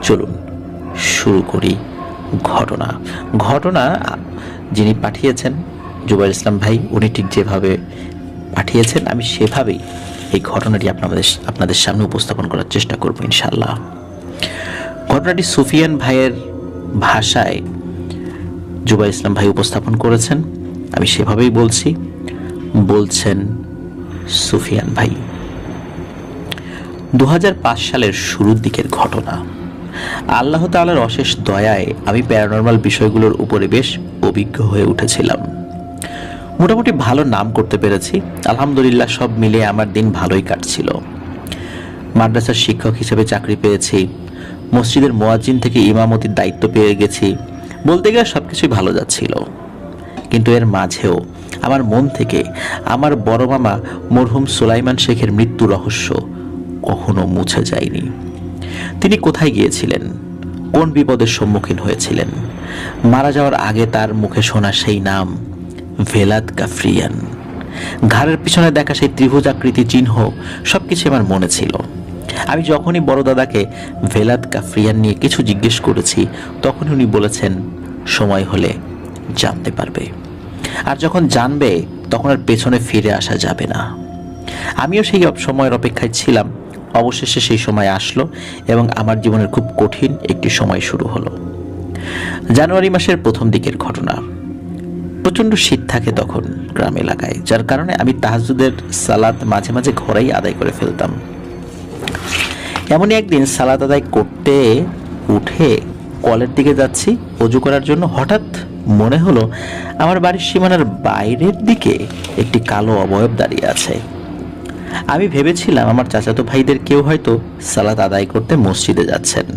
চলুন শুরু করি ঘটনা। ঘটনা যিনি পাঠিয়েছেন জুবাইর ইসলাম ভাই, উনি ঠিক যেভাবে পাঠিয়েছেন আমি সেভাবেই এই ঘটনাটি আপনাদের সামনে উপস্থাপন করার চেষ্টা করব ইনশাআল্লাহ। ঘটনাটি সুফিয়ান ভাইয়ের ভাষায় জুবাইর ইসলাম ভাই উপস্থাপন করেছেন, আমি সেভাবেই বলছেন সুফিয়ান ভাই। 2005 সালের শুরুর দিকের ঘটনা। আল্লাহ তাআলার অশেষ দয়ায় আমি প্যারানরমাল বিষয়গুলোর উপরে বেশ অভিজ্ঞ হয়ে উঠেছিলাম। মোটামুটি ভালো নাম করতে পেরেছি, আলহামদুলিল্লাহ। সব মিলিয়ে আমার দিন ভালোই কাটছিল। মাদ্রাসার শিক্ষক হিসেবে চাকরি পেয়েছি, মসজিদের মুয়াজ্জিন থেকে ইমামতির দায়িত্ব পেয়ে গেছি। বলতে গেলে সবকিছুই ভালো যাচ্ছিল। কিন্তু এর মাঝেও আমার মন থেকে আমার বড় মামা মরহুম সুলাইমান শেখের মৃত্যু রহস্য কখনো মুছে যায়নি। তিনি কোথায় গিয়েছিলেন, কোন বিপদের সম্মুখীন হয়েছিলেন, মারা যাওয়ার আগে তার মুখে শোনা সেই নাম ভেলাদ কাফরিয়ান, ঘাড়ের পিছনে দেখা সেই ত্রিভুজাকৃতি চিহ্ন, সবকিছু আমার মনে ছিল। আমি যখনই বড় দাদাকে ভেলাদ কাফরিয়ান নিয়ে কিছু জিজ্ঞেস করেছি, তখন উনি বলেছেন সময় হলে জানতে পারবে, আর যখন জানবে তখন আর পেছনে ফিরে আসা যাবে না। আমিও সেই সময়ের অপেক্ষায় ছিলাম। অবশেষে সেই সময় আসলো এবং আমার জীবনের খুব কঠিন একটি সময় শুরু হলো। জানুয়ারি মাসের প্রথম দিকের ঘটনা। প্রচণ্ড শীত থাকে তখন গ্রাম এলাকায়, যার কারণে আমি তাহাজ্জুদের সালাত মাঝে মাঝে ঘরেই আদায় করে ফেলতাম। এমনই একদিন সালাত আদায় করতে উঠে কলের দিকে যাচ্ছি ওযু করার জন্য। হঠাৎ মনে হলো আমার বাড়ির সীমানার বাইরের দিকে একটি কালো অবয়ব দাঁড়িয়ে আছে। আমি ভেবেছিলাম আমার চাচাতো ভাইদের কেউ হয়তো সালাত আদায় করতে মসজিদে যাচ্ছেন,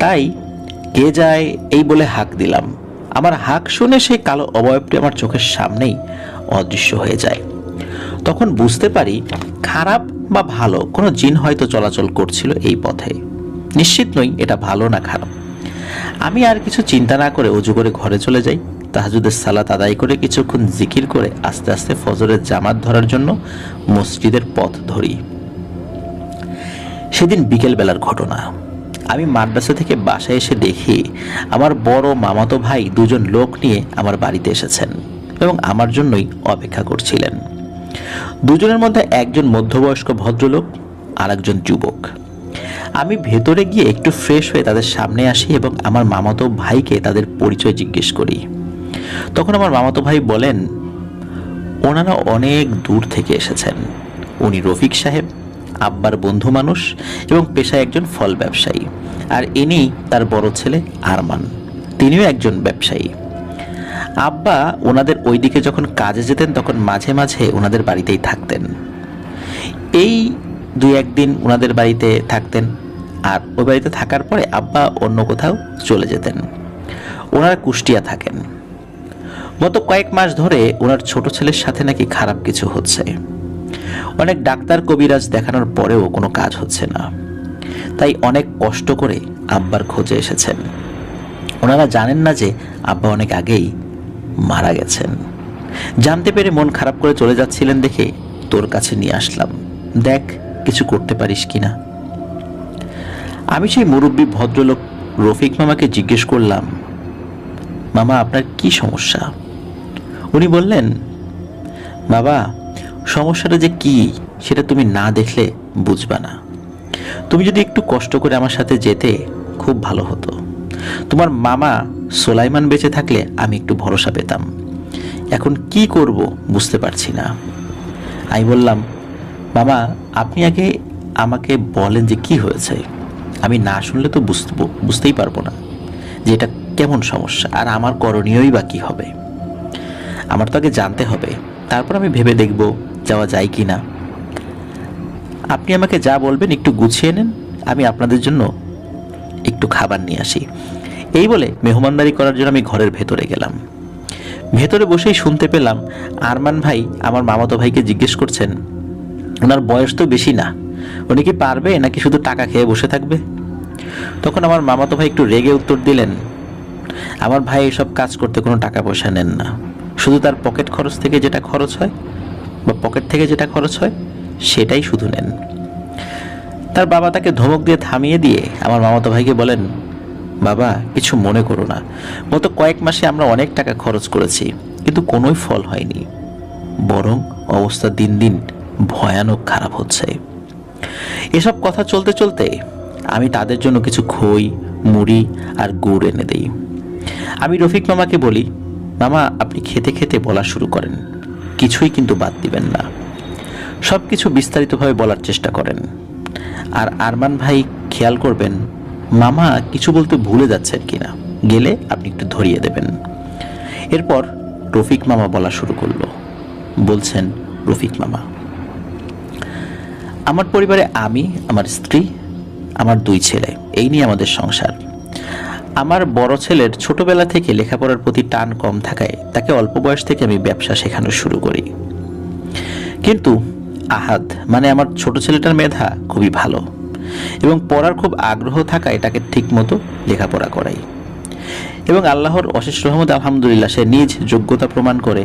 তাই কে যায় এই বলে হাঁক দিলাম। আমার হাঁক শুনে সেই কালো অবয়বটি আমার চোখের সামনেই অদৃশ্য হয়ে যায়। তখন বুঝতে পারি খারাপ বা ভালো কোনো জিন হয়তো চলাচল করছিল এই পথে। নিশ্চিত নই এটা ভালো না খারাপ। আমি আর কিছু চিন্তা না করে ওযু করে ঘরে চলে যাই। তাহাজ্জুদের সালাত আদায় করে কিছুক্ষণ জিকির করে আস্তে আস্তে ফজরের জামাত ধরার জন্য মসজিদের পথ ধরি। সেদিন বিকেল বেলার ঘটনা। আমি মাদ্রাসা থেকে বাসায় এসে দেখি আমার বড় মামাতো ভাই দুজন লোক নিয়ে আমার বাড়িতে এসেছেন এবং আমার জন্যই অপেক্ষা করছিলেন। দুজনের মধ্যে একজন মধ্যবয়স্ক ভদ্রলোক আর একজন যুবক। আমি ভেতরে গিয়ে একটু ফ্রেশ হয়ে তাদের সামনে আসি এবং আমার মামাতো ভাইকে তাদের পরিচয় জিজ্ঞেস করি। তখন আমার মামাতো ভাই বলেন ওনারা অনেক দূর থেকে এসেছেন। উনি রফিক সাহেব, আব্বার বন্ধু মানুষ এবং পেশায় একজন ফল ব্যবসায়ী, আর ইনি তার বড় ছেলে আরমান, তিনিও একজন ব্যবসায়ী। আব্বা ওনাদের ওইদিকে যখন কাজে যেতেন তখন মাঝে মাঝে ওনাদের বাড়িতেই থাকতেন। এই 2-1 দিন ওনাদের বাড়িতে থাকতেন, আর ওই বাড়িতে থাকার পরে আব্বা অন্য কোথাও চলে যেতেন। ওনারা কুষ্টিয়া থাকেন। গত কয়েক মাস ধরে ওনার ছোট ছেলের সাথে নাকি খারাপ কিছু হচ্ছে। অনেক ডাক্তার কবিরাজ দেখানোর পরেও কোনো কাজ হচ্ছে না, তাই অনেক কষ্ট করে আব্বার খোঁজে এসেছেন। ওনারা জানেন না যে আব্বা অনেক আগেই মারা গেছেন। জানতে পেরে মন খারাপ করে চলে যাচ্ছিলেন দেখে তোর কাছে নিয়ে আসলাম, দেখ কিছু করতে পারিস কিনা। আমি সেই মুরব্বী ভদ্রলোক রফিক মামাকে জিজ্ঞেস করলাম, মামা আপনার কি সমস্যা? উনি বললেন, বাবা সমস্যাটা যে কি সেটা তুমি না দেখলে বুঝবা না। তুমি যদি একটু কষ্ট করে আমার সাথে যেতে খুব ভালো হতো। তোমার মামা সুলাইমান বেঁচে থাকলে আমি একটু ভরসা পেতাম। এখন কি করব বুঝতে পারছি না। আমি বললাম, মামা আপনি আগে আমাকে বলেন যে কি হয়েছে। আমি না শুনলে তো বুঝতেই পারবো না যে এটা কেমন সমস্যা, আর আমার করণীয়ই বা কি হবে। আমার তো আগে জানতে হবে, তারপর আমি ভেবে দেখব যাওয়া যায় কি না। আপনি আমাকে যা বলবেন একটু গুছিয়ে নেন, আমি আপনাদের জন্য একটু খাবার নিয়ে আসি। এই বলে মেহমানদারি করার জন্য আমি ঘরের ভেতরে গেলাম। ভেতরে বসেই শুনতে পেলাম আরমান ভাই আমার মামাতো ভাইকে জিজ্ঞেস করছেন, ওনার বয়স তো বেশি না, উনি কি পারবে নাকি শুধু টাকা খেয়ে বসে থাকবে? তখন আমার মামাতো ভাই একটু রেগে উত্তর দিলেন, আমার ভাই এসব কাজ করতে কোনো টাকা পয়সা নেন না, শুধু তার পকেট থেকে যেটা খরচ হয় সেটাই শুধু নেন। তার বাবা তাকে ধমক দিয়ে থামিয়ে দিয়ে আমার মামাতো ভাইকে বলেন, বাবা কিছু মনে করো না, গত কয়েক মাসে আমরা অনেক টাকা খরচ করেছি, কিন্তু কোনোই ফল হয়নি, বরং অবস্থা দিন দিন ভয়ানক খারাপ হচ্ছে। এসব কথা চলতে চলতে আমি তাদের জন্য কিছু খই, মুড়ি আর গুড় এনে দেই। আমি রফিক মামাকে বলি, মামা আপনি খেতে খেতে বলা শুরু করেন, কিছুই কিন্তু বাদ দিবেন না, সব কিছু বিস্তারিতভাবে বলার চেষ্টা করেন। আর আরমান ভাই খেয়াল করবেন মামা কিছু বলতে ভুলে যাচ্ছেন কিনা, গেলে আপনি একটু ধরিয়ে দেবেন। এরপর রফিক মামা বলা শুরু করলো। বলছেন রফিক মামা, আমার পরিবারে আমি, আমার স্ত্রী, আমার 2 ছেলে, এই নিয়ে আমাদের সংসার। আমার বড় ছেলের ছোটবেলা থেকে লেখাপড়ার প্রতি টান কম থাকায় তাকে অল্প বয়স থেকে আমি ব্যবসা শেখানো শুরু করি। কিন্তু আহাদ মানে আমার ছোট ছেলেটার মেধা খুবই ভালো এবং পড়ার খুব আগ্রহ থাকায় তাকে ঠিক মতো লেখাপড়া করাই। এবং আল্লাহর অশেষ রহমত আলহামদুলিল্লাহ সে নিজ যোগ্যতা প্রমাণ করে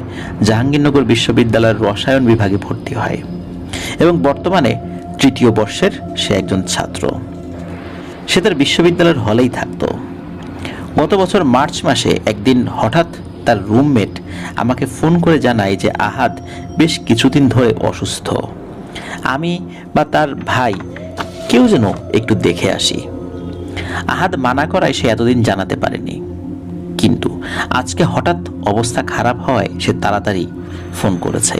জাহাঙ্গীরনগর বিশ্ববিদ্যালয়ের রসায়ন বিভাগে ভর্তি হয় এবং বর্তমানে 3য় বর্ষের সে একজন ছাত্র। সে তার বিশ্ববিদ্যালয়ের হলেই থাকতো। গত বছর মার্চ মাসে একদিন হঠাৎ তার রুমমেট আমাকে ফোন করে জানায় যে আহাদ বেশ কিছুদিন ধরে অসুস্থ, আমি বা তার ভাই কেউ যেন একটু দেখে আসি। আহাদ মানা করায় সে এতদিন জানাতে পারেনি, কিন্তু আজকে হঠাৎ অবস্থা খারাপ হওয়ায় সে তাড়াতাড়ি ফোন করেছে।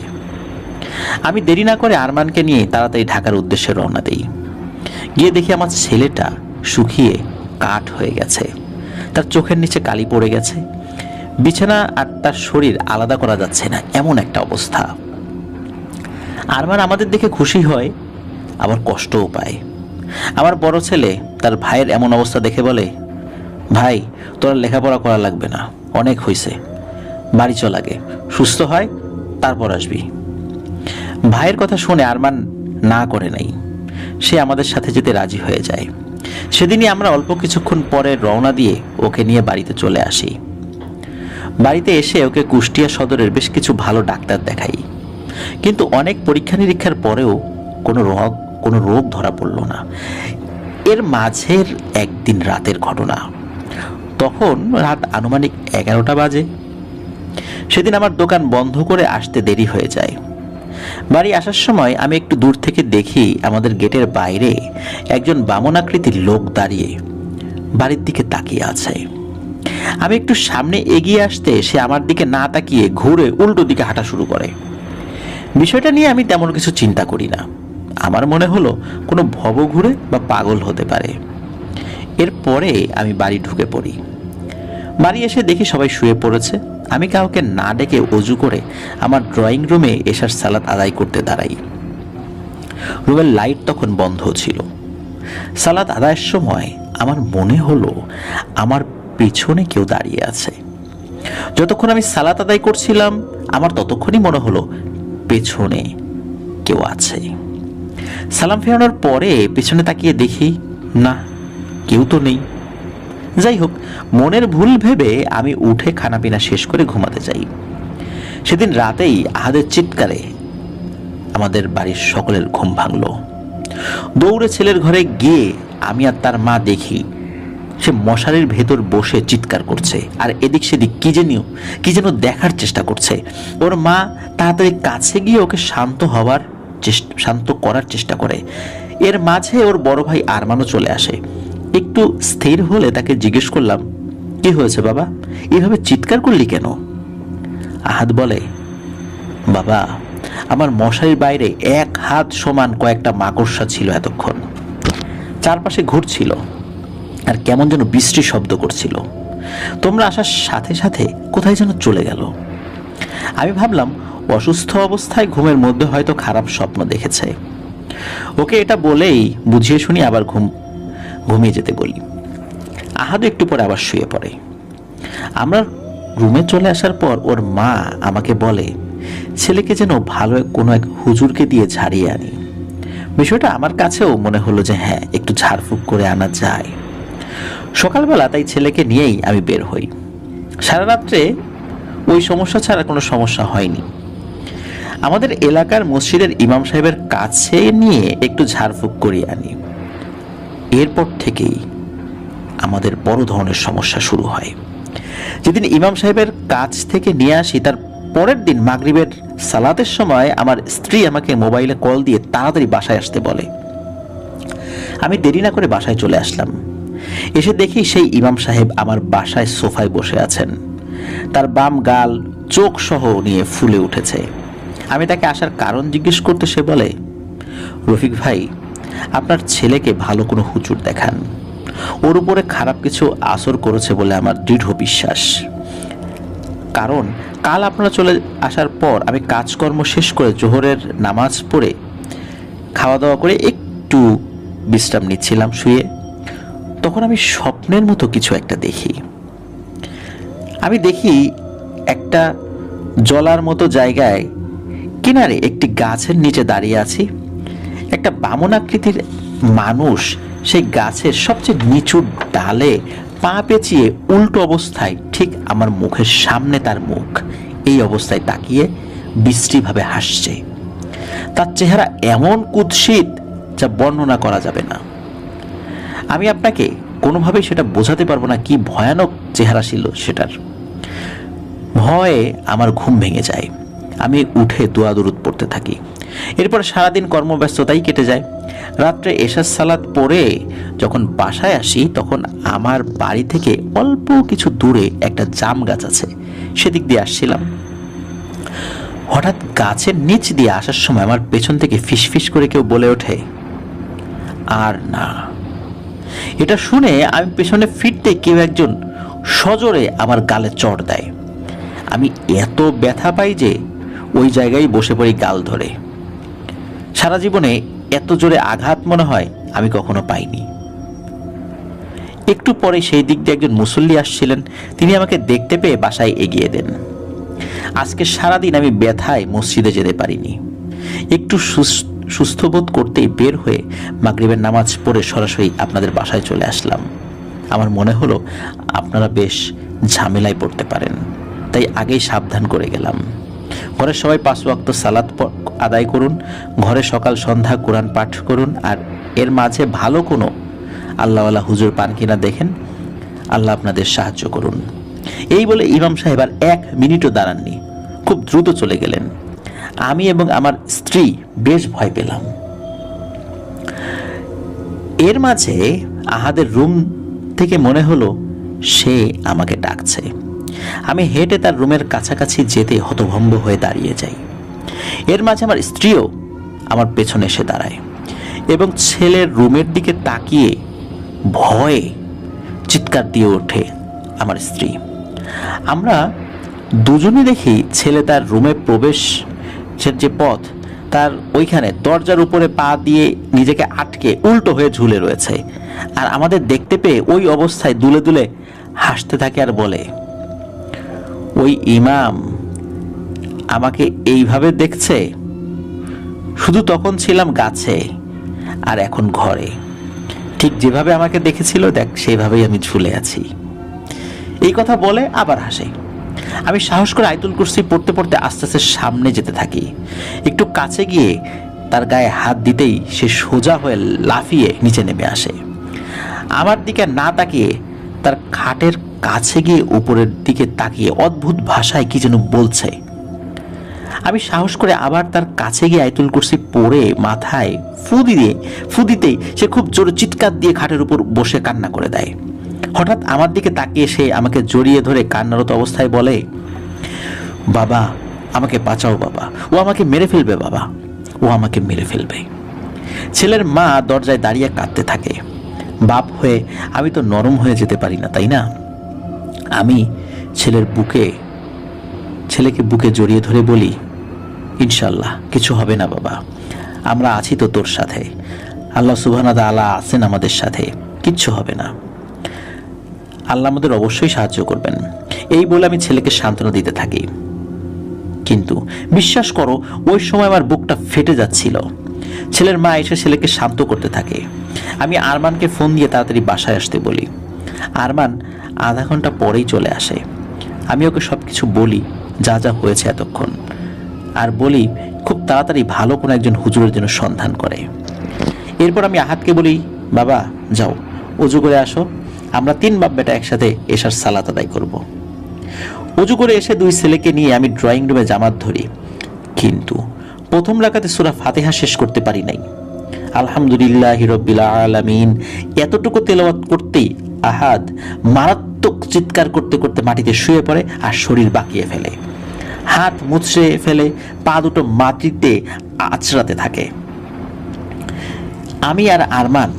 আমি দেরি না করে আরমানকে নিয়ে তাড়াতাড়ি ঢাকার উদ্দেশ্যে রওনা দেই। গিয়ে দেখি আমার ছেলেটা শুকিয়ে কাঠ হয়ে গেছে, তার চোখের নিচে কালি পড়ে গেছে, বিছানা আর তার শরীর আলাদা করা যাচ্ছে না, এমন একটা অবস্থা। আরমান আমাদের দেখে খুশি হয়, আবার কষ্টও পায়। আমার বড় ছেলে তার ভাইয়ের এমন অবস্থা দেখে বলে, ভাই তোর লেখাপড়া করা লাগবে না, অনেক হয়েছে, বাড়ি চল আগে, সুস্থ হয় তারপর আসবি। ভাইয়ের কথা শুনে আরমান না করে নাই, সে আমাদের সাথে যেতে রাজি হয়ে যায়। সেদিনই আমরা অল্প কিছুক্ষণ পরে রওনা দিয়ে ওকে নিয়ে বাড়িতে চলে আসি। বাড়িতে এসে ওকে কুষ্টিয়া সদরের বেশ কিছু ভালো ডাক্তার দেখাই, কিন্তু অনেক পরীক্ষা নিরীক্ষার পরেও কোনো রোগ ধরা পড়ল না। এর মাঝের একদিন রাতের ঘটনা, তখন রাত আনুমানিক 11টা বাজে। সেদিন আমার দোকান বন্ধ করে আসতে দেরি হয়ে যায়। বাড়ি আসার সময় আমি একটু দূর থেকে দেখি আমাদের গেটের বাইরে একজন বামনাকৃতির লোক দাঁড়িয়ে বাড়ির দিকে তাকিয়ে আছে। আমি একটু সামনে এগিয়ে আসতে সে আমার দিকে না তাকিয়ে ঘুরে উল্টো দিকে হাঁটা শুরু করে। বিষয়টা নিয়ে আমি তেমন কিছু চিন্তা করি না, আমার মনে হলো কোনো ভবঘুরে বা পাগল হতে পারে। এরপরে আমি বাড়ি ঢুকে পড়ি। বাড়ি এসে দেখি সবাই শুয়ে পড়েছে। আমি কাউকে না ডেকে অজু করে আমার ড্রয়িং রুমে এশার সালাত আদায় করতে দাঁড়াই। রুমের লাইট তখন বন্ধ ছিল। সালাত আদায়ের সময় আমার মনে হলো আমার পিছনে কেউ দাঁড়িয়ে আছে। যতক্ষণ আমি সালাত আদায় করছিলাম আমার ততক্ষণই মনে হলো পেছনে কেউ আছে। সালাম ফেরানোর পরে পেছনে তাকিয়ে দেখি না, কেউ তো নেই। যাই হোক, মনের ভুল ভেবে আমি উঠে খানাপিনা শেষ করে ঘুমাতে যাই। সেদিন রাতেই আহাদের চিৎকারে আমাদের বাড়ির সকলের ঘুম ভাঙল। দৌড়ে ছেলের ঘরে গিয়ে আমি আর তার মা দেখি সে মশারির ভেতর বসে চিৎকার করছে আর এদিক সেদিক কি যেন দেখার চেষ্টা করছে। ওর মা তাড়াতাড়ি কাছে গিয়ে ওকে শান্ত করার চেষ্টা করে। এর মাঝে ওর বড় ভাই আরমানও চলে আসে। একটু স্থির হলে তাকে জিজ্ঞেস করলাম, কি হয়েছে বাবা, এভাবে চিৎকার করলি কেন? আহাদ বলে, বাবা আমার মশারির বাইরে 1 হাত সমান কয়েকটা মাকড়সা ছিল, এতক্ষণ চারপাশে ঘুরছিল আর কেমন যেন বিশ্রী শব্দ করছিল। তোমরা আসার সাথে সাথে কোথায় যেন চলে গেল। আমি ভাবলাম অসুস্থ অবস্থায় ঘুমের মধ্যে হয়তো খারাপ স্বপ্ন দেখেছে। ওকে এটা বলেই বুঝিয়ে শুনি আবার ঘুমিয়ে যেতে বলি। আহাদও একটু পরে আবার শুয়ে পড়ে। আমরা রুমে চলে আসার পর ওর মা আমাকে বলে ছেলেকে যেন ভালো কোনো এক হুজুরকে দিয়ে ঝাড়িয়ে আনি। বিষয়টা আমার কাছেও মনে হলো যে হ্যাঁ, একটু ঝাড়ফুঁক করে আনা যায়। সকালবেলা তাই ছেলেকে নিয়েই আমি বের হই। সারা রাত্রে ওই সমস্যা ছাড়া কোনো সমস্যা হয়নি। আমাদের এলাকার মসজিদের ইমাম সাহেবের কাছে নিয়ে একটু ঝাড়ফুঁক করিয়ে আনি। এরপর থেকেই আমাদের বড় ধরনের সমস্যা শুরু হয়। যেদিন ইমাম সাহেবের কাছ থেকে নিয়ে আসি, তার পরের দিন মাগরিবের সালাতের সময় আমার স্ত্রী আমাকে মোবাইলে কল দিয়ে তাড়াতাড়ি বাসায় আসতে বলে। আমি দেরি না করে বাসায় চলে আসলাম। এসে দেখি সেই ইমাম সাহেব আমার বাসায় সোফায় বসে আছেন। তার বাম গাল চোখ সহ নিয়ে ফুলে উঠেছে। আমি তাকে আসার কারণ জিজ্ঞেস করতে সে বলে, রফিক ভাই, আপনার ছেলেকে ভালো কোনো হুজুর দেখান, ওর উপরে খারাপ কিছু আসর করেছে বলে আমার দৃঢ় বিশ্বাস। কারণ কাল আপনারা চলে আসার পর আমি কাজকর্ম শেষ করে জোহরের নামাজ পড়ে খাওয়া দাওয়া করে একটু বিশ্রাম নিচ্ছিলাম শুয়ে, তখন আমি স্বপ্নের মতো কিছু একটা দেখি। আমি দেখি একটা জলার মতো জায়গায় কিনারে একটি গাছের নিচে দাঁড়িয়ে আছি। একটা বামন আকৃতির মানুষ সেই গাছের সবচেয়ে নিচু ডালে পা পেঁচিয়ে উল্টো অবস্থায় ঠিক আমার মুখের সামনে তার মুখ, এই অবস্থায় তাকিয়ে বিশ্রীভাবে হাসছে। তার চেহারা এমন কুৎসিত যা বর্ণনা করা যাবে না। আমি আপনাকে কোনোভাবেই সেটা বোঝাতে পারবো না কি ভয়ানক চেহারা ছিল সেটার। ভয়ে আমার ঘুম ভেঙে যায়। আমি উঠে দোয়া দরুদ পড়তে থাকি। এরপর সারাদিন কর্মব্যস্ততাই কেটে যায়। রাত্রে এশার সালাত পড়ে যখন বাসায় আসি, তখন আমার বাড়ি থেকে অল্প কিছু দূরে একটা জাম গাছ আছে, সেদিক দিয়ে আসছিলাম। হঠাৎ গাছের নিচ দিয়ে আসার সময় আমার পেছন থেকে ফিসফিস করে কেউ বলে ওঠে, আর না। এটা শুনে আমি পেছনে ফিরতে কেউ একজন সজোরে আমার গালে চড় দেয়। আমি এত ব্যথা পাই যে ওই জায়গায় বসে পড়ি গাল ধরে। সারা জীবনে এত জোরে আঘাত মনে হয় আমি কখনো পাইনি। একটু পরে সেই দিক দিয়ে একজন মুসল্লি আসছিলেন। তিনি আমাকে দেখতে পেয়ে বাসায় এগিয়ে দেন। আজকে সারাদিন আমি ব্যথায় মসজিদে যেতে পারিনি। একটু সুস্থ বোধ করতেই বের হয়ে মাগরিবের নামাজ পড়ে সরাসরি আপনাদের বাসায় চলে আসলাম। আমার মনে হলো আপনারা বেশ ঝামেলায় পড়তে পারেন, তাই আগেই সাবধান করে গেলাম। ঘরের সবাই 5 ওয়াক্ত সালাত আদায় করুন, ঘরে সকাল সন্ধ্যা কোরআন পাঠ করুন, আর এর মাঝে ভালো কোনো আল্লাহওয়ালা হুজুর পান কিনা দেখেন। আল্লাহ আপনাদের সাহায্য করুন। এই বলে ইমাম সাহেব আর 1 মিনিটও দাঁড়াননি, খুব দ্রুত চলে গেলেন। আমি এবং আমার স্ত্রী বেশ ভয় পেলাম। এর মাঝে আহাদের রুম থেকে মনে হলো সে আমাকে ডাকছে। আমি হেঁটে তার রুমের কাছাকাছি যেতে হতভম্ব হয়ে দাঁড়িয়ে যাই। এর মাঝে আমার স্ত্রীও আমার পেছনে এসে দাঁড়ায় এবং ছেলের রুমের দিকে তাকিয়ে ভয়ে চিৎকার দিয়ে ওঠে আমার স্ত্রী। আমরা দুজনে দেখি ছেলে তার রুমে প্রবেশের যে পথ, তার ওইখানে দরজার উপরে পা দিয়ে নিজেকে আটকে উল্টো হয়ে ঝুলে রয়েছে। আর আমাদের দেখতে পেয়ে ওই অবস্থায় দুলে দুলে হাসতে থাকে আর বলে, ওই ইমাম আমাকে এইভাবে দেখছে, শুধু তখন ছিলাম গাছে আর এখন ঘরে, ঠিক যেভাবে আমাকে দেখেছিল দেখ সেভাবেই আমি ঝুলে আছি। এই কথা বলে আবার হাসে। আমি সাহস করে আয়াতুল কুরসি পড়তে পড়তে আস্তে আস্তে সামনে যেতে থাকি। একটু কাছে গিয়ে তার গায়ে হাত দিতেই সে সোজা হয়ে লাফিয়ে নিচে নেমে আসে। আমার দিকে না তাকিয়ে তার খাটের কাছে গিয়ে উপরের দিকে তাকিয়ে অদ্ভুত ভাষায় কি যেন বলছে। আমি সাহস করে আবার তার কাছে গিয়ে আয়াতুল কুরসি পড়ে মাথায় ফু দিতেই সে খুব জোরে চিৎকার দিয়ে খাটের উপর বসে কান্না করে দেয়। হঠাৎ আমার দিকে তাকিয়ে সে আমাকে জড়িয়ে ধরে কান্নারত অবস্থায় বলে, বাবা আমাকে বাঁচাও বাবা, ও আমাকে মেরে ফেলবে বাবা, ও আমাকে মেরে ফেলবে। ছেলের মা দরজায় দাঁড়িয়ে কাঁদতে থাকে। বাপ হয়ে আমি তো নরম হয়ে যেতে পারি না, তাই না? আমি ছেলেকে বুকে জড়িয়ে ধরে বলি, ইনশাল্লাহ কিছু হবে না বাবা, আমরা আছি তো তোর সাথে, আল্লাহ সুবহানাহু ওয়া তাআলা আছেন আমাদের সাথে, কিচ্ছু হবে না, আল্লাহ আমাদের অবশ্যই সাহায্য করবেন। এই বলে আমি ছেলেকে সান্ত্বনা দিতে থাকি। কিন্তু বিশ্বাস করো, ওই সময় আমার বুকটা ফেটে যাচ্ছিল। ছেলের মা এসে ছেলেকে শান্ত করতে থাকে। আমি আরমানকে ফোন দিয়ে তাড়াতাড়ি বাসায় আসতে বলি। আরমান আধা ঘন্টা পরেই চলে আসে। আমি ওকে সব কিছু বলি যা যা হয়েছে এতক্ষণ, আর বলি খুব তাড়াতাড়ি ভালো কোনো একজন হুজুরের জন্য সন্ধান করে। এরপর আমি আহাদকে বলি, বাবা যাও অজু করে আসো, আমরা 3 বাপ বেটা একসাথে এশার সালাত আদায় করব। অজু করে এসে 2 ছেলেকে নিয়ে আমি ড্রয়িং রুমে জামাত ধরি, কিন্তু প্রথম রাকাতে সূরা ফাতিহা শেষ করতে পারি নাই। আলহামদুলিল্লাহি রাব্বিল আলামিন এতটুকু তেলাওয়াত করতেই আহাদ মারাত্মক চিৎকার করতে করতে মাটিতে শুয়ে পড়ে আর শরীর বাঁকিয়ে ফেলে, হাত মুছড়ে ফেলে, পা দুটো মাটিতে আছড়াতে থাকে। আমি আর আরমান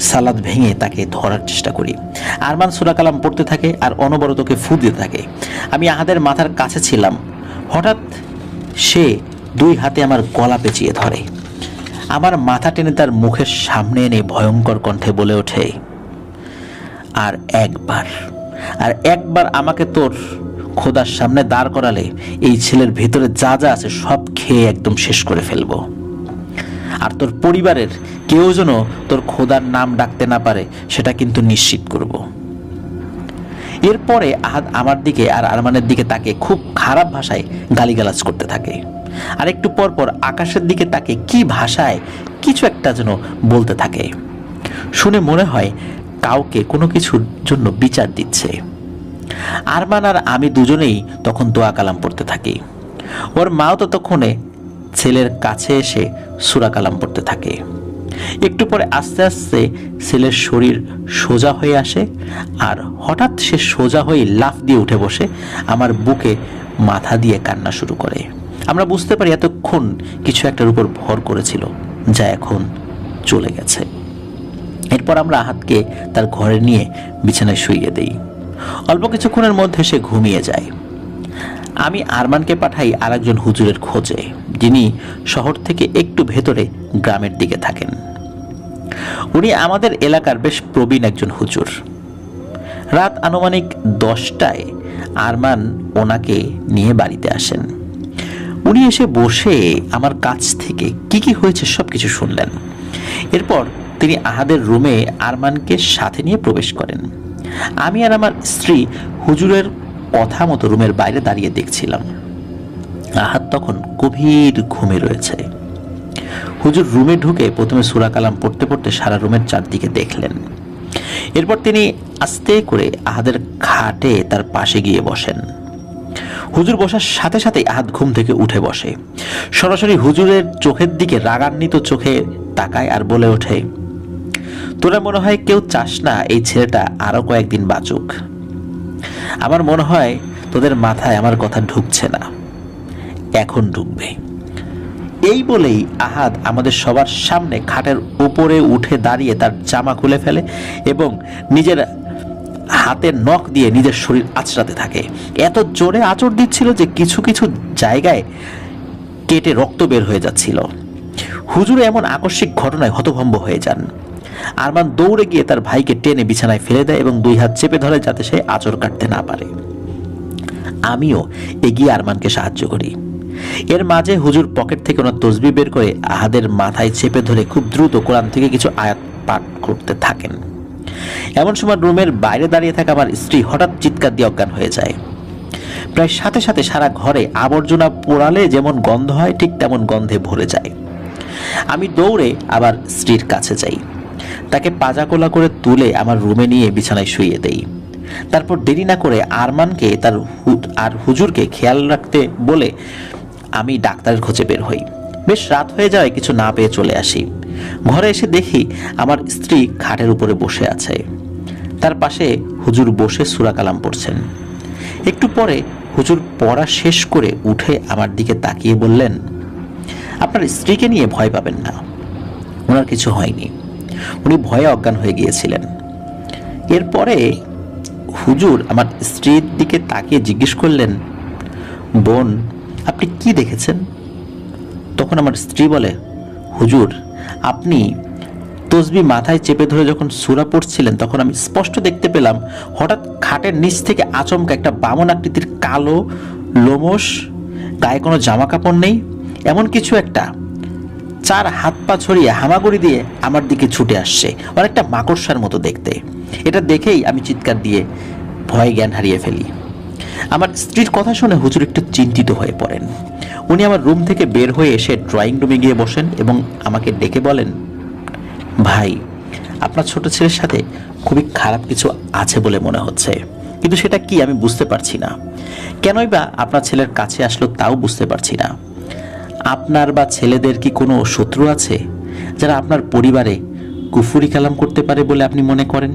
সালাত ভেঙে তাকে ধরার চেষ্টা করি। আরমান সূরা কালাম পড়তে থাকে আর অনবরত ওকে ফু দিতে থাকে। আমি আহাদের মাথার কাছে ছিলাম, হঠাৎ সে 2 হাতে আমার গলা পেঁচিয়ে ধরে, আমার মাথা টেনে তার মুখের সামনে এনে ভয়ঙ্কর কণ্ঠে বলে ওঠে, আর একবার আমাকে তোর খোদার সামনে দাঁড় করালে এই ছেলের ভেতরে যা যা আছে সব খেয়ে একদম শেষ করে ফেলবো, আর তোর পরিবারের কেউ যেন তোর খোদার নাম ডাকতে না পারে সেটা কিন্তু নিশ্চিত করব। এরপরে আহাদ আমার দিকে আর আরমানের দিকে তাকে খুব খারাপ ভাষায় গালিগালাজ করতে থাকে, আর একটু পর পর আকাশের দিকে তাকে কি ভাষায় কিছু একটা যেন বলতে থাকে। শুনে মনে হয় কাউকে কোনো কিছুর জন্য বিচার দিচ্ছে। আরমান আর আমি দুজনেই তখন দোয়া কালাম পড়তে থাকি। ওর মাও ততক্ষণে ছেলের কাছে এসে সূরা কালাম পড়তে থাকে। একটু পরে আস্তে আস্তে ছেলের শরীর সোজা হয়ে আসে, আর হঠাৎ সে সোজা হয়ে লাফ দিয়ে উঠে বসে আমার বুকে মাথা দিয়ে কান্না শুরু করে। আমরা বুঝতে পারি এতক্ষণ কিছু একটার উপর ভর করেছিল, যা এখন চলে গেছে। এরপর আমরা আহাদকে তার ঘরে নিয়ে বিছানায় শুইয়ে দেই। অল্প কিছুক্ষণের মধ্যে সে ঘুমিয়ে যায়। আমি আরমানকে পাঠাই আরেকজন হুজুরের খোঁজে, যিনি শহর থেকে একটু ভেতরে গ্রামের দিকে থাকেন। উনি আমাদের এলাকার বেশ প্রবীণ একজন হুজুর। রাত আনুমানিক 10টায় আরমান ওনাকে নিয়ে বাড়িতে আসেন। উনি এসে বসে আমার কাছ থেকে কি কি হয়েছে সবকিছু শুনলেন। এরপর তিনি আহাদের রুমে আরমানকে সাথে নিয়ে প্রবেশ করেন। আমি আর আমার স্ত্রী হুজুরের কথা মতো রুমের বাইরে দাঁড়িয়ে দেখছিলাম। আহাদ তখন গভীর ঘুমে রয়েছে। হুজুর রুমে ঢুকে প্রথমে সূরা কালাম পড়তে পড়তে সারা রুমের চারদিকে দেখলেন। এরপর তিনি আস্তে করে আহাদের খাটে তার পাশে গিয়ে বসেন। হুজুর বসার সাথে সাথে আহাদ ঘুম থেকে উঠে বসে, সরাসরি হুজুরের চোখের দিকে রাগান্বিত চোখে তাকায় আর বলে ওঠে, তোরা মনে হয় কেউ চাস না এই ছেলেটা আরো কয়েকদিন বাঁচুক। আমার মনে হয় তোদের মাথায় আমার কথা ঢুকছে না, এখন ঢুকবে। এই বলেই আহাদ আমাদের সবার সামনে খাটের উপরে উঠে দাঁড়িয়ে তার জামা খুলে ফেলে এবং নিজের হাতের নখ দিয়ে নিজের শরীর আঁচড়াতে থাকে। এত জোরে আঁচড় দিচ্ছিল যে কিছু কিছু জায়গায় কেটে রক্ত বের হয়ে যাচ্ছিল। হুজুর এমন আকস্মিক ঘটনায় হতভম্ব হয়ে যান। আরমান দৌড়ে গিয়ে তার ভাইকে টেনে বিছানায় ফেলে দেয় এবং 2 হাত চেপে ধরে যাতে সে আঁচড় কাটতে না পারে। আমিও এগিয়ে আরমানকে সাহায্য করি। এর মাঝে হুজুর পকেট থেকে ওনার তসবিহ বের করে আহাদের মাথায় চেপে ধরে খুব দ্রুত কোরআন থেকে কিছু আয়াত পাঠ করতে থাকেন। এমন সময় রুমের বাইরে দাঁড়িয়ে থাকা আমার স্ত্রী হঠাৎ চিৎকার দিয়ে অজ্ঞান হয়ে যায়। প্রায় সাথে সাথে সারা ঘরে আবর্জনা পোড়ালে যেমন গন্ধ হয় ঠিক তেমন গন্ধে ভরে যায়। আমি দৌড়ে আবার স্ত্রীর কাছে যাই, তাকে পাজাকোলা করে তুলে আমার রুমে নিয়ে বিছানায় শুইয়ে দেই। তারপর দেরি না করে আরমানকে আর হুজুরকে খেয়াল রাখতে বলে আমি ডাক্তারের খোঁজে বের হই। বেশ রাত হয়ে যায়, কিছু না পেয়ে চলে আসি। ঘরে এসে দেখি আমার স্ত্রী খাটের উপরে বসে আছে, তার পাশে হুজুর বসে সূরা কালাম পড়ছেন। একটু পরে হুজুর পড়া শেষ করে উঠে আমার দিকে তাকিয়ে বললেন, আপনার স্ত্রীকে নিয়ে ভয় পাবেন না, ওনার কিছু হয়নি, উনি ভয়ে অজ্ঞান হয়ে গিয়েছিলেন। এরপরে হুজুর আমার স্ত্রীর দিকে তাকিয়ে জিজ্ঞেস করলেন, বোন আপনি কি দেখেছেন? তখন আমার স্ত্রী বলে, হুজুর আপনি তসবিহ মাথায় চেপে ধরে যখন সূরা পড়ছিলেন তখন আমি স্পষ্ট দেখতে পেলাম হঠাৎ খাটের নিচ থেকে আচমকা একটা বামন আকৃতির কালো লোমশ, গায়ে কোনো জামা কাপড় নেই, এমন কিছু একটা 4 হাত পা ছড়িয়ে হামাগুড়ি দিয়ে আমার দিকে ছুটে আসছে, অনেকটা মাকড়সার মতো দেখতে। এটা দেখেই আমি চিৎকার দিয়ে ভয়ে জ্ঞান হারিয়ে ফেলি। আমার স্ত্রীর কথা শুনে হুজুর একটু চিন্তিত হয়ে পড়েন। উনি আমার রুম থেকে বের হয়ে এসে ড্রয়িং রুমে গিয়ে বসেন এবং আমাকে ডেকে বলেন, ভাই, আপনার ছোট ছেলের সাথে খুবই খারাপ কিছু আছে বলে মনে হচ্ছে, কিন্তু সেটা কি আমি বুঝতে পারছি না। কেনই বা আপনার ছেলের কাছে আসলো তাও বুঝতে পারছি না। আপনার বা ছেলেদের কি কোনো শত্রু আছে যারা আপনার পরিবারে কুফরি কালাম করতে পারে বলে আপনি মনে করেন?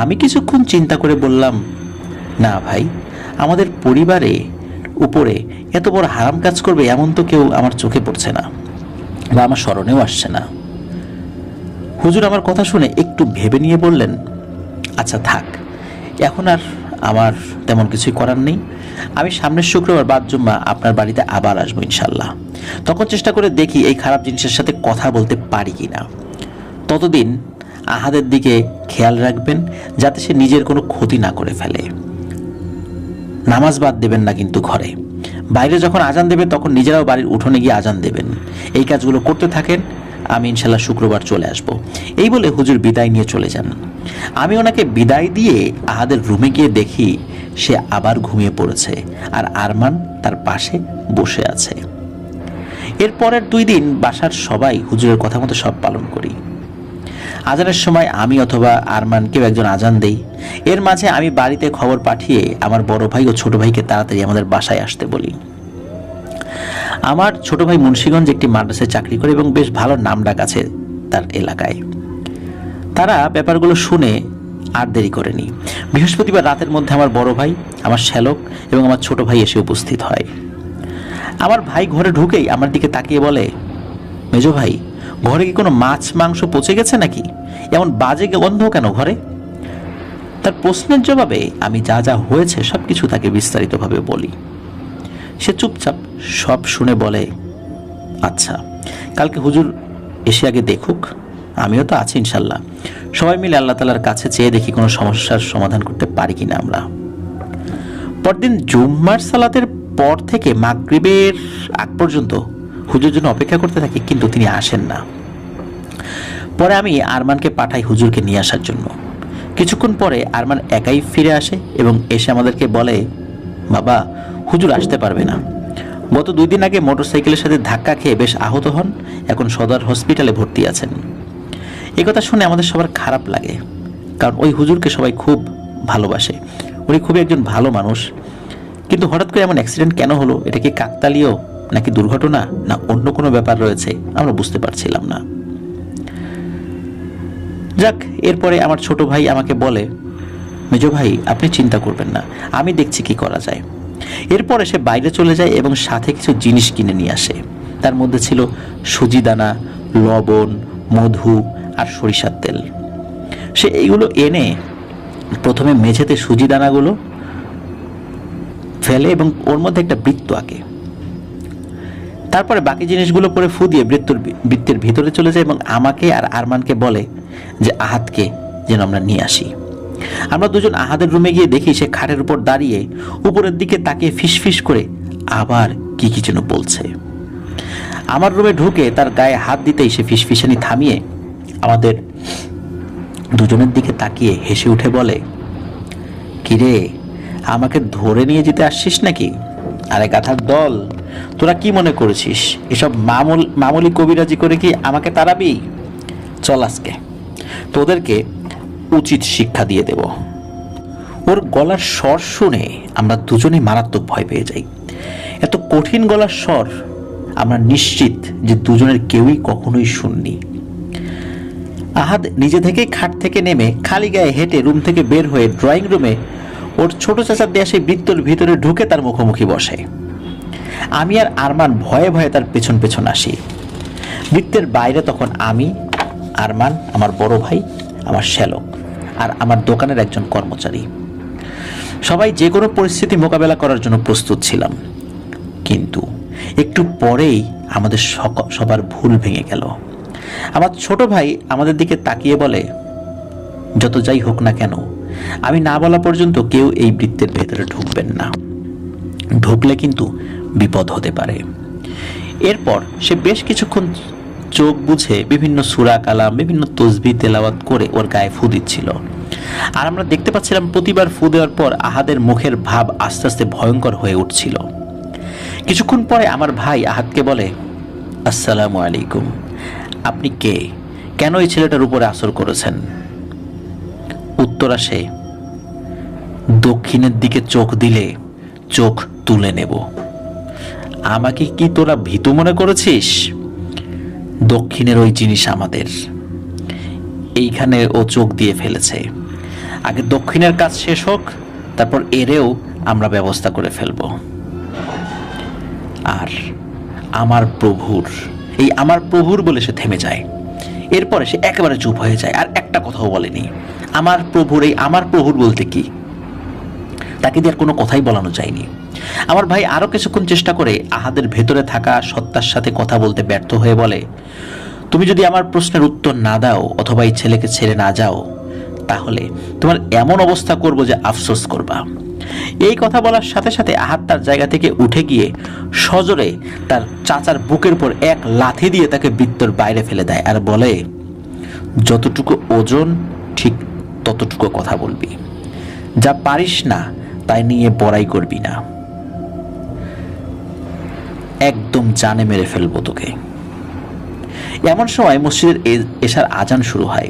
আমি কিছুক্ষণ চিন্তা করে বললাম, না ভাই, আমাদের পরিবারে উপরে এত বড় হারাম কাজ করবে এমন তো কেউ আমার চোখে পড়ছে না বা আমার স্মরণেও আসছে না। হুজুর আমার কথা শুনে একটু ভেবে নিয়ে বললেন, আচ্ছা থাক, এখন আর আমার তেমন কিছুই করার নেই। আমি সামনের শুক্রবার বাদ জুম্মা আপনার বাড়িতে আবার আসবো ইনশাল্লাহ। তখন চেষ্টা করে দেখি এই খারাপ জিনিসের সাথে কথা বলতে পারি কিনা। ততদিন আহাদের দিকে খেয়াল রাখবেন যাতে সে নিজের কোনো ক্ষতি না করে ফেলে। নামাজ বাদ দেবেন না কিন্তু ঘরে। বাইরে যখন আজান দেবে তখন নিজেরাও বাড়ির উঠোনে গিয়ে আজান দেবেন। এই কাজগুলো করতে থাকেন, আমি ইনশাল্লাহ শুক্রবার চলে আসব। এই বলে হুজুর বিদায় নিয়ে চলে যান। আমি ওনাকে বিদায় দিয়ে আহাদের রুমে গিয়ে দেখি সে আবার ঘুমিয়ে পড়েছে আর আরমান তার পাশে বসে আছে। এর পরের 2 দিন বাসার সবাই হুজুরের কথা মতো সব পালন করি। আজানের সময় আমি অথবা আরমান কেউ একজন আজান দেই। এর মাঝে আমি বাড়িতে খবর পাঠিয়ে আমার বড় ভাই ও ছোট ভাইকে তাড়াতাড়ি আমাদের বাসায় আসতে বলি। আমার ছোট ভাই মুন্সিগঞ্জ একটি মাদ্রাসায় চাকরি করে এবং বেশ ভালো নামডাক আছে তার এলাকায়। তারা ব্যাপারগুলো শুনে আর দেরি করেনি। বৃহস্পতিবার রাতের মধ্যে আমার বড় ভাই, আমার শ্যালক এবং আমার ছোট ভাই এসে উপস্থিত হয়। আমার ভাই ঘরে ঢুকেই আমার দিকে তাকিয়ে বলে, মেজো ভাই, ঘরে কি কোনো মাছ মাংস পচে গেছে নাকি? এমন বাজে গন্ধ কেন ঘরে? তার প্রশ্নের জবাবে আমি যা যা হয়েছে সবকিছু তাকে বিস্তারিতভাবে বলি। সে চুপচাপ সব শুনে বলে, আচ্ছা, কালকে হুজুর এসে আগে দেখুক, আমিও তো আছি ইনশাল্লাহ। সবাই মিলে আল্লাহ তাআলার কাছে চেয়ে দেখি কোনো সমস্যার সমাধান করতে পারি কিনা আমরা। পরদিন জুম্মার সালাতের পর থেকে মাগরিবের আগ পর্যন্ত হুজুর জন্য অপেক্ষা করতে থাকি, কিন্তু তিনি আসেন না। পরে আমি আরমানকে পাঠাই হুজুরকে নিয়ে আসার জন্য। কিছুক্ষণ পরে আরমান একাই ফিরে আসে এবং এসে আমাদেরকে বলে, বাবা, হুজুর আসতে পারবে না। গত 2 দিন আগে মোটরসাইকেলের সাথে ধাক্কা খেয়ে বেশ আহত হন, এখন সদর হসপিটালে ভর্তি আছেন। এই কথা শুনে আমাদের সবার খারাপ লাগে, কারণ ওই হুজুরকে সবাই খুব ভালোবাসে। উনি খুবই একজন ভালো মানুষ। কিন্তু হঠাৎ করে এমন অ্যাক্সিডেন্ট কেন হলো? এটা কি কাকতালীয় নাকি দুর্ঘটনা, না অন্য কোনো ব্যাপার রয়েছে? আমরা বুঝতে পারছিলাম না। যাক, এরপরে আমার ছোট ভাই আমাকে বলে, মেজো ভাই, আপনি চিন্তা করবেন না, আমি দেখছি কি করা যায়। এরপরে সে বাইরে চলে যায় এবং সাথে কিছু জিনিস কিনে নিয়ে আসে। তার মধ্যে ছিল সুজি দানা, লবণ, মধু আর সরিষার তেল। সে এইগুলো এনে প্রথমে মেঝেতে সুজি দানাগুলো ফেলে এবং ওর মধ্যে একটা বৃত্ত আঁকে। তারপরে বাকি জিনিসগুলো পরে ফু দিয়ে বৃত্তের ভিতরে চলে যায় এবং আমাকে আর আরমানকে বলে যে আহাদকে যেন আমরা নিয়ে আসি। আমরা দুজন আহাদের রুমে গিয়ে দেখি সে খাটের উপর দাঁড়িয়ে উপরের দিকে তাকিয়ে ফিসফিস করে আবার কি কি যেন বলছে। আমার রুমে ঢুকে তার গায়ে হাত দিতেই সে ফিসফিসানি থামিয়ে আমাদের দুজনের দিকে তাকিয়ে হেসে উঠে বলে, কিরে, আমাকে ধরে নিয়ে যেতে আসছিস নাকি? আরে গাধার দল, তোরা কি মনে করেছিস এসব মামুলি কবিরাজি করে কি আমাকে তাড়াবি? চল, আজকে তোদেরকে উচিত শিক্ষা দিয়ে দেব। ওর গলার স্বর শুনে আমরা দুজনেই মারাত্মক ভয় পেয়ে যাই। এত কঠিন গলার স্বর আমরা নিশ্চিত যে দুজনের কেউই কখনোই শুননি। আহাদ নিজে থেকেই খাট থেকে নেমে খালি গায়ে হেঁটে রুম থেকে বের হয়ে ড্রয়িং রুমে ওর ছোট চাচার দেয়া সেই বৃত্তর ভিতরে ঢুকে তার মুখোমুখি বসে। আমি আর আরমান ভয়ে ভয়ে তার পেছন পেছন আসি। বৃত্তের বাইরে তখন আমি, আরমান, আমার বড় ভাই, আমার শ্যালক আর আমার দোকানের একজন কর্মচারী। সবাই যে কোনো পরিস্থিতি মোকাবেলা করার জন্য প্রস্তুত ছিলাম। কিন্তু একটু পরেই আমাদের সবার ভুল ভেঙে গেল। আমার ছোট ভাই আমাদের দিকে তাকিয়ে বলে, যত যাই হোক না কেন, আমি না বলা পর্যন্ত কেউ এই বৃত্তের ভেতরে ঢুকবেন না, ঢুকলে কিন্তু বিপদ হতে পারে। এরপর সে বেশ কিছুক্ষণ চোখ বুঝে বিভিন্ন সূরা কালাম, বিভিন্ন তসবিহ তেলাওয়াত করে ওর গায়ে ফু দিচ্ছিল। আর আমরা দেখতে পাচ্ছিলাম প্রতিবার ফু দেওয়ার পর আহাদের মুখের ভাব আস্তে আস্তে ভয়ঙ্কর হয়ে উঠছিল। কিছুক্ষণ পরে আমার ভাই আহাদকে বলে, আসসালামু আলাইকুম, আপনি কে? কেন এই ছেলেটার উপরে আসর করেছেন? উত্তর আসে, দক্ষিণের দিকে চোখ দিলে চোখ তুলে নেব। আমাকে কি তোরা ভীতু মনে করেছিস? দক্ষিণের ওই জিনিস আমাদের। এইখানে ও চোখ দিয়ে ফেলেছে, আগে দক্ষিণের কাজ শেষ হোক, তারপর এরেও আমরা ব্যবস্থা করে ফেলব। আর আমার প্রভুর, এই আমার প্রভুর বলে সে থেমে যায়। এরপরে সে একেবারে চুপ হয়ে যায়, আর একটা কথাও বলেনি। আমার প্রভুর, এই আমার প্রভুর বলতে কি? তাকে দিয়ে আর কোনো কথাই বলানো যায়নি। আমার ভাই আরো কিছুক্ষণ চেষ্টা করে আহাদের ভেতরে থাকা সত্তার সাথে কথা বলতে ব্যর্থ হয়ে বলে, তুমি যদি আমার প্রশ্নের উত্তর না দাও অথবা এই ছেলেকে ছেড়ে না যাও, তাহলে তোমার এমন অবস্থা করব যে আফসোস করবা। এই কথা বলার সাথে সাথে আহাদ তার জায়গা থেকে উঠে গিয়ে সজোরে তার চাচার বুকের উপর এক লাথি দিয়ে তাকে বৃত্তর বাইরে ফেলে দেয় আর বলে, যতটুকু ওজন ঠিক ততটুকু কথা বলবি, যা পারিস না তাই নিয়ে বড়াই করবি না, একদম জানে মেরে ফেলবো তোকে। এমন সময় মসজিদের এশার আজান শুরু হয়।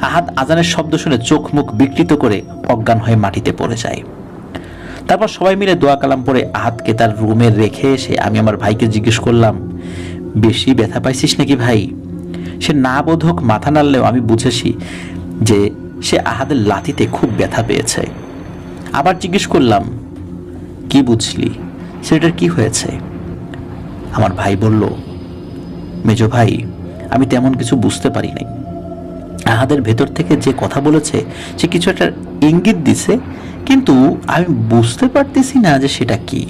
আহাদ আজানের শব্দ শুনে চোখ মুখ বিকৃত করে অজ্ঞান হয়ে মাটিতে পড়ে যায়। তারপর সবাই মিলে দোয়া কালাম পড়ে আহাদকে তার রুমে রেখে এসে আমি আমার ভাইকে জিজ্ঞেস করলাম, বেশি ব্যথা পাইছিস নাকি ভাই? সে না বোধক মাথা নাড়লেও আমি বুঝেছি যে সে আহাদের লাথিতে খুব ব্যথা পেয়েছে। আবার জিজ্ঞেস করলাম, কি বুঝলি, সেটার কি হয়েছে? আমার ভাই বলল, মেজো ভাই, আমি তেমন কিছু বুঝতে পারি নাই। আহাদের ভেতর থেকে যে কথা বলেছে সে কিছু একটা ইঙ্গিত দিছে, কিন্তু আমি বুঝতে পারতেছি না যে সেটা কি।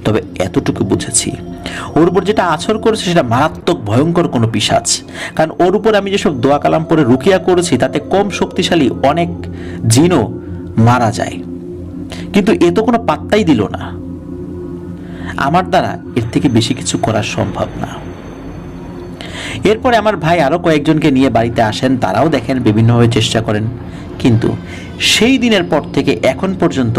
তবে এতটুকু বুঝেছি, ওর উপর যেটা আছর করেছে সেটা মারাত্মক ভয়ঙ্কর কোনো পিশাচ। কারণ ওর উপর আমি যেসব দোয়া কালাম পরে রুকিয়া করেছি তাতে কম শক্তিশালী অনেক জিনও মারা যায়, কিন্তু এ তো কোনো পাত্তাই দিল না। আমার দ্বারা এর থেকে বেশি কিছু করা সম্ভব না। এরপরে আমার ভাই আরো কয়েকজনকে নিয়ে বাড়িতে আসেন, তারাও দেখেন, বিভিন্নভাবে চেষ্টা করেন, কিন্তু সেই দিনের পর থেকে এখন পর্যন্ত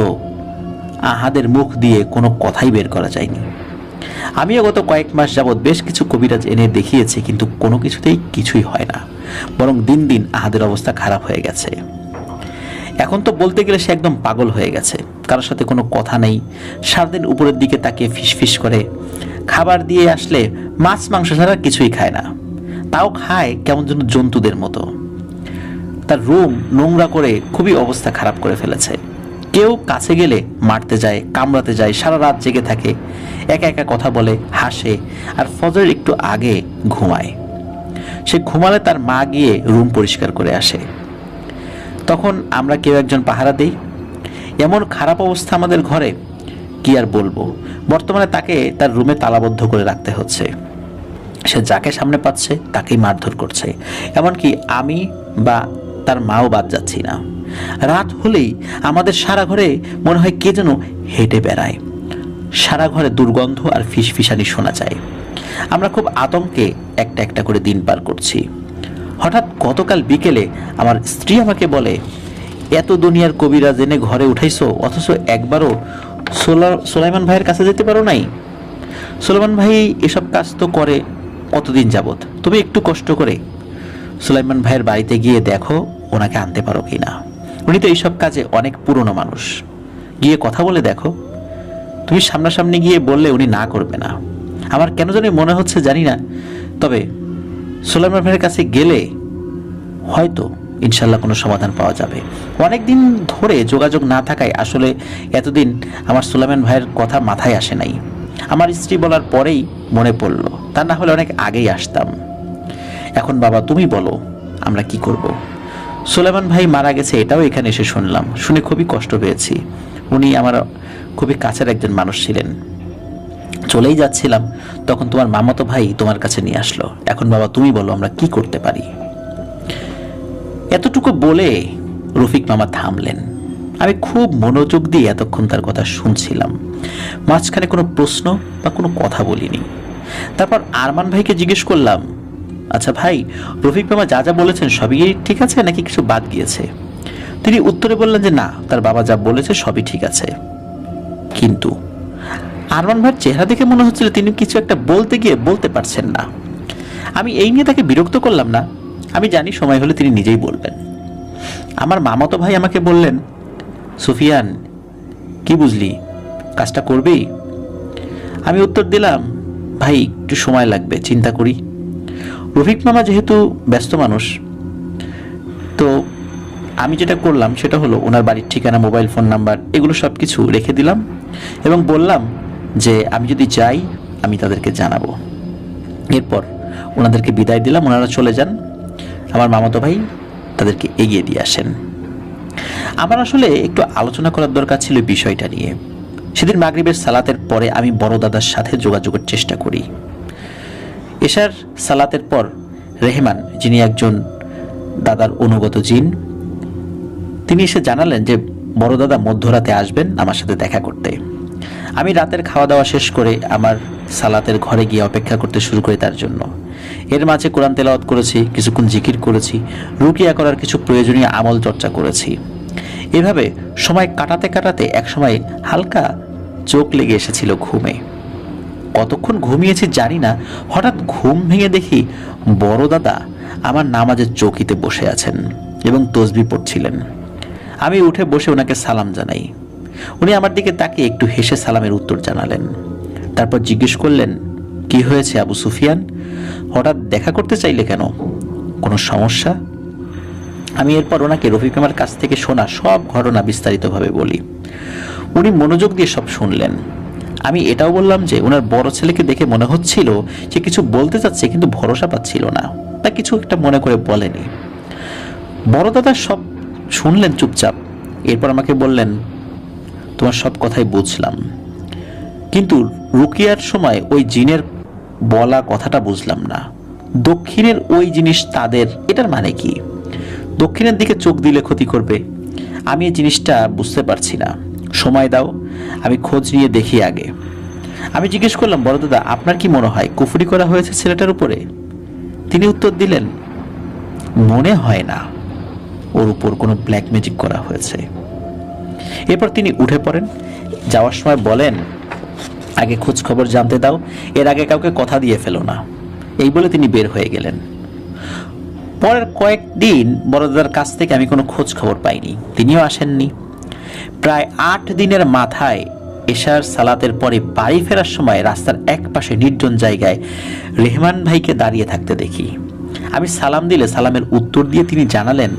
আহাদের মুখ দিয়ে কোনো কথাই বের করা যায়নি। আমিও গত কয়েক মাস যাবৎ বেশ কিছু কবিরাজ এনে দেখিয়েছি, কিন্তু কোনো কিছুতেই কিছুই হয় না, বরং দিন দিন আহাদের অবস্থা খারাপ হয়ে গেছে। এখন তো বলতে গেলে সে একদম পাগল হয়ে গেছে, কারোর সাথে কোনো কথা নেই, সারাদিন উপরের দিকে তাকিয়ে ফিসফিস করে, খাবার দিয়ে আসলে মাছ মাংস ছাড়া কিছুই খায় না, তাও খায় কেমন যেন জন্তুদের মতো। তার রুম নোংরা করে খুবই অবস্থা খারাপ করে ফেলেছে। কেউ কাছে গেলে মারতে যায়, কামড়াতে যায়, সারা রাত জেগে থাকে, একা একা কথা বলে, হাসে, আর ফজরের একটু আগে ঘুমায়। সে ঘুমালে তার মা গিয়ে রুম পরিষ্কার করে আসে, তখন আমরা কেউ একজন পাহারা দেই। এমন খারাপ অবস্থা আমাদের ঘরে, কি আর বলবো। বর্তমানে তাকে তার রুমে তালাবদ্ধ করে রাখতে হচ্ছে। সে যাকে সামনে পাচ্ছে তাকেই মারধর করছে, এমনকি আমি বা তার মাও বাদ যাচ্ছি না। রাত হলেই আমাদের সারা ঘরে মনে হয় কে যেন হেঁটে বেড়ায়, সারা ঘরে দুর্গন্ধ আর ফিসফিসানি শোনা যায়। আমরা খুব আতঙ্কে একটা একটা করে দিন পার করছি। হঠাৎ গতকাল বিকেলে আমার স্ত্রী আমাকে বলে, এত দুনিয়ার কবিরাজ এনে ঘরে উঠাইছো, অথচ একবারও সোলাইমান ভাইয়ের কাছে যেতে পারো নাই? সোলাইমান ভাই এসব কাজ তো করে কতদিন যাবত, তুমি একটু কষ্ট করে সোলাইমান ভাইয়ের বাড়িতে গিয়ে দেখো ওনাকে আনতে পারো কিনা। উনি তো এইসব কাজে অনেক পুরনো মানুষ, গিয়ে কথা বলে দেখো। তুমি সামনাসামনি গিয়ে বললে উনি না করবে না। আমার কেন জানি মনে হচ্ছে, জানি না, তবে সোলাইমান ভাইয়ের কাছে গেলে হয়তো ইনশাল্লাহ কোনো সমাধান পাওয়া যাবে। অনেক দিন ধরে যোগাযোগ না থাকায় আসলে এতদিন আমার সোলাইমান ভাইয়ের কথা মাথায় আসে নাই। আমার স্ত্রী বলার পরেই মনে পড়লো, তা না হলে অনেক আগেই আসতাম। এখন বাবা তুমি বলো আমরা কি করব? সোলাইমান ভাই মারা গেছে এটাও এখানে এসে শুনলাম, শুনে খুবই কষ্ট পেয়েছি। উনি আমার খুবই কাছের একজন মানুষ ছিলেন। চলেই যাচ্ছিলাম, তখন তোমার মামাতো ভাই তোমার কাছে নিয়ে আসলো। এখন বাবা তুমি বলো আমরা কি করতে পারি? এতটুকু বলে রফিক মামা থামলেন। আমি খুব মনোযোগ দিয়ে এতক্ষণ তার কথা শুনছিলাম, মাঝখানে কোনো প্রশ্ন বা কোনো কথা বলিনি। তারপর আরমান ভাইকে জিজ্ঞেস করলাম, আচ্ছা ভাই, রফিক মামা যা যা বলেছেন সবই ঠিক আছে নাকি কিছু বাদ গিয়েছে? তিনি উত্তরে বললেন যে না, তার বাবা যা বলেছে সবই ঠিক আছে। কিন্তু আরমান ভাইয়ের চেহারা দেখে মনে হচ্ছিল তিনি কিছু একটা বলতে গিয়ে বলতে পারছেন না। আমি এই নিয়ে তাকে বিরক্ত করলাম না, আমি জানি সময় হলে তিনি নিজেই বলবেন। আমার মামাতো ভাই আমাকে বললেন, সুফিয়ান, কি বুঝলি, কাজটা করবি? আমি উত্তর দিলাম, ভাই একটু সময় লাগবে, চিন্তা করি। রফিক মামা যেহেতু ব্যস্ত মানুষ, তো আমি যেটা করলাম সেটা হলো ওনার বাড়ির ঠিকানা, মোবাইল ফোন নাম্বার, এগুলো সব কিছু রেখে দিলাম এবং বললাম যে আমি যদি যাই আমি তাদেরকে জানাবো। এরপর ওনাদেরকে বিদায় দিলাম, ওনারা চলে যান। আমার মামাতো ভাই তাদেরকে এগিয়ে দিয়ে আসেন। আমার আসলে একটু আলোচনা করার দরকার ছিল বিষয়টা নিয়ে। সেদিন মাগরিবের সালাতের পরে আমি বড় দাদার সাথে যোগাযোগের চেষ্টা করি। এশার সালাতের পর রেহমান, যিনি একজন দাদার অনুগত জিন, তিনি এসে জানালেন যে বড় দাদা মধ্যরাতে আসবেন আমার সাথে দেখা করতে। আমি রাতের খাওয়া দাওয়া শেষ করে আমার সালাতের ঘরে গিয়ে অপেক্ষা করতে শুরু করি তার জন্য। এর মাঝে কোরআন তেলাওয়াত করেছি, কিছুক্ষণ জিকির করেছি, রুকিয়া করার কিছু প্রয়োজনীয় আমল চর্চা করেছি। এভাবে সময় কাটাতে কাটাতে একসময় হালকা চোখ লেগে এসেছিল ঘুমে। কতক্ষণ ঘুমিয়েছি জানি না, হঠাৎ ঘুম ভেঙে দেখি বড় দাদা আমার নামাজের চৌকিতে বসে আছেন এবং তসবিহ পড়ছিলেন। আমি উঠে বসে ওনাকে সালাম জানাই। উনি আমার দিকে তাকিয়ে একটু হেসে সালামের উত্তর জানালেন। তারপর জিজ্ঞেস করলেন, কি হয়েছে আবু সুফিয়ান, হঠাৎ দেখা করতে চাইলে কেন, কোনো সমস্যা? আমি এরপর ওনাকে রফিক আমার কাছ থেকে শোনা সব ঘটনা বিস্তারিতভাবে বলি। উনি মনোযোগ দিয়ে সব শুনলেন। আমি এটাও বললাম যে ওনার বড় ছেলেকে দেখে মনে হচ্ছিল যে কিছু বলতে চাচ্ছে কিন্তু ভরসা পাচ্ছিল না, তা কিছু একটা মনে করে বলেনি। বড় দাদা সব শুনলেন চুপচাপ। এরপর আমাকে বললেন, তোমার সব কথাই বুঝলাম, কিন্তু রুকিয়ার সময় ওই জিনের বলা কথাটা বুঝলাম না। দক্ষিণের ওই জিনিস তাদের, এটার মানে কি? দক্ষিণের দিকে চোখ দিলে ক্ষতি করবে, আমি এই জিনিসটা বুঝতে পারছি না, সময় দাও, আমি খোঁজ নিয়ে দেখি আগে। আমি জিজ্ঞেস করলাম, বড় দাদা আপনার কি মনে হয় কুফরি করা হয়েছে ছেলেটার উপরে? তিনি উত্তর দিলেন, মনে হয় না, ওর উপর কোনো ব্ল্যাক ম্যাজিক করা হয়েছে। এরপর তিনি উঠে পড়েন, যাওয়ার সময় বলেন, আগে খোঁজ খবর জানতে দাও, এর আগে কাউকে কথা দিয়ে ফেলো না। এই বলে তিনি বের হয়ে গেলেন। পরের কয়েকদিন বড়দাদার কাছ থেকে আমি কোনো খোঁজ খবর পাইনি, তিনিও আসেননি। প্রায় 8 দিনের মাথায় এশার সালাতের পরে বাড়ি ফেরার সময় রাস্তার এক পাশে নির্জন জায়গায় রেহমান ভাইকে দাঁড়িয়ে থাকতে দেখি। আমি সালাম দিলে সালামের উত্তর দিয়ে তিনি জানালেন,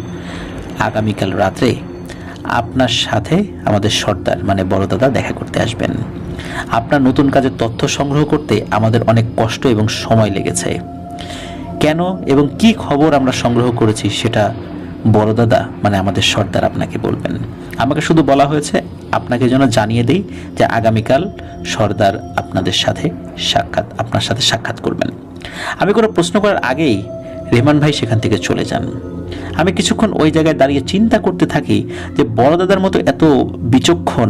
আগামীকাল রাত্রে আপনার সাথে আমাদের সর্দার মানে বড় দাদা দেখা করতে আসবেন। আপনার নতুন কাজের তথ্য সংগ্রহ করতে আমাদের অনেক কষ্ট এবং সময় লেগেছে। কেন এবং কি খবর আমরা সংগ্রহ করেছি সেটা বড় দাদা মানে আমাদের সর্দার আপনাকে বলবেন। আমাকে শুধু বলা হয়েছে আপনাকে যেন জানিয়ে দেই যে আগামীকাল সর্দার আপনার সাথে সাক্ষাৎ করবেন। আমি কোনো প্রশ্ন করার আগেই রেহমান ভাই সেখান থেকে চলে যান। আমি কিছুক্ষণ ওই জায়গায় দাঁড়িয়ে চিন্তা করতে থাকি যে বড় দাদার মতো এত বিচক্ষণ,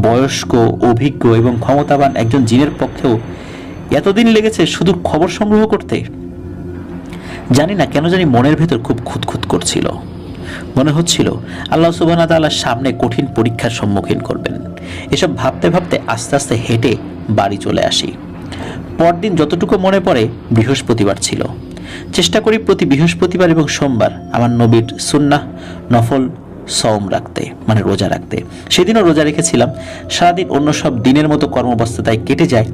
বয়স্ক, অভিজ্ঞ এবং ক্ষমতাবান একজন জিনের পক্ষেও এতদিন লেগেছে শুধু খবর সংগ্রহ করতে। জানি না কেন জানি মনের ভেতর খুব খুঁতখুত করছিল। মনে হচ্ছিল আল্লাহ সুবহানাহু ওয়া তাআলার সামনে কঠিন পরীক্ষার সম্মুখীন করবেন। এসব ভাবতে ভাবতে আস্তে আস্তে হেঁটে বাড়ি চলে আসি। পরদিন যতটুকু মনে পড়ে বৃহস্পতিবার ছিল। চেষ্টা করি প্রতি বৃহস্পতিবার এবং সোমবার আমার নবীর সুন্নাহ নফল সওম রাখতে মানে রোজা রাখতে। সেদিনও রোজা রেখেছিলাম। সারাদিন অন্য সব দিনের মতো কর্মব্যস্ততায় কেটে যায়।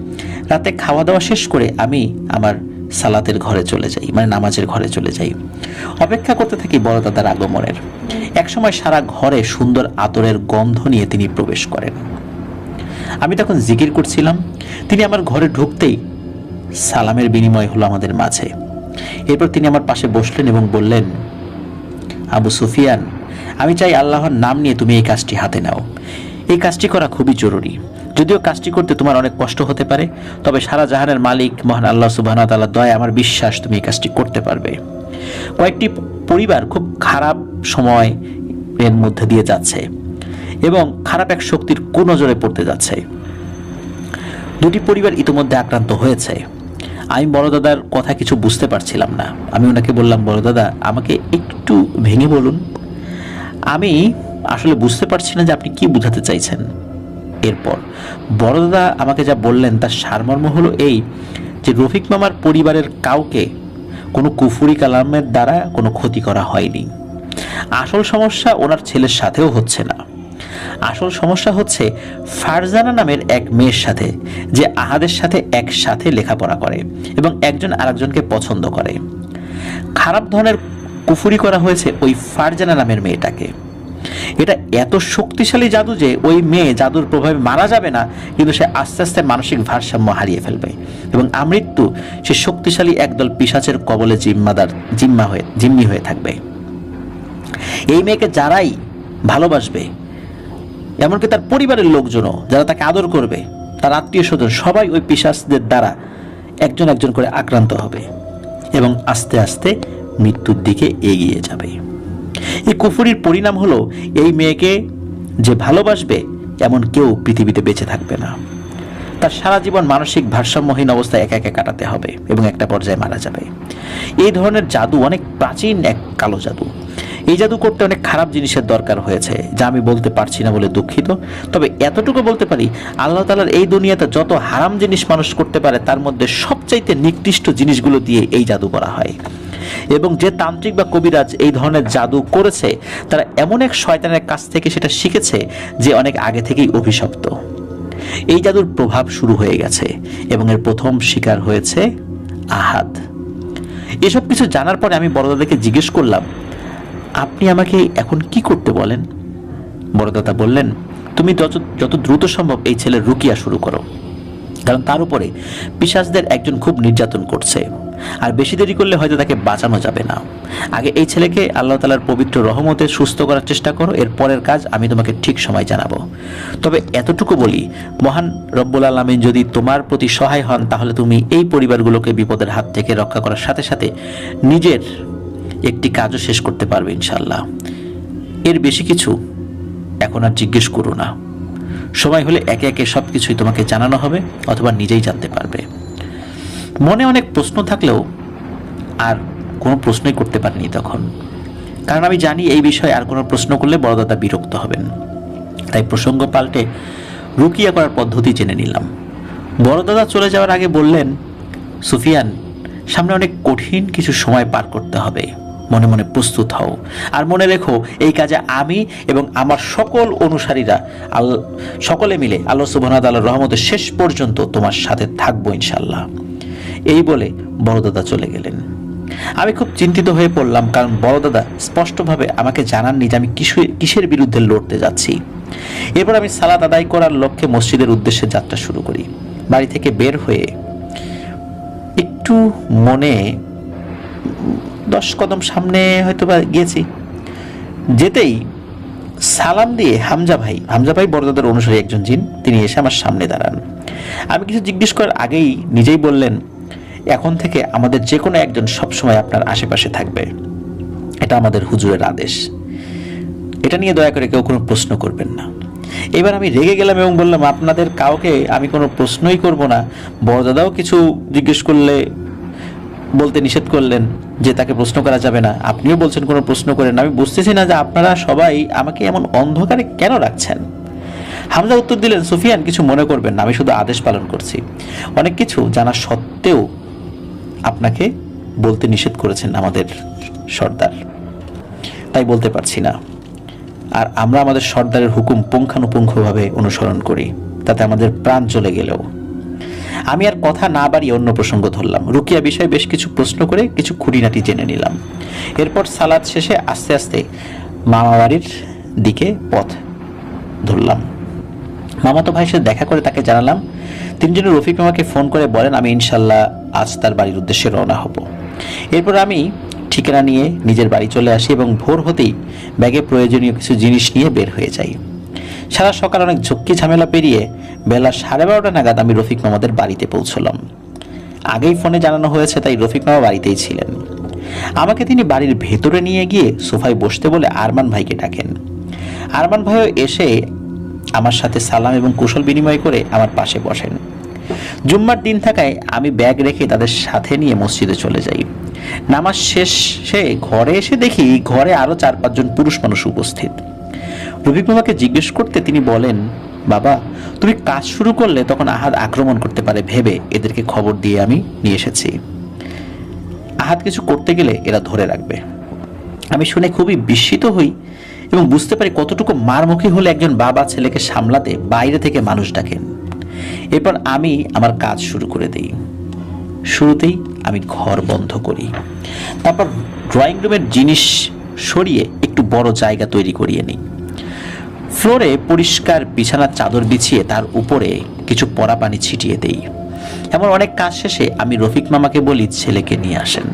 রাতে খাওয়া দাওয়া শেষ করে আমি আমার সালাতের ঘরে চলে যাই মানে নামাজের ঘরে চলে যাই। অপেক্ষা করতে থাকি বড় দাদার আগমনের। একসময় সারা ঘরে সুন্দর আতরের গন্ধ নিয়ে তিনি প্রবেশ করেন। আমি তখন জিকির করছিলাম। তিনি আমার ঘরে ঢুকতেই সালামের বিনিময় হলো আমাদের মাঝে। এরপর তিনি আমার পাশে বসলেন এবং বললেন, আবু সুফিয়ান, আমি চাই আল্লাহর নাম নিয়ে তুমি এই কাজটি হাতে নাও। এই কাজটি করা খুবই জরুরি। যদিও কাজটি করতে তোমার অনেক কষ্ট হতে পারে, তবে সারা জাহানের মালিক মহান আল্লাহ সুবহানাহু ওয়া তাআলার দয়ায় আমার বিশ্বাস তুমি এই কাজটি করতে পারবে। কয়েকটি পরিবার খুব খারাপ সময় এর মধ্যে দিয়ে যাচ্ছে এবং খারাপ এক শক্তির কুনজরে পড়তে যাচ্ছে। 2টি পরিবার ইতিমধ্যে আক্রান্ত হয়েছে। আমি বড় দাদার কথা কিছু বুঝতে পারছিলাম না। আমি ওনাকে বললাম, বড় দাদা আমাকে একটু ভেঙে বলুন, আমি আসলে বুঝতে পারছি না যে আপনি কি বোঝাতে চাইছেন। এরপর বড় দাদা আমাকে যা বললেন তার সারমর্ম হলো এই যে রফিক মামার পরিবারের কাউকে কোনো কুফরি কালামের দ্বারা কোনো ক্ষতি করা হয়নি। আসল সমস্যা ওনার ছেলের সাথেও হচ্ছে না। আসল সমস্যা হচ্ছে ফারজানা নামের এক মেয়ের সাথে, যে আহাদের সাথে একসাথে লেখাপড়া করে এবং একজন আরেকজনকে পছন্দ করে। খারাপ ধরনের কুফরি করা হয়েছে ওই ফারজানা নামের মেয়েটাকে। এটা এত শক্তিশালী জাদু যে ওই মেয়ে জাদুর প্রভাবে মারা যাবে না, কিন্তু সে আস্তে আস্তে মানসিক ভারসাম্য হারিয়ে ফেলবে এবং আমৃত্যু সে শক্তিশালী একদল পিশাচের কবলে জিম্মি হয়ে থাকবে। এই মেয়েকে যারাই ভালোবাসবে, এমনকি তার পরিবারের লোকজনও যারা তাকে আদর করবে, তার আত্মীয় স্বজন, সবাই ওই পিশাচদের দ্বারা একজন একজন করে আক্রান্ত হবে এবং আস্তে আস্তে মৃত্যুর দিকে এগিয়ে যাবে। এই কুফরির পরিণাম হলো এই মেয়েকে যে ভালোবাসবে এমন কেউ পৃথিবীতে বেঁচে থাকবে না। তার সারা জীবন মানসিক ভারসাম্যহীন অবস্থায় একা একা কাটাতে হবে এবং একটা পর্যায়ে মারা যাবে। এই ধরনের জাদু অনেক প্রাচীন এক কালো জাদু। এই জাদু করতে অনেক খারাপ জিনিসের দরকার হয়েছে, যা আমি বলতে পারছি না বলে দুঃখিত। তবে এতটুকু বলতে পারি, আল্লাহ তাআলার এই দুনিয়াতে যত হারাম জিনিস মানুষ করতে পারে তার মধ্যে সবচাইতে নিকৃষ্ট জিনিসগুলো দিয়ে এই জাদু করা হয়। এবং যে তান্ত্রিক বা কবিরাজ এই ধরনের জাদু করেছে, তারা এমন এক শয়তানের কাছ থেকে সেটা শিখেছে যে অনেক আগে থেকেই অভিশপ্ত। এই জাদুর প্রভাব শুরু হয়ে গেছে এবং এর প্রথম শিকার হয়েছে আহাদ। এসব কিছু জানার পরে আমি বড়দাদাকে জিজ্ঞেস করলাম, আপনি আমাকে এখন কি করতে বলেন? বড়দাদা বললেন, তুমি যত দ্রুত সম্ভব এই ছেলের রুকিয়া শুরু করো, কারণ তার উপরে পিশাচদের একজন খুব নির্যাতন করছে, আর বেশি দেরি করলে হয়তো তাকে বাঁচানো যাবে না। আগে এই ছেলেকে আল্লাহ তাআলার পবিত্র রহমতে সুস্থ করার চেষ্টা করো, এর পরের কাজ আমি তোমাকে ঠিক সময় জানাবো। তবে এতটুকু বলি, মহান রব্বুল আলামিন যদি তোমার প্রতি সহায় হন, তাহলে তুমি এই পরিবারগুলোকে বিপদের হাত থেকে রক্ষা করার সাথে সাথে নিজের একটি কাজও শেষ করতে পারবে ইনশাআল্লাহ। এর বেশি কিছু এখন আর জিজ্ঞেস করো না। সময় হলে একে একে সবকিছুই তোমাকে জানানো হবে, অথবা নিজেই জানতে পারবে। মনে অনেক প্রশ্ন থাকলেও আর কোনো প্রশ্নই করতে পারিনি তখন, কারণ আমি জানি এই বিষয়ে আর কোনো প্রশ্ন করলে বড়দাদা বিরক্ত হবেন। তাই প্রসঙ্গ পাল্টে রুকিয়া করার পদ্ধতি জেনে নিলাম। বড়দাদা চলে যাওয়ার আগে বললেন, সুফিয়ান, সামনে অনেক কঠিন কিছু সময় পার করতে হবে, মনে মনে প্রস্তুত হও। আর মনে রেখো, এই কাজে আমি এবং আমার সকল অনুসারীরা সকলে মিলে আল্লাহ সুবহানাহু ওয়া তাআলার রহমতে শেষ পর্যন্ত তোমার সাথে থাকবো ইনশাআল্লাহ। এই বলে বড়দাদা চলে গেলেন। আমি খুব চিন্তিত হয়ে পড়লাম, কারণ বড়দাদা স্পষ্টভাবে আমাকে জানাননি যে আমি কিসের বিরুদ্ধে লড়তে যাচ্ছি। এরপর আমি সালাত আদায় করার লক্ষ্যে মসজিদের উদ্দেশ্যে যাত্রা শুরু করি। বাড়ি থেকে বের হয়ে একটু মনে 10 কদম সামনে হয়তো বা গিয়েছি, যেতেই সালাম দিয়ে হামজা ভাই বড়দাদার অনুসারী একজন জিন, তিনি এসে আমার সামনে দাঁড়ান। আমি কিছু জিজ্ঞেস করার আগেই নিজেই বললেন, এখন থেকে আমাদের যে কোনো একজন সবসময় আপনার আশেপাশে থাকবে, এটা আমাদের হুজুরের আদেশ। এটা নিয়ে দয়া করে কেউ কোনো প্রশ্ন করবেন না। এবার আমি রেগে গেলাম এবং বললাম, আপনাদের কাউকে আমি কোনো প্রশ্নই করব না। বড়দাদাও কিছু জিজ্ঞেস করলে বলতে নিষেধ করলেন যে তাকে প্রশ্ন করা যাবে না, আপনিও বলছেন কোনো প্রশ্ন করেন না। আমি বুঝতেছি না যে আপনারা সবাই আমাকে এমন অন্ধকারে কেন রাখছেন। হামজা উত্তর দিলেন, সুফিয়ান, কিছু মনে করবেন না, আমি শুধু আদেশ পালন করছি। অনেক কিছু জানা সত্ত্বেও আপনাকে বলতে নিষেধ করেছেন আমাদের সর্দার, তাই বলতে পারছি না। আর আমরা আমাদের সর্দারের হুকুম পুঙ্খানুপুঙ্খভাবে অনুসরণ করি, তাতে আমাদের প্রাণ চলে গেলেও। আমি আর কথা না বাড়িয়ে অন্য প্রসঙ্গ ধরলাম। রুকিয়া বিষয়ে বেশ কিছু প্রশ্ন করে কিছু খুঁটিনাটি জেনে নিলাম। এরপর সালাত শেষে আস্তে আস্তে মামা বাড়ির দিকে পথ ধরলাম। মামাতো ভাইয়ের সাথে দেখা করে তাকে জানালাম। তিনি যেন রফিক মামাকে ফোন করে বলেন আমি ইনশাল্লাহ আজ তার বাড়ির উদ্দেশ্যে রওনা হব। এরপর আমি ঠিকানা নিয়ে নিজের বাড়ি চলে আসি এবং ভোর হতেই ব্যাগে প্রয়োজনীয় কিছু জিনিস নিয়ে বের হয়ে যাই। সারা সকাল অনেক ঝক্কি ঝামেলা পেরিয়ে বেলা 12:30 নাগাদ আমি রফিক মামাদের বাড়িতে পৌঁছলাম। আগেই ফোনে জানানো হয়েছে, তাই রফিক মামা বাড়িতেই ছিলেন। আমাকে তিনি বাড়ির ভেতরে নিয়ে গিয়ে সোফায় বসতে বলে আরমান ভাইকে ডাকেন। আরমান ভাইও এসে আমার সাথে সালাম এবং কুশল বিনিময় করে আমার পাশে বসেন। জুম্মার দিন থাকায় আমি ব্যাগ রেখে তাদের সাথে নিয়ে মসজিদে চলে যাই। নামাজ শেষে ঘরে এসে দেখি ঘরে আরো 4-5 জন পুরুষ মানুষ উপস্থিত। রফিক মামাকে জিজ্ঞেস করতে তিনি বলেন, বাবা, তুমি কাজ শুরু করলে তখন আহাদ আক্রমণ করতে পারে ভেবে এদেরকে খবর দিয়ে আমি নিয়ে এসেছি। আহাদ কিছু করতে গেলে এরা ধরে রাখবে। আমি শুনে খুবই বিস্মিত হই এবং বুঝতে পারি কতটুকু মারমুখী হলে একজন বাবা ছেলেকে সামলাতে বাইরে থেকে মানুষ ডাকেন। এরপর আমি আমার কাজ শুরু করে দিই। শুরুতেই আমি ঘর বন্ধ করি, তারপর ড্রয়িং রুমের জিনিস সরিয়ে একটু বড় জায়গা তৈরি করিয়ে নিই। ফ্লোরে পরিষ্কার বিছানার চাদর বিছিয়ে তার উপরে কিছু পরা পানি ছিটিয়ে দেই। এমন অনেক কাজ শেষে আমি রফিক মামাকে বলি ছেলেকে নিয়ে আসেন।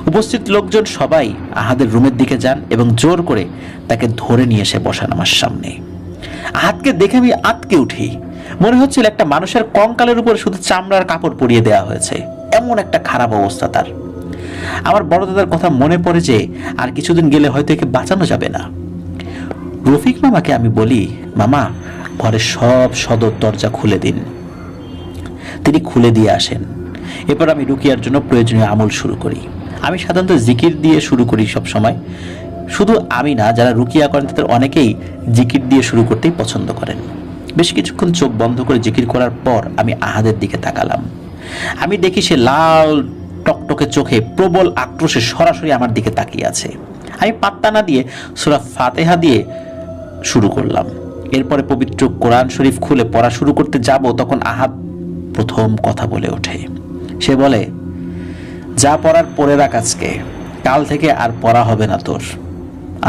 উপস্থিত লোকজন সবাই আহাদের রুমের দিকে যান এবং জোর করে তাকে ধরে নিয়ে এসে বসান আমার সামনে। আহাদকে দেখে আমি আঁতকে উঠি। মনে হচ্ছিল একটা মানুষের কঙ্কালের উপরে শুধু চামড়ার কাপড় পরিয়ে দেওয়া হয়েছে, এমন একটা খারাপ অবস্থা তার। আমার বড় দাদার কথা মনে পড়ে যে আর কিছুদিন গেলে হয়তো একে বাঁচানো যাবে না। রফিক মামাকে আমি বলি, মামা ঘরের সব সদর দরজা খুলে দিন। তিনি খুলে দিয়ে আসেন। এরপর আমি রুকিয়ার জন্য প্রয়োজনীয় আমল শুরু করি। আমি সাধারণত জিকির দিয়ে শুরু করি সব সময়। শুধু আমি না, যারা রুকিয়া করেন তাদের অনেকেই জিকির দিয়ে শুরু করতেই পছন্দ করেন। বেশ কিছুক্ষণ চোখ বন্ধ করে জিকির করার পর আমি আহাদের দিকে তাকালাম। আমি দেখি সে লাল টকটকে চোখে প্রবল আক্রোশে সরাসরি আমার দিকে তাকিয়ে আছে। আমি পাত্তা না দিয়ে সূরা ফাতিহা দিয়ে শুরু করলাম। এরপরে পবিত্র কোরআন শরীফ খুলে পড়া শুরু করতে যাব, তখন আহাদ প্রথম কথা বলে ওঠে। সে বলে, যা পড়ার পড়ে রাখ, আজকে কাল থেকে আর পড়া হবে না তোর,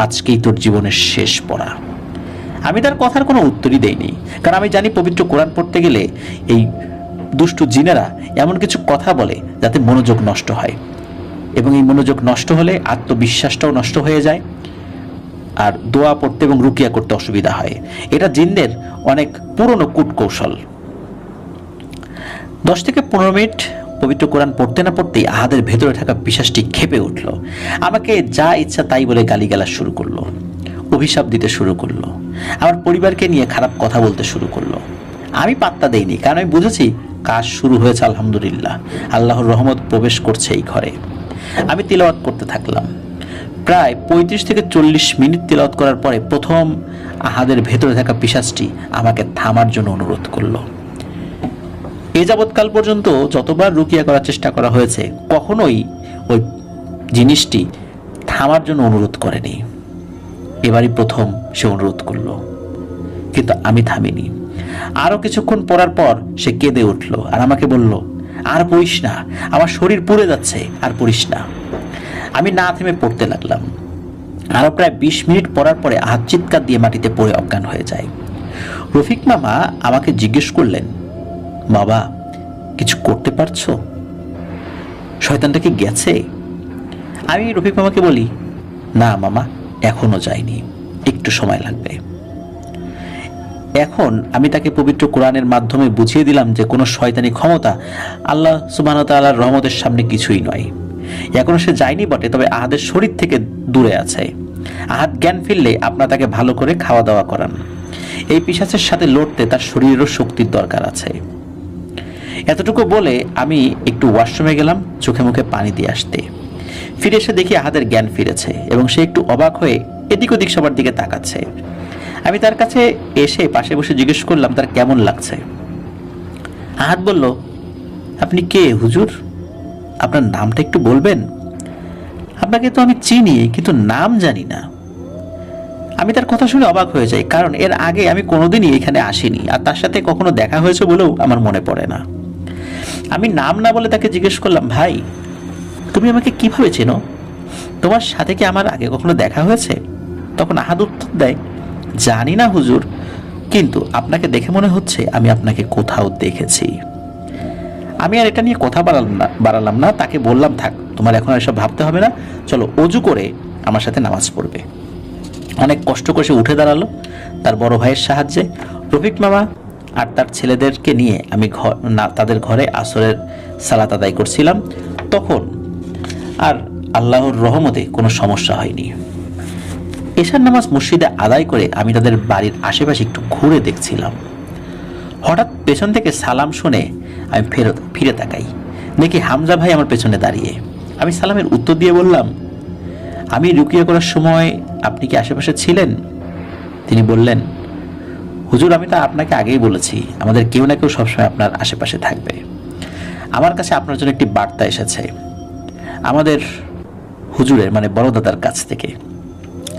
আজকেই তোর জীবনের শেষ পড়া। আমি তার কথার কোনো উত্তরই দেইনি, কারণ আমি জানি পবিত্র কোরআন পড়তে গেলে এই দুষ্টু জিনেরা এমন কিছু কথা বলে যাতে মনোযোগ নষ্ট হয়, এবং এই মনোযোগ নষ্ট হলে আত্মবিশ্বাসটাও নষ্ট হয়ে যায়, আর দোয়া পড়তে এবং রুকিয়া করতে অসুবিধা হয়। এটা জিনদের অনেক পুরনো কূটকৌশল। 10 থেকে 15 মিনিট পবিত্র কোরআন পড়তে না পড়তেই আহাদের ভেতরে থাকা বিশ্বাসটি ক্ষেপে উঠল। আমাকে যা ইচ্ছা তাই বলে গালিগালাজ শুরু করলো, অভিশাপ দিতে শুরু করলো, আমার পরিবারকে নিয়ে খারাপ কথা বলতে শুরু করলো। আমি পাত্তা দেইনি, কারণ আমি বুঝেছি কাজ শুরু হয়েছে। আলহামদুলিল্লাহ, আল্লাহর রহমত প্রবেশ করছে এই ঘরে। আমি তিলাওয়াত করতে থাকলাম। প্রায় 35 থেকে 40 মিনিট তিলাওয়াত করার পরে প্রথম আহাদের ভেতরে থাকা পিশাচটি আমাকে থামার জন্য অনুরোধ করলো। এ যাবৎকাল পর্যন্ত যতবার রুকিয়া করার চেষ্টা করা হয়েছে, কখনোই ওই জিনিসটি থামার জন্য অনুরোধ করেনি। এবারই প্রথম সে অনুরোধ করলো, কিন্তু আমি থামিনি। আরো কিছুক্ষণ পড়ার পর সে কেঁদে উঠল আর আমাকে বলল, আর পড়িস না, আমার শরীর পুড়ে যাচ্ছে, আর পড়িস না। আমি না থেমে পড়তে লাগলাম। আরো প্রায় 20 মিনিট পড়ার পরে আহাদ চিৎকার দিয়ে মাটিতে পড়ে অজ্ঞান হয়ে যায়। রফিক মামা আমাকে জিজ্ঞেস করলেন, বাবা কিছু করতে পারছো? শয়তানটা কি গেছে? আমি রফিক মামাকে বলি, না মামা, এখনো যায়নি, একটু সময় লাগবে। এখন আমি তাকে পবিত্র কোরআনের মাধ্যমে বুঝিয়ে দিলাম যে কোনো শয়তানি ক্ষমতা আল্লাহ সুবহানাহু ওয়া তাআলার রহমতের সামনে কিছুই নয়। এখনো সে যায়নি বটে, তবে আহাদের শরীর থেকে দূরে আছে। আহাদ জ্ঞান ফিরলে আপনারা তাকে ভালো করে খাওয়া দাওয়া করান। এই পিশাচের সাথে লড়তে তার শরীরেরও শক্তির দরকার আছে। এতটুকু বলে আমি একটু ওয়াশরুমে গেলাম চোখে মুখে পানি দিয়ে আসতে। ফিরে এসে দেখি আহাদের জ্ঞান ফিরেছে এবং সে একটু অবাক হয়ে এদিক ওদিক সবার দিকে তাকাচ্ছে। আমি তার কাছে এসে পাশে বসে জিজ্ঞেস করলাম তার কেমন লাগছে। আহাদ বলল, আপনি কে হুজুর? আপনার নামটা একটু বলবেন? আপনাকে তো আমি চিনি, কিন্তু নাম জানি না। আমি তার কথা শুনে অবাক হয়ে যাই, কারণ এর আগে আমি কোনোদিনই এখানে আসিনি, আর তার সাথে কখনো দেখা হয়েছে বলেও আমার মনে পড়ে না। আমি নাম না বলে তাকে জিজ্ঞেস করলাম, ভাই তুমি আমাকে কিভাবে চেনো? তোমার সাথে কি আমার আগে কখনো দেখা হয়েছে? তখন আহাদ উত্তর দেয়, জানি না হুজুর, কিন্তু আপনাকে দেখে মনে হচ্ছে আমি আপনাকে কোথাও দেখেছি। আমি আর এটা নিয়ে কথা বাড়ালাম না। তাকে বললাম, থাক, তোমার এখন এসব ভাবতে হবে না, চলো অজু করে আমার সাথে নামাজ পড়বে। অনেক কষ্ট করে সে উঠে দাঁড়ালো তার বড় ভাইয়ের সাহায্যে। রফিক মামা আর তার ছেলেদেরকে নিয়ে আমি তাদের ঘরে আসরের সালাত আদায় করছিলাম। তখন আর আল্লাহর রহমতে কোনো সমস্যা হয়নি। এশার নামাজ মসজিদে আদায় করে আমি তাদের বাড়ির আশেপাশে একটু ঘুরে দেখছিলাম। হঠাৎ পেছন থেকে সালাম শুনে আমি ফিরে তাকাই, দেখি হামজা ভাই আমার পেছনে দাঁড়িয়ে। আমি সালামের উত্তর দিয়ে বললাম, আমি রুকিয়া করার সময় আপনি কি আশেপাশে ছিলেন? তিনি বললেন, হুজুর আমি তা আপনাকে আগেই বলেছি, আমাদের কেউ না কেউ সবসময় আপনার আশেপাশে থাকবে। আমার কাছে আপনার জন্য একটি বার্তা এসেছে। আমাদের হুজুরের মানে বড় দাদার কাছ থেকে।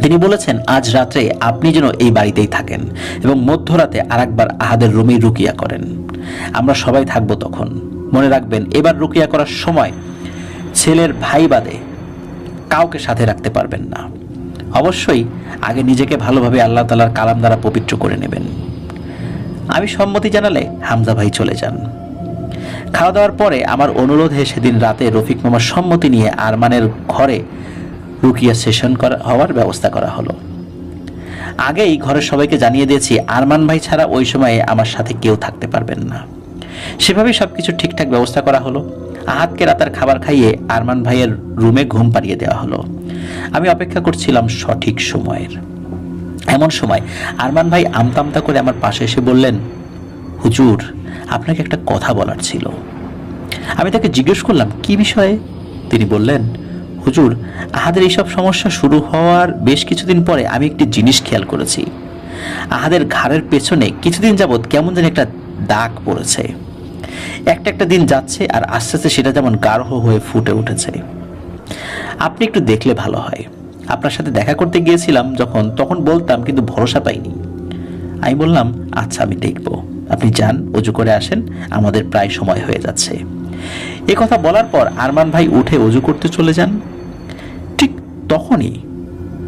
তিনি বলেছেন আজ রাত্রে আপনি যেন এই বাড়িতেই থাকেন এবং মধ্যরাতে আরেকবার আহাদের রুমেই রুকিয়া করেন। আমরা সবাই থাকবো তখন। মনে রাখবেন, এবার রুকিয়া করার সময় ছেলের ভাই বাদে কাউকে সাথে রাখতে পারবেন না। অবশ্যই আগে নিজেকে ভালোভাবে আল্লাহ তাআলার কালাম দ্বারা পবিত্র করে নেবেন। আমি সম্মতি জানালে হামজা ভাই চলে যান। খাওয়া দাওয়ার পরে আমার অনুরোধে সেদিন রাতে রফিক মামার সম্মতি নিয়ে আরমানের ঘরে রুকিয়া সেশন হওয়ার ব্যবস্থা করা হলো। আগেই ঘরের সবাইকে জানিয়ে দিয়েছি আরমান ভাই ছাড়া ওই সময়ে আমার সাথে কেউ থাকতে পারবেন না। সেভাবেই সবকিছু ঠিকঠাক ব্যবস্থা করা হলো। আহাদকে রাতের খাবার খাইয়ে আরমান ভাইয়ের রুমে ঘুম পাড়িয়ে দেওয়া হলো। আমি অপেক্ষা করছিলাম সঠিক সময়ের। এমন সময় আরমান ভাই আমতামতা করে আমার পাশে এসে বললেন, হুজুর, আপনাকে একটা কথা বলার ছিল। আমি তাকে জিজ্ঞেস করলাম, কি বিষয়ে? তিনি বললেন, হুজুর, আহাদের এইসব সমস্যা শুরু হওয়ার বেশ কিছুদিন পরে আমি একটি জিনিস খেয়াল করেছি। আহাদের ঘাড়ের পেছনে কিছুদিন যাবৎ কেমন যেন একটা দাগ পড়েছে। একটা দিন যাচ্ছে আর আস্তে আস্তে সেটা যেমন গাঢ় হয়ে ফুটে উঠেছে। আপনি একটু দেখলে ভালো হয়। আপনার সাথে দেখা করতে গিয়েছিলাম তখন বলতাম, কিন্তু ভরসা পাইনি। আমি বললাম, আচ্ছা, আমি দেখব। আপনি যান, অজু করে আসেন, আমাদের প্রায় সময় হয়ে যাচ্ছে। এ কথা বলার পর আরমান ভাই উঠে অজু করতে চলে যান। ঠিক তখনই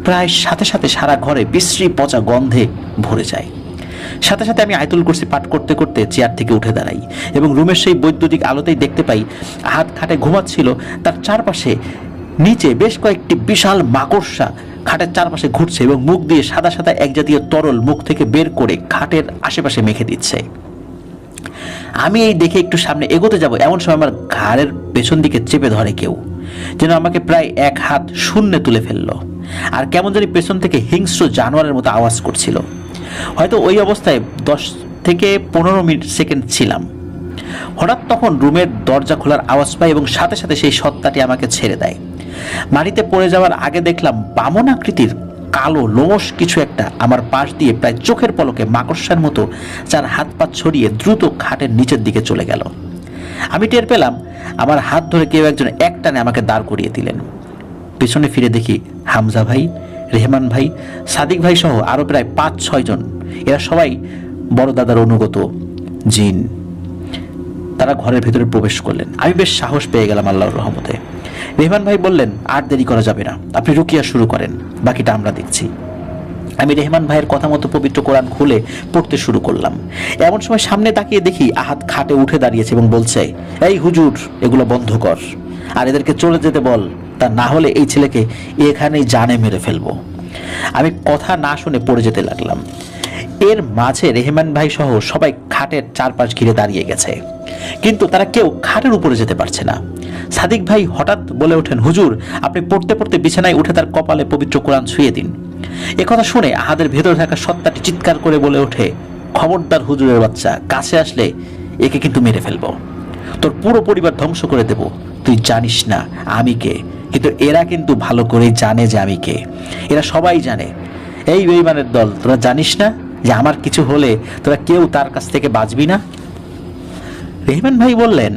প্রায় সাথে সাথে সারা ঘরে বিশ্রী পচা গন্ধে ভরে যায়। সাথে সাথে আমি আয়াতুল কুরসি পাঠ করতে করতে চেয়ার থেকে উঠে দাঁড়াই এবং রুমের সেই বৈদ্যুতিক আলোতেই দেখতে পাই আহাদ খাটে ঘুমাচ্ছিল। তার চারপাশে নিচে বেশ কয়েকটি বিশাল মাকড়সা খাটের চারপাশে ঘুরছে এবং মুখ দিয়ে সাদা সাদা এক জাতীয় তরল মুখ থেকে বের করে খাটের আশেপাশে মেখে দিচ্ছে। আমি এই দেখে একটু সামনে এগোতে যাব, এমন সময় আমার ঘাড়ের পেছন দিকে চেপে ধরে কেউ, যেন আমাকে প্রায় এক হাত শূন্যে তুলে ফেললো। আর কেমন জানি পেছন থেকে হিংস্র জানোয়ারের মতো আওয়াজ করছিল। হয়তো ওই অবস্থায় 10 থেকে 15 সেকেন্ড ছিলাম। হঠাৎ তখন রুমের দরজা খোলার আওয়াজ পাই এবং সাথে সাথে সেই সত্তাটি আমাকে ছেড়ে দেয়। মাটিতে পড়ে যাওয়ার আগে দেখলাম বামন আকৃতির কালো লোমশ কিছু একটা আমার পাশ দিয়ে প্রায় চোখের পলকে মাকড়সার মতো চার হাত পা ছড়িয়ে দ্রুত খাটের নিচের দিকে চলে গেল। আমি টের পেলাম আমার হাত ধরে কেউ একজন একটানে আমাকে দাঁড় করিয়ে দিলেন। পেছনে ফিরে দেখি হামজা ভাই, রেহমান ভাই, সাদিক ভাই সহ আরো প্রায় 5-6 জন। এরা সবাই বড় দাদার অনুগত জিন। তারা ঘরের ভেতরে প্রবেশ করলেন। আমি বেশ সাহস পেয়ে গেলাম আল্লাহর রহমতে। রেহমান ভাই বললেন, আর দেরি করা যাবে না, আপনি রুকিয়া শুরু করেন, বাকিটা আমরা দেখছি। আমি রেহমান ভাইয়ের কথা মতো পবিত্র কোরআন খুলে পড়তে শুরু করলাম। এমন সময় সামনে তাকিয়ে দেখি আহাদ খাটে উঠে দাঁড়িয়েছে এবং বলছে, এই হুজুর, এগুলো বন্ধ কর আর এদেরকে চলে যেতে বল, তা না হলে এই ছেলেকে এখানেই জানে মেরে ফেলবো। আমি কথা না শুনে পড়ে যেতে লাগলাম। এর মাঝে রেহমান ভাই সহ সবাই খাটের চারপাশ ঘিরে দাঁড়িয়ে গেছে, কিন্তু তারা কেউ খাটের উপরে যেতে পারছে না। সাদিক ভাই হঠাৎ বলে ওঠেন, হুজুর, আপনি পড়তে পড়তে বিছানায় উঠে তার কপালে পবিত্র কোরআন ছুঁয়ে দিন। একথা শুনে আহাদের ভেতরে থাকা সত্তাটি চিৎকার করে বলে ওঠে, খবরদার হুজুরের বাচ্চা, কাছে আসলে একে কিন্তু মেরে ফেলবো, তোর পুরো পরিবার ধ্বংস করে দেব। তুই জানিস না আমি কে, কিন্তু এরা কিন্তু ভালো করেই জানে যে আমি কে। এরা সবাই জানে। এই বেঈমানের দল, তোরা জানিস না যে আমার কিছু হলে তোরা কেউ তার কাছ থেকে বাঁচবি না? রেহমান ভাই বললেন,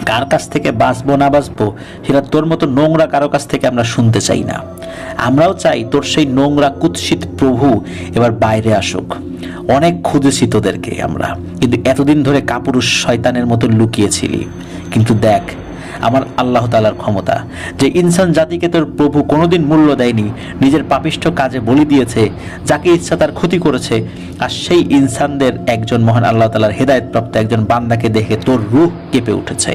কার কাছ থেকে বাঁচবো না বাঁচবো সেটা তোর মতো নোংরা কারো কাছ থেকে আমরা শুনতে চাই না। আমরাও চাই তোর সেই নোংরা কুৎসিত প্রভু এবার বাইরে আসুক। অনেক খুঁজেছি তোদেরকে আমরা, কিন্তু এতদিন ধরে কাপুরুষ শয়তানের মতো লুকিয়েছিলি। কিন্তু দেখ আমার আল্লাহ তাআলার ক্ষমতা, যে ইনসান জাতিকে তোর প্রভু কোনোদিন মূল্য দেয়নি, নিজের পাপিষ্ঠ কাজে বলি দিয়েছে, যাকে ইচ্ছা তার ক্ষতি করেছে। আর সেই ইনসানদের একজন মহান আল্লাহ তাআলার হেদায়েতপ্রাপ্ত একজন বান্দাকে দেখে তোর রূহ কেঁপে উঠেছে।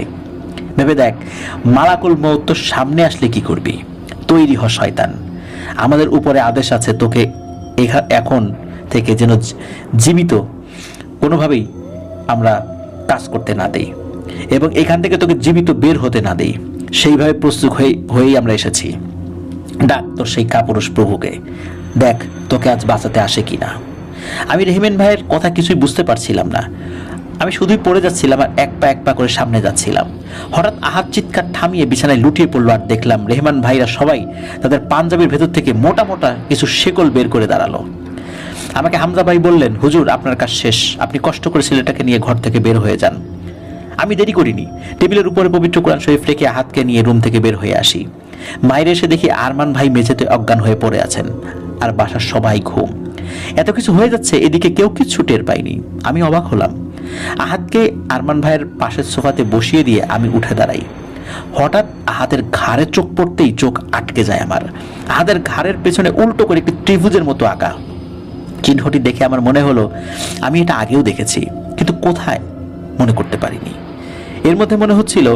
ভেবে দেখ, মালাকুল মউত তোর সামনে আসলে কি করবি? তৈরি হ শয়তান। আমাদের উপরে আদেশ আছে তোকে এখন থেকে যেন জীবিত কোনোভাবেই আমরা কাজ করতে না দেই এবং এখান থেকে তোকে জীবিত বের হতে না দেই। সেইভাবে প্রস্তুত হয়েই আমরা এসেছি। ডাক তোর সেই কাপুরুষ প্রভুকে, দেখ তোকে আজ বাঁচাতে আসে কিনা। আমি রেহমান ভাইয়ের কথা কিছুই বুঝতে পারছিলাম না। আমি শুধুই পড়ে যাচ্ছিলাম আর এক পা করে সামনে যাচ্ছিলাম। হঠাৎ আহাত চিৎকার থামিয়ে বিছানায় লুটিয়ে পড়লো আর দেখলাম রেহমান ভাইরা সবাই তাদের পাঞ্জাবির ভেতর থেকে মোটা মোটা কিছু শেকল বের করে দাঁড়ালো। আমাকে হামজা ভাই বললেন, হুজুর, আপনার কাজ শেষ, আপনি কষ্ট করে ছেলেটাকে নিয়ে ঘর থেকে বের হয়ে যান। আমি দেরি করিনি, টেবিলের উপরে পবিত্র কোরআন শরীফ রেখে আহাদকে নিয়ে রুম থেকে বের হয়ে আসি। বাইরে এসে দেখি আরমান ভাই মেঝেতে অজ্ঞান হয়ে পড়ে আছেন, আর বাসার সবাই ঘুম। এত কিছু হয়ে যাচ্ছে, এদিকে কেউ কিচ্ছু টের পাইনি। আমি অবাক হলাম। আহাদকে আরমান ভাইয়ের পাশের সোফাতে বসিয়ে দিয়ে আমি উঠে দাঁড়াই। হঠাৎ আহাদের ঘাড়ে চোখ পড়তেই চোখ আটকে যায় আমার। আহাদের ঘাড়ের পেছনে উল্টো করে একটি ত্রিভুজের মতো আঁকা চিহ্নটি দেখে আমার মনে হলো আমি এটা আগেও দেখেছি, কিন্তু কোথায় মনে করতে পারিনি। এর মধ্যে মনে হচ্ছিল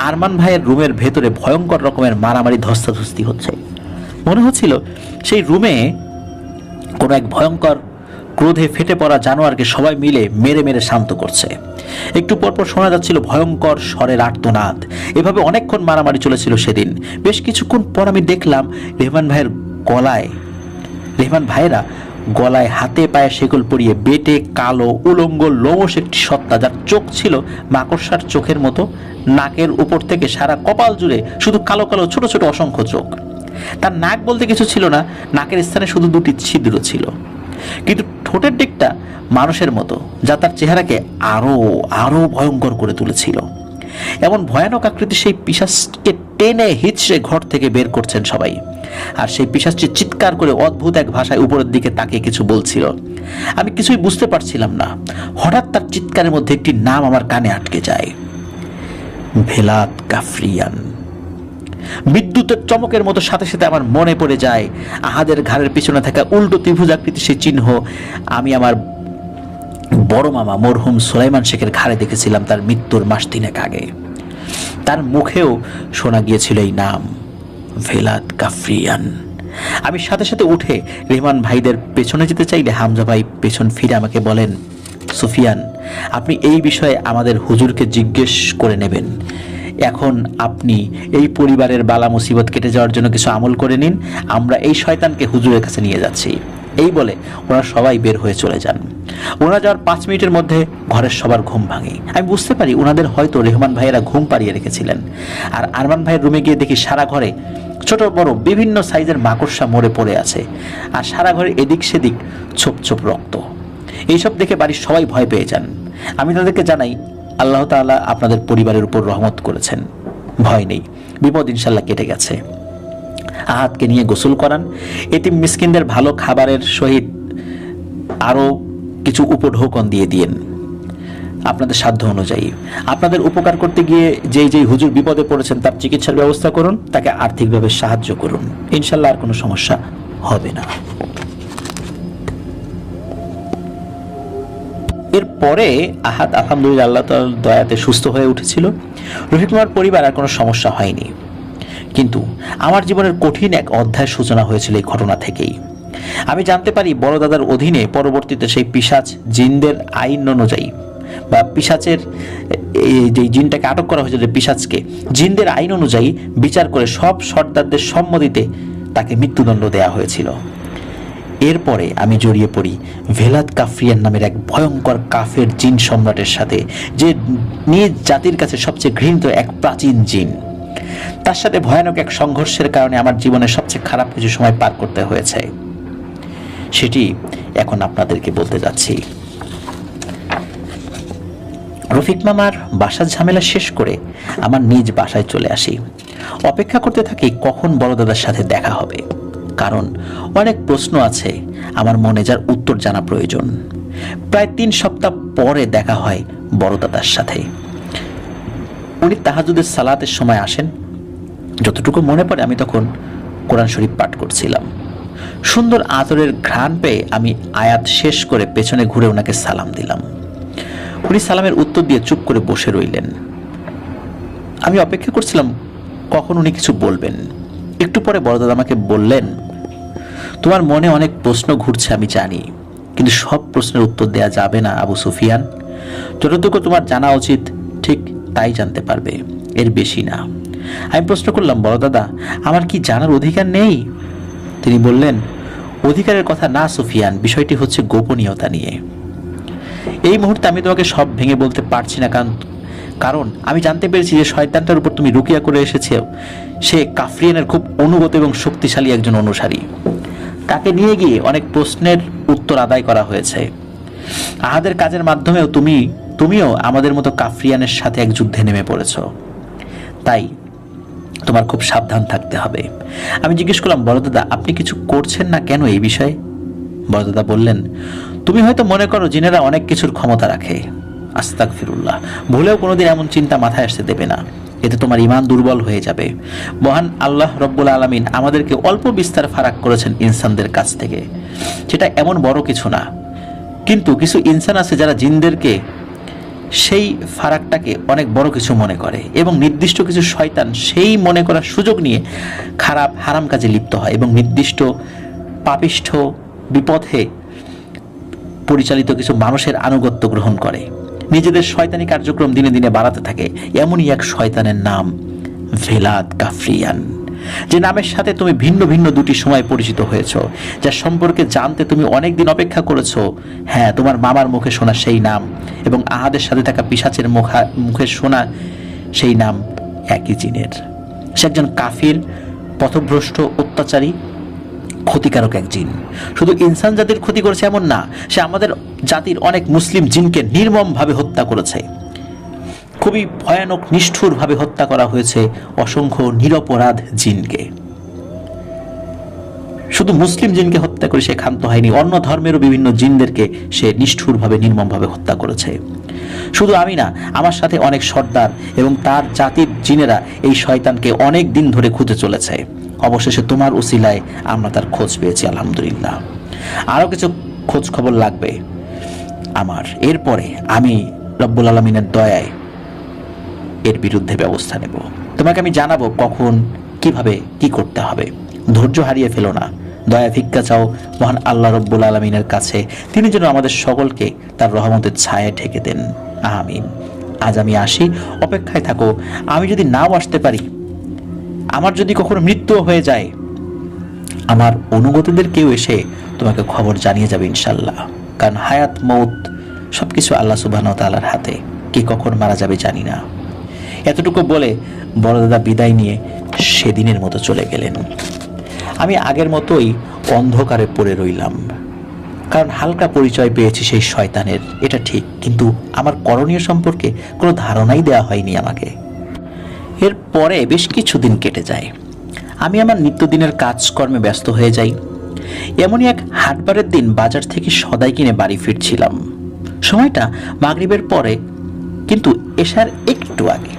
আরমান ভাইয়ের রুমের ভেতরে ভয়ঙ্কর রকমের মারামারি ধস্তাধস্তি হচ্ছে। মনে হচ্ছিল সেই রুমে কোনো এক ভয়ঙ্কর ক্রোধে ফেটে পড়া জানোয়ারকে সবাই মিলে মেরে মেরে শান্ত করছে। একটু পরপর শোনা যাচ্ছিল ভয়ঙ্কর স্বরের আর্তনাদ। এভাবে অনেকক্ষণ মারামারি চলেছিল সেদিন। বেশ কিছুক্ষণ পর আমি দেখলাম রেহমান ভাইয়েরা গলায় হাতে পায়ে শেকল পরিয়ে বেটে কালো উলঙ্গ লোমশ একটি সত্তা, যার চোখ ছিল মাকড়সার চোখের মতো। নাকের উপর থেকে সারা কপাল জুড়ে শুধু কালো কালো ছোট ছোট অসংখ্য চোখ। তার নাক বলতে কিছু ছিল না, নাকের স্থানে শুধু দুটি ছিদ্র ছিল। কিন্তু ঠোঁটের দিকটা মানুষের মতো, যা তার চেহারাকে আরো আরো ভয়ঙ্কর করে তুলেছিল। এমন ভয়ানক আকৃতির সেই পিশাচকে টেনে হিচড়ে ঘর থেকে বের করছেন সবাই। আর সেই পিশাচটি চিৎকার করে অদ্ভুত এক ভাষায় উপরের দিকে তাকিয়ে কিছু বলছিল। আমি কিছুই বুঝতে পারছিলাম না। হঠাৎ তার চিৎকারের মধ্যে একটি নাম আমার কানে আটকে যায়, ভেলাত কাফরিয়ান। বিদ্যুতের চমকের মতো সাথে সাথে আমার মনে পড়ে যায় আহাদের ঘাড়ের পিছনে থাকা উল্টো ত্রিভুজ আকৃতির সেই চিহ্ন আমি আমার বড় মামা মরহুম সুলাইমান শেখের ঘাড়ে দেখেছিলাম তার মৃত্যুর মাস 3 আগে। তার মুখেও শোনা গিয়েছিল এই নাম, ভেলাত কাফরিয়ান। আমি সাথে সাথে উঠে রেহমান ভাইদের পেছনে যেতে চাইলে হামজা ভাই পেছন ফিরে আমাকে বলেন, সুফিয়ান, আপনি এই বিষয়ে আমাদের হুজুরকে জিজ্ঞেস করে নেবেন। এখন আপনি এই পরিবারের বালা মুসিবত কেটে যাওয়ার জন্য কিছু আমল করে নিন, আমরা এই শয়তানকে হুজুরের কাছে নিয়ে যাচ্ছি। এই বলে ওরা সবাই বের হয়ে চলে যান। ওরা যাওয়ার 5 মিনিটের মধ্যে ঘরের সবার ঘুম ভাঙে। আমি বুঝতে পারি ওনাদের হয়তো রেহমান ভাইয়েরা ঘুম পাড়িয়ে রেখেছিলেন। আর আরমান ভাইয়ের রুমে গিয়ে দেখি সারা ঘরে ছোট বড় বিভিন্ন সাইজের মাকড়সা মরে পড়ে আছে, আর সারা ঘরে এদিক সেদিক ছোপ ছোপ রক্ত। এইসব দেখে বাড়ির সবাই ভয় পেয়ে যান। আমি তাদেরকে জানাই, আল্লাহ তাআলা আপনাদের পরিবারের উপর রহমত করেছেন, ভয় নেই, বিপদ ইনশাল্লাহ কেটে গেছে। আহাদকে নিয়ে গোসল করান, এতিম মিসকিনদের ভালো খাবারের সহিত আরও কিছু উপঢৌকন দিয়ে দিন আপনাদের সাধ্য অনুযায়ী। আপনাদের উপকার করতে গিয়ে যেই হুজুর বিপদে পড়েছেন তার চিকিৎসার ব্যবস্থা করুন, তাকে আর্থিকভাবে সাহায্য করুন, ইনশাল্লাহ আর কোনো সমস্যা হবে না। এরপরে আহাদ আলহামদুলিল্লাহ আল্লাহ তাআলার দয়াতে সুস্থ হয়ে উঠেছিল। রফিক মামার পরিবার আর কোনো সমস্যা হয়নি। কিন্তু আমার জীবনের কঠিন এক অধ্যায়ের সূচনা হয়েছিল এই ঘটনা থেকেই। আমি জানতে পারি বড় দাদার অধীনে পরবর্তীতে সেই পিশাচ জিনদের আইন অনুযায়ী, বা পিশাচের যে জিনটাকে আটক করা হয়েছিল, পিশাচকে জিনদের আইন অনুযায়ী বিচার করে সব সর্দারদের সম্মতিতে তাকে মৃত্যুদণ্ড দেয়া হয়েছিল। এরপরে আমি জড়িয়ে পড়ি ভেলাত কাফরিয়ান নামের এক ভয়ঙ্কর কাফের জিন সম্রাটের সাথে, যে নিজ জাতির কাছে সবচেয়ে ঘৃণিত এক প্রাচীন জিন। তার সাথে ভয়ানক এক সংঘর্ষের কারণে আমার জীবনের সবচেয়ে খারাপ কিছু সময় পার করতে হয়েছে, সেটি এখন আপনাদেরকে বলতে যাচ্ছি। রফিক মামার বাসার ঝামেলা শেষ করে আমার নিজ বাসায় চলে আসি। অপেক্ষা করতে থাকি কখন বড় দাদার সাথে দেখা হবে, কারণ অনেক প্রশ্ন আছে আমার মনে যার উত্তর জানা প্রয়োজন। প্রায় 3 সপ্তাহ পরে দেখা হয় বড় দাদার সাথে। উনি তাহাজ্জুদের সালাতের সময় আসেন। যতটুকু মনে পড়ে আমি তখন কোরআন শরীফ পাঠ করছিলাম। সুন্দর আতরের ঘ্রাণ পেয়ে আমি আয়াত শেষ করে পেছনে ঘুরে ওনাকে সালাম দিলাম। উনি সালামের উত্তর দিয়ে চুপ করে বসে রইলেন। আমি অপেক্ষা করছিলাম কখন উনি কিছু বলবেন। একটু পরে বড় দাদা আমাকে বললেন, তোমার মনে অনেক প্রশ্ন ঘুরছে আমি জানি, কিন্তু সব প্রশ্নের উত্তর দেয়া যাবে না আবু সুফিয়ান। যতটুকু তোমার জানা উচিত ঠিক তাই জানতে পারবে, এর বেশি না। আমি প্রশ্ন করলাম, বড় দাদা আমার কি জানার অধিকার নেই? তিনি বললেন, অধিকারের কথা না সুফিয়ান, বিষয়টি হচ্ছে গোপনীয়তা নিয়ে। এই মুহূর্তে আমি তোমাকে সব ভেঙে বলতে পারছি না, কারণ আমি জানতে পেরেছি যে শয়তানটার উপর তুমি রুকিয়া করে এসেছো সে কাফরিয়ানের খুব অনুগত এবং শক্তিশালী একজন অনুসারী। তাকে নিয়ে গিয়ে অনেক প্রশ্নের উত্তর আদায় করা হয়েছে। আহাদের কাজের মাধ্যমেও তুমি তুমিও আমাদের মতো কাফরিয়ানের সাথে এক যুদ্ধে নেমে পড়েছ, তাই তোমার খুব সাবধান থাকতে হবে। আমি জিজ্ঞেস করলাম, বড় দাদা আপনি কিছু করছেন না কেন এই বিষয়ে? বড় দাদা বললেন, তুমি হয়তো মনে করো জিনেরা অনেক কিছুর ক্ষমতা রাখে। আস্তাগফিরুল্লাহ, ভুলেও কোনোদিন এমন চিন্তা মাথায় আসতে দেবে না, এতে তোমার ঈমান দুর্বল হয়ে যাবে। মহান আল্লাহ রব্বুল আলামিন আমাদেরকে অল্প বিস্তার ফারাক করেছেন ইনসানদের কাছ থেকে, সেটা এমন বড় কিছু না। কিন্তু কিছু ইনসান আছে যারা জিনদেরকে সেই ফারাকটাকে অনেক বড় কিছু মনে করে, এবং নির্দিষ্ট কিছু শয়তান সেই মনে করার সুযোগ নিয়ে খারাপ হারাম কাজে লিপ্ত হয় এবং নির্দিষ্ট পাপিষ্ঠ বিপথে পরিচালিত কিছু মানুষের আনুগত্য গ্রহণ করে, নিজেদের শয়তানি কার্যক্রম দিনে দিনে বাড়াতে থাকে। এমনই এক শয়তানের নাম ভেলাদ কাফরিয়ান, যে নামের সাথে তুমি ভিন্ন ভিন্ন দুটি সময় পরিচিত হয়েছ, যার সম্পর্কে জানতে তুমি অনেক দিন অপেক্ষা করেছো। হ্যাঁ, তোমার মামার মুখে শোনা সেই নাম এবং আহাদের সাথে থাকা পিশাচের মুখে শোনা সেই নাম একই জিনের। সে একজন কাফির, পথভ্রষ্ট, অত্যাচারী, ক্ষতিকারক এক জিন। শুধু ইনসান জাতির ক্ষতি করেছে এমন না, সে আমাদের জাতির অনেক মুসলিম জিনকে নির্মমভাবে হত্যা করেছে। খুবই ভয়ানক নিষ্ঠুরভাবে হত্যা করা হয়েছে অসংখ্য নিরপরাধ জিনকে। শুধু মুসলিম জিনকে হত্যা করে সে ক্ষান্ত হয়নি, অন্য ধর্মেরও বিভিন্ন জিনদেরকে সে নিষ্ঠুরভাবে নির্মমভাবে হত্যা করেছে। শুধু আমি না, আমার সাথে অনেক সর্দার এবং তার জাতির জিনেরা এই শয়তানকে অনেক দিন ধরে খুঁজে চলেছে। অবশেষে তোমার উসিলায় আমরা তার খোঁজ পেয়েছি, আলহামদুলিল্লাহ। আরও কিছু খোঁজ খবর লাগবে আমার, এরপরে আমি রব্বুল আলামিনের দয়ায় এর বিরুদ্ধে ব্যবস্থা নেব। তোমাকে আমি জানাবো কখন কিভাবে কি করতে হবে। ধৈর্য হারিয়ে ফেলো না, দয়া ভিক্ষা চাও মহান আল্লাহ রব্বুল আলামিনের কাছে, তিনি যেন আমাদের সকলকে তার রহমতের ছায়ায় ঢেকে দেন, আমিন। আজ আমি আসি, অপেক্ষায় থাকো। আমি যদি নাও আসতে পারি, আমার যদি কখনো মৃত্যু হয়ে যায়, আমার অনুগতদের কেউ এসে তোমাকে খবর জানিয়ে যাবে ইনশাল্লাহ। কারণ হায়াত মৌত সবকিছু আল্লাহ সুবহানাহু ওয়া তাআলার হাতে, কে কখন মারা যাবে জানি না। এতটুকু বলে বড় দাদা বিদায় নিয়ে সেদিনের মতো চলে গেলেন। আমি আগের মতোই অন্ধকারে পড়ে রইলাম, কারণ হালকা পরিচয় পেয়েছি সেই শয়তানের, এটা ঠিক, কিন্তু আমার করণীয় সম্পর্কে কোনো ধারণাই দেওয়া হয়নি আমাকে। এরপরে বেশ কিছুদিন কেটে যায়, আমি আমার নিত্যদিনের কাজকর্মে ব্যস্ত হয়ে যাই। এমনই এক হাটবারের দিন বাজার থেকে সদাই কিনে বাড়ি ফিরছিলাম। সময়টা মাগরিবের পরে, কিন্তু এশার একটু আগে।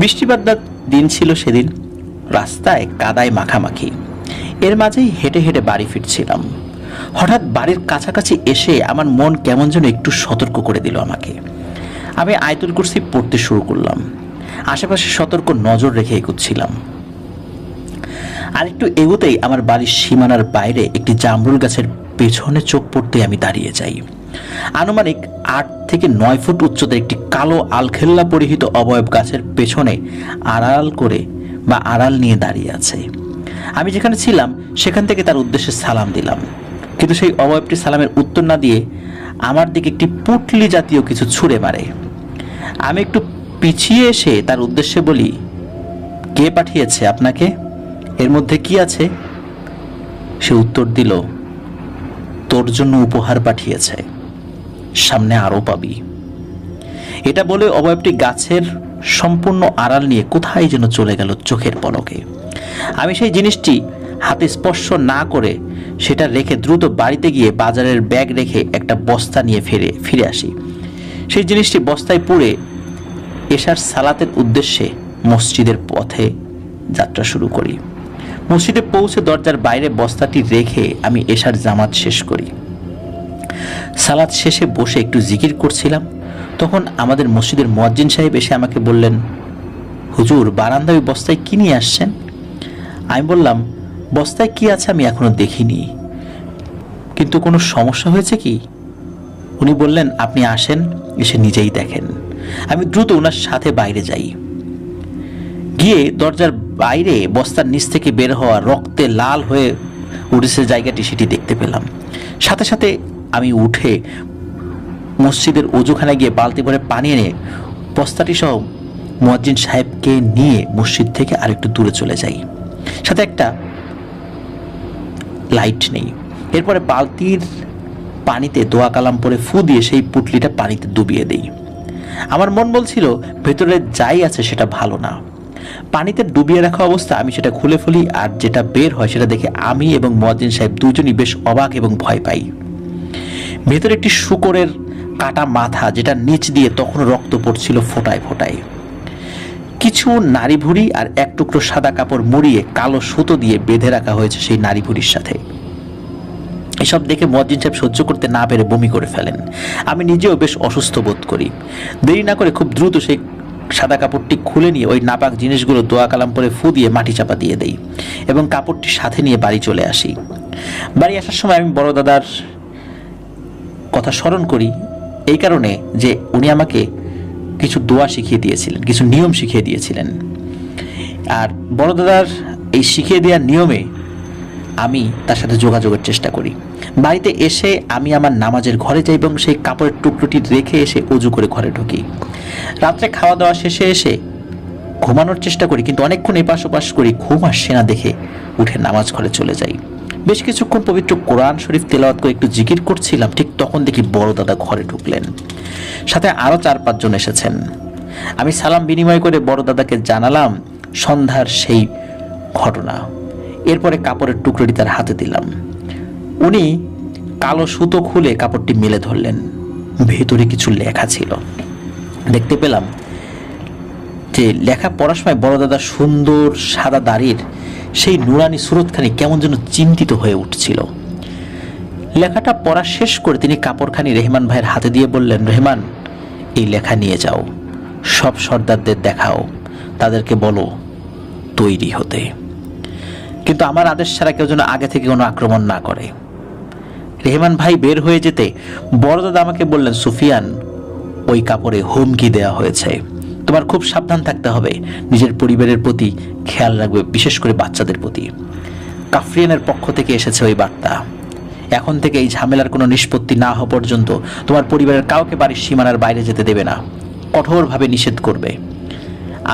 বৃষ্টিবাদলার দিন ছিল সেদিন, রাস্তায় কাদায় মাখামাখি। এর মাঝেই হেঁটে হেঁটে বাড়ি ফিরছিলাম। হঠাৎ বাড়ির কাছাকাছি এসে আমার মন কেমন যেন একটু সতর্ক করে দিল আমাকে। আমি আয়াতুল কুরসি পড়তে শুরু করলাম, আশেপাশে সতর্ক নজর রেখে এগুচ্ছিলাম। আর একটু এগোতেই আমার বাড়ির সীমানার বাইরে একটি জামরুল গাছের পেছনে চোখ পড়তে আমি দাঁড়িয়ে যাই। আনুমানিক 8 থেকে 9 ফুট উচ্চতার একটি কালো আলখেল্লা পরিহিত অবয়ব গাছের পেছনে আড়াল নিয়ে দাঁড়িয়ে আছে। আমি যেখানে ছিলাম সেখান থেকে তার উদ্দেশ্যে সালাম দিলাম, কিন্তু সেই অবয়বটি সালামের উত্তর না দিয়ে আমার দিকে একটি পুটলি জাতীয় কিছু ছুঁড়ে মারে। আমি একটু পিছিয়ে এসে তার উদ্দেশ্যে বলি, কে পাঠিয়েছে আপনাকে? এর মধ্যে কি আছে? সে উত্তর দিল, তোর জন্য উপহার পাঠিয়েছে, সামনে আরো পাবি। এটা বলে অবয়বটি গাছের সম্পূর্ণ আড়াল নিয়ে কোথায় যেন চলে গেল চোখের পলকে। আমি সেই জিনিসটি হাতে স্পর্শ না করে সেটা রেখে দ্রুত বাড়িতে গিয়ে বাজারের ব্যাগ রেখে একটা বস্তা নিয়ে ফিরে আসি। সেই জিনিসটি বস্তায় পুরে এশার সালাতের উদ্দেশ্যে মসজিদের পথে যাত্রা শুরু করি। মসজিদে পৌঁছে দরজার বাইরে বস্তাটি রেখে আমি এশার জামাত শেষ করি। সালাত শেষে বসে একটু জিকির করছিলাম, তখন আমাদের মসজিদের মুয়াজ্জিন সাহেব এসে আমাকে বললেন, হুজুর বারান্দায় বস্তায় কি নিয়ে আসছেন? আমি বললাম, বস্তায় কি আছে আমি এখনো দেখিনি, কিন্তু কোনো সমস্যা হয়েছে কি? উনি বললেন, আপনি আসেন, এসে নিজেই দেখেন। আমি দ্রুত ওনার সাথে বাইরে যাই। গিয়ে দরজার বাইরে বস্তার নিচ থেকে বের হওয়া রক্তে লাল হয়ে উঠেছে জায়গাটি, সেটি দেখতে পেলাম। সাথে সাথে আমি উঠে মসজিদের ওযুখানায় গিয়ে বালতি ভরে পানি এনে বস্তাটি সহ মুয়াজ্জিন সাহেবকে নিয়ে মসজিদ থেকে আরেকটু দূরে চলে যাই, সাথে একটা লাইট নেই। এরপরে বালতির পানিতে দোয়া কালাম পরে ফু দিয়ে সেই পুটলিটা পানিতে ডুবিয়ে দিই। আমার মন বলছিল ভেতরে যাই আছে সেটা ভালো না। পানিতে ডুবিয়ে রাখা অবস্থা আমি সেটা খুলে ফেলি, আর যেটা বের হয় সেটা দেখে আমি এবং মুয়াজ্জিন সাহেব দুজনই বেশ অবাক এবং ভয় পাই। ভেতরে একটি শূকরের কাটা মাথা, যেটা নিচ দিয়ে তখন রক্ত পড়ছিল ফোঁটায় ফোঁটায়। কিছু নারী ভুঁড়ি আর এক টুকরো সাদা কাপড় মুড়িয়ে কালো সুতো দিয়ে বেঁধে রাখা হয়েছে সেই নারী ভুঁড়ির সাথে। এসব দেখে মুয়াজ্জিন সাহেব সহ্য করতে না পেরে বমি করে ফেলেন। আমি নিজেও বেশ অসুস্থ বোধ করি। দেরি না করে খুব দ্রুত সেই সাদা কাপড়টি খুলে নিয়ে ওই নাপাক জিনিসগুলো দোয়া কালাম পরে ফু দিয়ে মাটি চাপা দিয়ে দেই এবং কাপড়টি সাথে নিয়ে বাড়ি চলে আসি। বাড়ি আসার সময় আমি বড় দাদার কথা স্মরণ করি, এই কারণে যে উনি আমাকে কিছু দোয়া শিখিয়ে দিয়েছিলেন, কিছু নিয়ম শিখিয়ে দিয়েছিলেন। আর বড় দাদার এই শিখিয়ে দেওয়ার নিয়মে আমি তার সাথে যোগাযোগের চেষ্টা করি। বাড়িতে এসে আমি আমার নামাজের ঘরে যাই এবং সেই কাপড়ের টুকরোটি রেখে এসে অজু করে ঘরে ঢুকি। রাত্রে খাওয়া দাওয়া শেষে এসে ঘুমানোর চেষ্টা করি, কিন্তু অনেকক্ষণ এপাশ ওপাশ করি, ঘুম আসছে না দেখে উঠে নামাজ ঘরে চলে যাই। বেশ কিছুক্ষণ পবিত্র কোরআন শরীফ তেলাওয়াত করে একটু জিকির করছিলাম, ঠিক তখন দেখি বড় দাদা ঘরে ঢুকলেন। সাথে আরও 4-5 জন এসেছেন। আমি সালাম বিনিময় করে বড় দাদাকে জানালাম সন্ধ্যার সেই ঘটনা। এরপরে কাপড়ের টুকরোটি তার হাতে দিলাম। উনি কালো সুতো খুলে কাপড়টি মেলে ধরলেন। ভেতরে কিছু লেখা ছিল। দেখতে পেলাম যে লেখা পড়ার সময় বড় দাদার সুন্দর সাদা দাড়ির সেই নুরানি সুরতখানি কেমন যেন চিন্তিত হয়ে উঠছিল। লেখাটা পড়া শেষ করে তিনি কাপড়খানি রেহমান ভাইয়ের হাতে দিয়ে বললেন, রেহমান, এই লেখা নিয়ে যাও, সব সর্দারদের দেখাও, তাদেরকে বলো তৈরি হতে, কিন্তু আমার আদেশ ছাড়া কেউ যেন আগে থেকে কোনো আক্রমণ না করে। রেহমান ভাই বের হয়ে যেতে বড় দাদা আমাকে বললেন, সুফিয়ান, ওই কাপড়ে হুমকি দেওয়া হয়েছে, তোমার খুব সাবধান থাকতে হবে, নিজের পরিবারের প্রতি খেয়াল রাখবে, বিশেষ করে বাচ্চাদের প্রতি। কাফরিয়ানের পক্ষ থেকে এসেছে ওই বার্তা। এখন থেকে এই ঝামেলার কোনো নিষ্পত্তি না হওয়া পর্যন্ত তোমার পরিবারের কাউকে বাড়ির সীমানার বাইরে যেতে দেবে না, কঠোরভাবে নিষেধ করবে।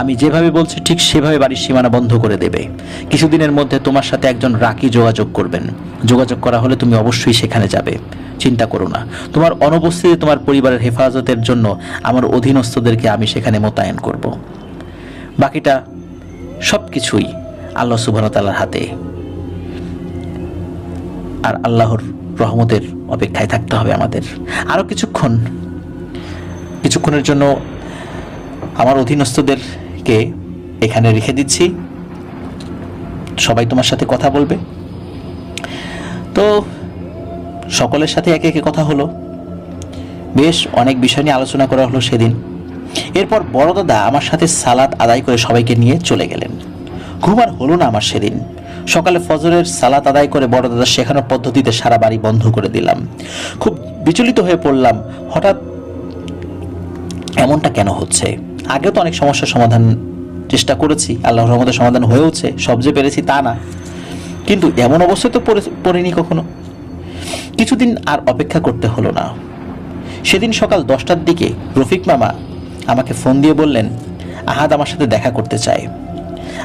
আমি যেভাবে বলছি ঠিক সেভাবে বাড়ির সীমানা বন্ধ করে দেবে। কিছুদিনের মধ্যে তোমার সাথে একজন রাকি যোগাযোগ করবেন। যোগাযোগ করা হলে তুমি অবশ্যই সেখানে যাবে। চিন্তা করো না, তোমার অনুপস্থিতিতে তোমার পরিবারের হেফাজতের জন্য আমার অধীনস্থদেরকে আমি সেখানে মোতায়েন করব। বাকিটা সব কিছুই আল্লাহ সুবহানাহু ওয়া তাআলার হাতে, আর আল্লাহর রহমতের অপেক্ষায় থাকতে হবে আমাদের। আরও কিছুক্ষণের জন্য আমার অধীনস্থদেরকে এখানে রেখে দিচ্ছি, সবাই তোমার সাথে কথা বলবে। তো সকলের সাথে একে একে কথা হলো, বেশ অনেক বিষয় নিয়ে আলোচনা করা হলো সেদিন। এরপর বড় দাদা আমার সাথে সালাত আদায় করে সবাইকে নিয়ে চলে গেলেন। ঘুম আর হলো না আমার সেদিন। সকালে ফজরের সালাত আদায় করে বড় দাদা শেখানোর পদ্ধতিতে সারা বাড়ি বন্ধ করে দিলাম। খুব বিচলিত হয়ে পড়লাম, হঠাৎ এমনটা কেন হচ্ছে? আগেও তো অনেক সমস্যার সমাধান চেষ্টা করেছি, আল্লাহর রহমতে সমাধান হয়েওছে, সব যে পেরেছি তা না, কিন্তু এমন অবস্থায় তো পড়িনি কখনো। কিছুদিন আর অপেক্ষা করতে হলো না। সেদিন সকাল 10টার দিকে রফিক মামা আমাকে ফোন দিয়ে বললেন, আহাদ আমার সাথে দেখা করতে চায়।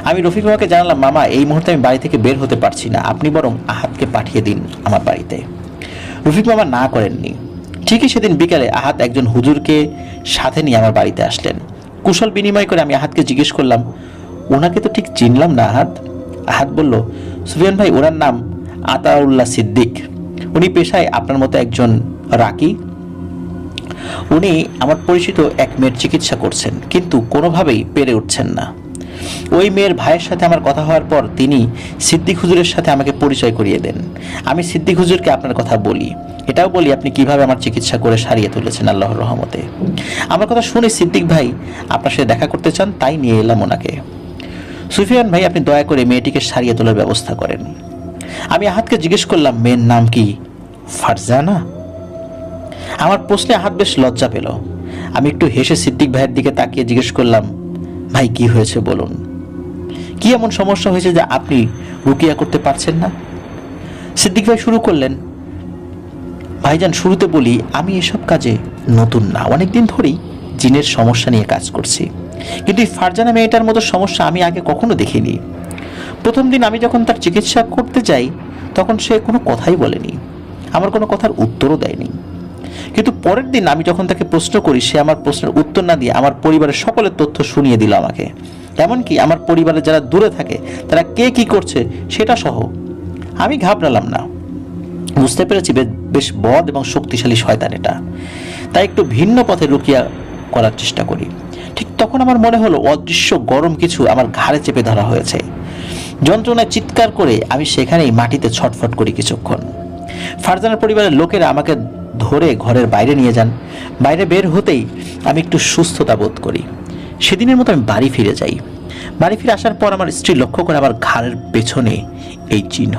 আমি রফিক মামাকে জানালাম, মামা, এই মুহূর্তে আমি বাড়ি থেকে বের হতে পারছি না, আপনি বরং আহাদকে পাঠিয়ে দিন আমার বাড়িতে। রফিক মামা না করেননি। ঠিকই সেদিন বিকালে আহাদ একজন হুজুরকে সাথে নিয়ে আমার বাড়িতে আসলেন। কুশল বিনিময় করে আমি আহাদকে জিজ্ঞেস করলাম, ওনাকে তো ঠিক চিনলাম না আহাদ। আহাদ বলল, সুফিয়ান ভাই, ওনার নাম আতাউল্লাহ সিদ্দিক, উনি পেশায় আপনার মতো একজন রাকি। উনি আমার পরিচিত এক মেয়ের চিকিৎসা করছেন, কিন্তু কোনোভাবেই পেরে উঠছেন না। ওই মেয়ের ভাইয়ের সাথে আমার কথা হওয়ার পর তিনি সিদ্দিক হুজুরের সাথে আমাকে পরিচয় করিয়ে দেন। আমি সিদ্দিক হুজুরকে আপনার কথা বলি, এটাও বলি আপনি কিভাবে আমার চিকিৎসা করে সারিয়ে তুলেছেন আল্লাহর রহমতে। আমার কথা শুনে সিদ্দিক ভাই আপনার সাথে দেখা করতে চান, তাই নিয়ে এলাম ওনাকে। সুফিয়ান ভাই, আপনি দয়া করে মেয়েটিকে সারিয়ে তোলার ব্যবস্থা করেন। আমি আহাদকে জিজ্ঞেস করলাম, মেয়ের নাম কি ফারজানা? আমার প্রশ্নে আহাদ বেশ লজ্জা পেল। আমি একটু হেসে সিদ্দিক ভাইয়ের দিকে তাকিয়ে জিজ্ঞেস করলাম, ভাই কি হয়েছে বলুন, কি এমন সমস্যা হয়েছে যে আপনি রুকিয়া করতে পারছেন না? সিদ্দিক ভাই শুরু করলেন, ভাইজান, শুরুতে বলি আমি এসব কাজে নতুন না, অনেকদিন ধরেই জিনের সমস্যা নিয়ে কাজ করছি, কিন্তু এই ফারজানা মেয়েটার মতো সমস্যা আমি আগে কখনো দেখিনি। প্রথম দিন আমি যখন তার চিকিৎসা করতে যাই তখন সে কোনো কথাই বলেনি। আমার কোনো কথার উত্তরও দেয়নি। কিন্তু পরের দিন আমি যখন তাকে প্রশ্ন করি, সে আমার প্রশ্নের উত্তর না দিয়ে আমার পরিবারের সকলের তথ্য শুনিয়ে দিল আমাকে। এমনকি আমার পরিবারের যারা দূরে থাকে তারা কে কি করছে সেটা সহ। আমি ঘাবড়ালাম না, বুঝতে পেরেছি বেশ বদ এবং শক্তিশালী শয়তান এটা। তাই একটু ভিন্ন পথে রুকিয়া করার চেষ্টা করি। ঠিক তখন আমার মনে হলো অদৃশ্য গরম কিছু আমার ঘাড়ে চেপে ধরা হয়েছে। যন্ত্রণায় চিৎকার করে আমি সেখানেই মাটিতে ছটফট করি কিছুক্ষণ। ফারজানার পরিবারের লোকেরা আমাকে ধরে ঘরের বাইরে নিয়ে যান। বাইরে বের হতেই আমি একটু সুস্থতা বোধ করি। সেদিনের মতো আমি বাড়ি ফিরে যাই। বাড়ি ফিরে আসার পর আমার স্ত্রী লক্ষ্য করে আমার ঘাড়ের পেছনে এই চিহ্ন।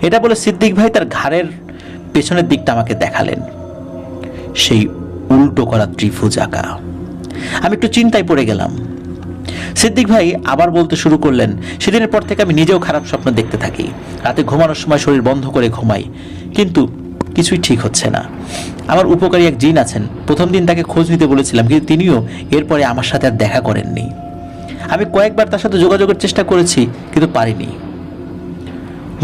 এটা বলে সিদ্দিক ভাই তার ঘাড়ের পেছনের দিকটা আমাকে দেখালেন, সেই উল্টো করা ত্রিভুজ আঁকা। আমি একটু চিন্তায় পড়ে গেলাম। সিদ্দিক ভাই আবার বলতে শুরু করলেন, সেদিনের পর থেকে আমি নিজেও খারাপ স্বপ্ন দেখতে থাকি। রাতে ঘুমানোর সময় শরীর বন্ধ করে ঘুমাই, কিন্তু কিছুই ঠিক হচ্ছে না। আমার উপকারী এক জিন আছেন, প্রথম দিন তাকে খোঁজ নিতে বলেছিলাম, কিন্তু তিনিও এরপরে আমার সাথে আর দেখা করেননি। আমি কয়েকবার তার সাথে যোগাযোগের চেষ্টা করেছি, কিন্তু পারিনি।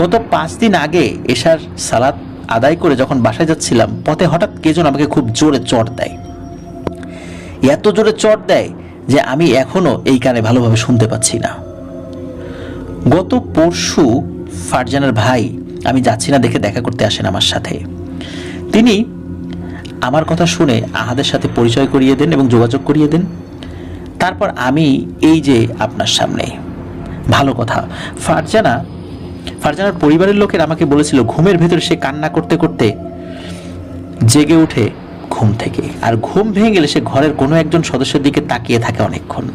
গত 5 দিন আগে এশার সালাত আদায় করে যখন বাসায় যাচ্ছিলাম, পথে হঠাৎ কে যেন আমাকে খুব জোরে চড় দেয়। এত জোরে চড় দেয় যে আমি এখনো এই কানে ভালোভাবে শুনতে পাচ্ছি না। গত পরশু ফারজানার ভাই আমি যাচ্ছি না দেখে দেখা করতে আসেন আমার সাথে। তিনি আমার কথা শুনে আহাদের সাথে পরিচয় করিয়ে দেন এবং যোগাযোগ করিয়ে দেন। তারপর আমি এই যে আপনার সামনে। ভালো কথা, ফারজানার পরিবারের লোকের আমাকে বলেছিল ঘুমের ভেতরে সে কান্না করতে করতে জেগে উঠে ঘুম থেকে, আর ঘুম ভেঙে গেলে সে ঘরের কোনো একজন সদস্যের দিকে তাকিয়ে থাকে অনেকক্ষণ।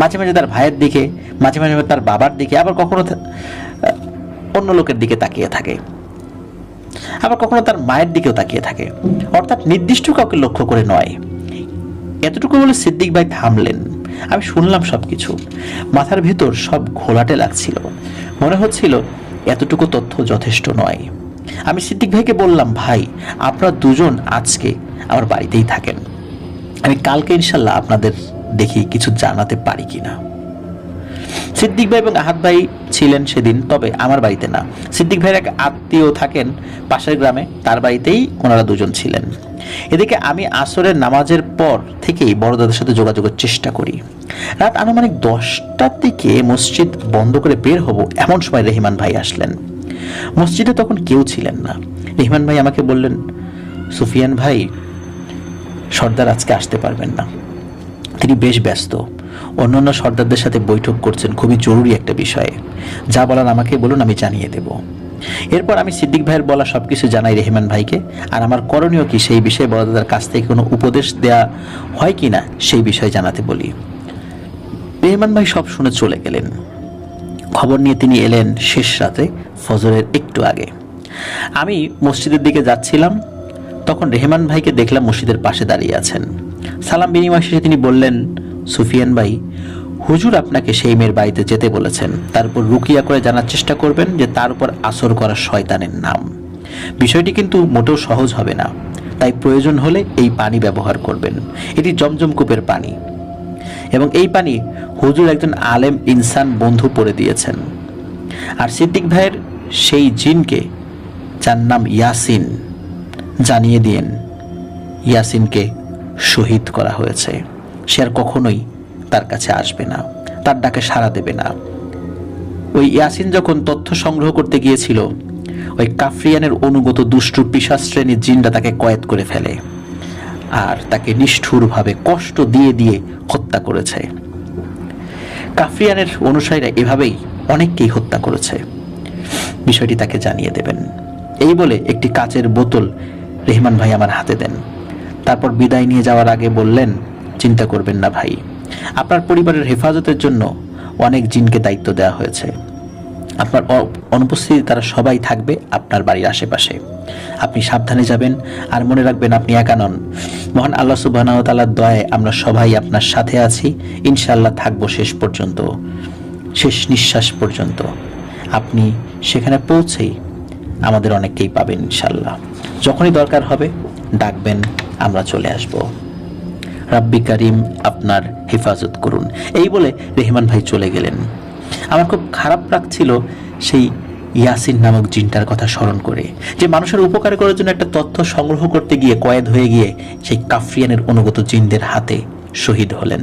মাঝে মাঝে তার ভাইয়ের দিকে, মাঝে মাঝে তার বাবার দিকে, আবার কখনো অন্য লোকের দিকে তাকিয়ে থাকে, আবার কখনো তার মায়ের দিকেও তাকিয়ে থাকে, অর্থাৎ নির্দিষ্ট কাউকে লক্ষ্য করে নয়। এতটুকু বলে সিদ্দিক ভাই থামলেন। আমি শুনলাম সবকিছু। মাথার ভেতর সব ঘোলাটে লাগছিল। মনে হচ্ছিল এতটুকু তথ্য যথেষ্ট নয়। আমি সিদ্দিক ভাইকে বললাম, ভাই আপনারা দুজন আজকে আমার বাড়িতেই থাকেন, আমি কালকে ইনশাল্লাহ আপনাদের দেখি কিছু জানাতে পারি কিনা। সিদ্দিক ভাই এবং আহাদ ভাই ছিলেন সেদিন, তবে আমার বাড়িতে না। সিদ্দিক ভাইয়ের এক আত্মীয় থাকেন পাশের গ্রামে, তার বাড়িতেই ওনারা দুজন ছিলেন। এদিকে আমি আসরের নামাজের পর থেকেই বড় দাদার সাথে যোগাযোগের চেষ্টা করি। রাত আনুমানিক 10টার দিকে মসজিদ বন্ধ করে বের হব, এমন সময় রেহমান ভাই আসলেন। মসজিদে তখন কেউ ছিলেন না। রেহমান ভাই আমাকে বললেন, সুফিয়ান ভাই, সর্দার আজকে আসতে পারবেন না, তিনি বেশ ব্যস্ত, অন্যান্য সর্দারদের সাথে বৈঠক করছেন খুবই জরুরি একটা বিষয়ে। যা বলার আমাকে বলুন, আমি জানিয়ে দেব। এরপর আমি সিদ্দিক ভাইয়ের বলা সবকিছু জানাই রেহমান ভাইকে, আর আমার করণীয় কি সেই বিষয়ে বড় দাদার কাছ থেকে কোনো উপদেশ দেয়া হয় কিনা সেই বিষয়ে জানাতে বলি। রেহমান ভাই সব শুনে চলে গেলেন। খবর নিয়ে তিনি এলেন শেষ রাতে, ফজরের একটু আগে। আমি মসজিদের দিকে যাচ্ছিলাম, তখন রেহমান ভাইকে দেখলাম মসজিদের পাশে দাঁড়িয়ে আছেন। সালাম বিনিময় শেষে তিনি বললেন, সুফিয়ান ভাই, হুজুর আপনাকে সেই মেয়ের বাড়িতে যেতে বলেছেন, তারপর রুকিয়া করে জানার চেষ্টা করবেন যে তার উপর আসর করা শয়তানের নাম। বিষয়টি কিন্তু মোটেও সহজ হবে না, তাই প্রয়োজন হলে এই পানি ব্যবহার করবেন। এটি জমজম কূপের পানি, এবং এই পানি হুজুর একজন আলেম ইনসান বন্ধু পড়ে দিয়েছেন। আর সিদ্দিক ভাইয়ের সেই জিনকে, যার নাম ইয়াসিন, জানিয়ে দিয়েন ইয়াসিনকে শহীদ করা হয়েছে। সে আর কখনোই তার কাছে আসবে না, তার ডাকে সাড়া দেবে না। ওই ইয়াসিন যখন তথ্য সংগ্রহ করতে গিয়েছিল, ওই কাফরিয়ানের অনুগত দুষ্টু পিশাচ শ্রেণীর জিনরা তাকে কয়েদ করে ফেলে, আর তাকে নিষ্ঠুরভাবে কষ্ট দিয়ে দিয়ে হত্যা করেছে। কাফরিয়ানের অনুসারীরা এভাবেই অনেককেই হত্যা করেছে। বিষয়টি তাকে জানিয়ে দেবেন। এই বলে একটি কাচের বোতল রেহমান ভাই আমার হাতে দেন। তারপর বিদায় নিয়ে যাওয়ার আগে বললেন, চিন্তা করবেন না ভাই, আপনার পরিবারের হেফাজতের জন্য অনেক জিনকে দায়িত্ব দেওয়া হয়েছে। আপনার অনুপস্থিতি তারা সবাই থাকবে আপনার বাড়ির আশেপাশে। আপনি সাবধানে যাবেন, আর মনে রাখবেন আপনি একা নন। মহান আল্লাহ সুবহানাহু ওয়া তাআলার দয়ায় আমরা সবাই আপনার সাথে আছি, ইনশাআল্লাহ থাকবো শেষ পর্যন্ত, শেষ নিঃশ্বাস পর্যন্ত। আপনি সেখানে পৌঁছেই আমাদের অনেককেই পাবেন ইনশাআল্লাহ। যখনই দরকার হবে ডাকবেন, আমরা চলে আসব। রাব্বি কারিম আপনার হেফাজত করুন। এই বলে রেহমান ভাই চলে গেলেন। আমার খুব খারাপ লাগছিল সেই ইয়াসিন নামক জিনটার কথা স্মরণ করে, যে মানুষের উপকার করার জন্য একটা তথ্য সংগ্রহ করতে গিয়ে কয়েদ হয়ে গিয়ে সেই কাফরিয়ানের অনুগত জিনদের হাতে শহীদ হলেন।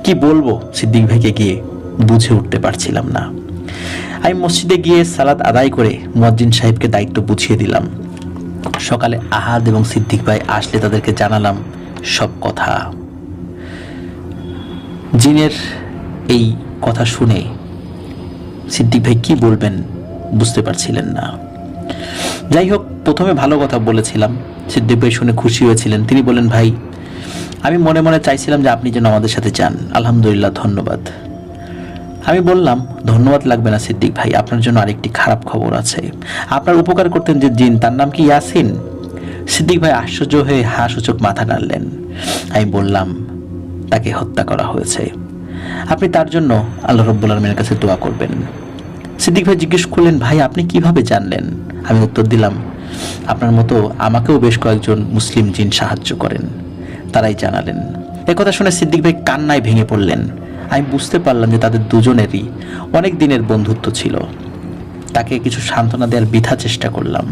কি বলবো সিদ্দিক ভাইকে গিয়ে বুঝে উঠতে পারছিলাম না। আমি মসজিদে গিয়ে সালাত আদায় করে মুয়াজ্জিন সাহেবকে দায়িত্ব বুঝিয়ে দিলাম। সকালে আহাদ এবং সিদ্দিক ভাই আসলে তাদেরকে জানালাম সব কথা। জিনের এই কথা শুনে সিদ্দিক ভাই কি বলবেন বুঝতে পারছিলেন না। যাই হোক, প্রথমে ভালো কথা বলেছিলাম, সিদ্দিক ভাই শুনে খুশি হয়েছিলেন। তিনি বলেন, ভাই আমি মনে মনে চাইছিলাম যে আপনি যেন আমাদের সাথে যান, আলহামদুলিল্লাহ, ধন্যবাদ। আমি বললাম, ধন্যবাদ লাগবে না সিদ্দিক ভাই, আপনার জন্য আরেকটি খারাপ খবর আছে। আপনার উপকার করতেন যে জিন, তার নাম কি ইয়াসিন? সিদ্দিক ভাই আশ্চর্য হয়ে হাসূচক মাথা নাড়লেন। আমি বললাম, তাকে হত্যা করা হয়েছে। আপনি তার জন্য আল্লাহ রাব্বুল আলামিনের কাছে দোয়া করবেন। সিদ্দিক ভাই জিজ্ঞেস করলেন, ভাই আপনি কিভাবে জানলেন? আমি উত্তর দিলাম, আপনার মতো আমাকেও বেশ কয়েকজন মুসলিম জিন সাহায্য করেন, তারাই জানালেন। একথা শুনে সিদ্দিক ভাই কান্নায় ভেঙে পড়লেন। আমি বুঝতে পারলাম যে তাদের দুজনেরই অনেক দিনের বন্ধুত্ব ছিল। তাকে কিছু সান্ত্বনা দেওয়ার বৃথা চেষ্টা করলাম।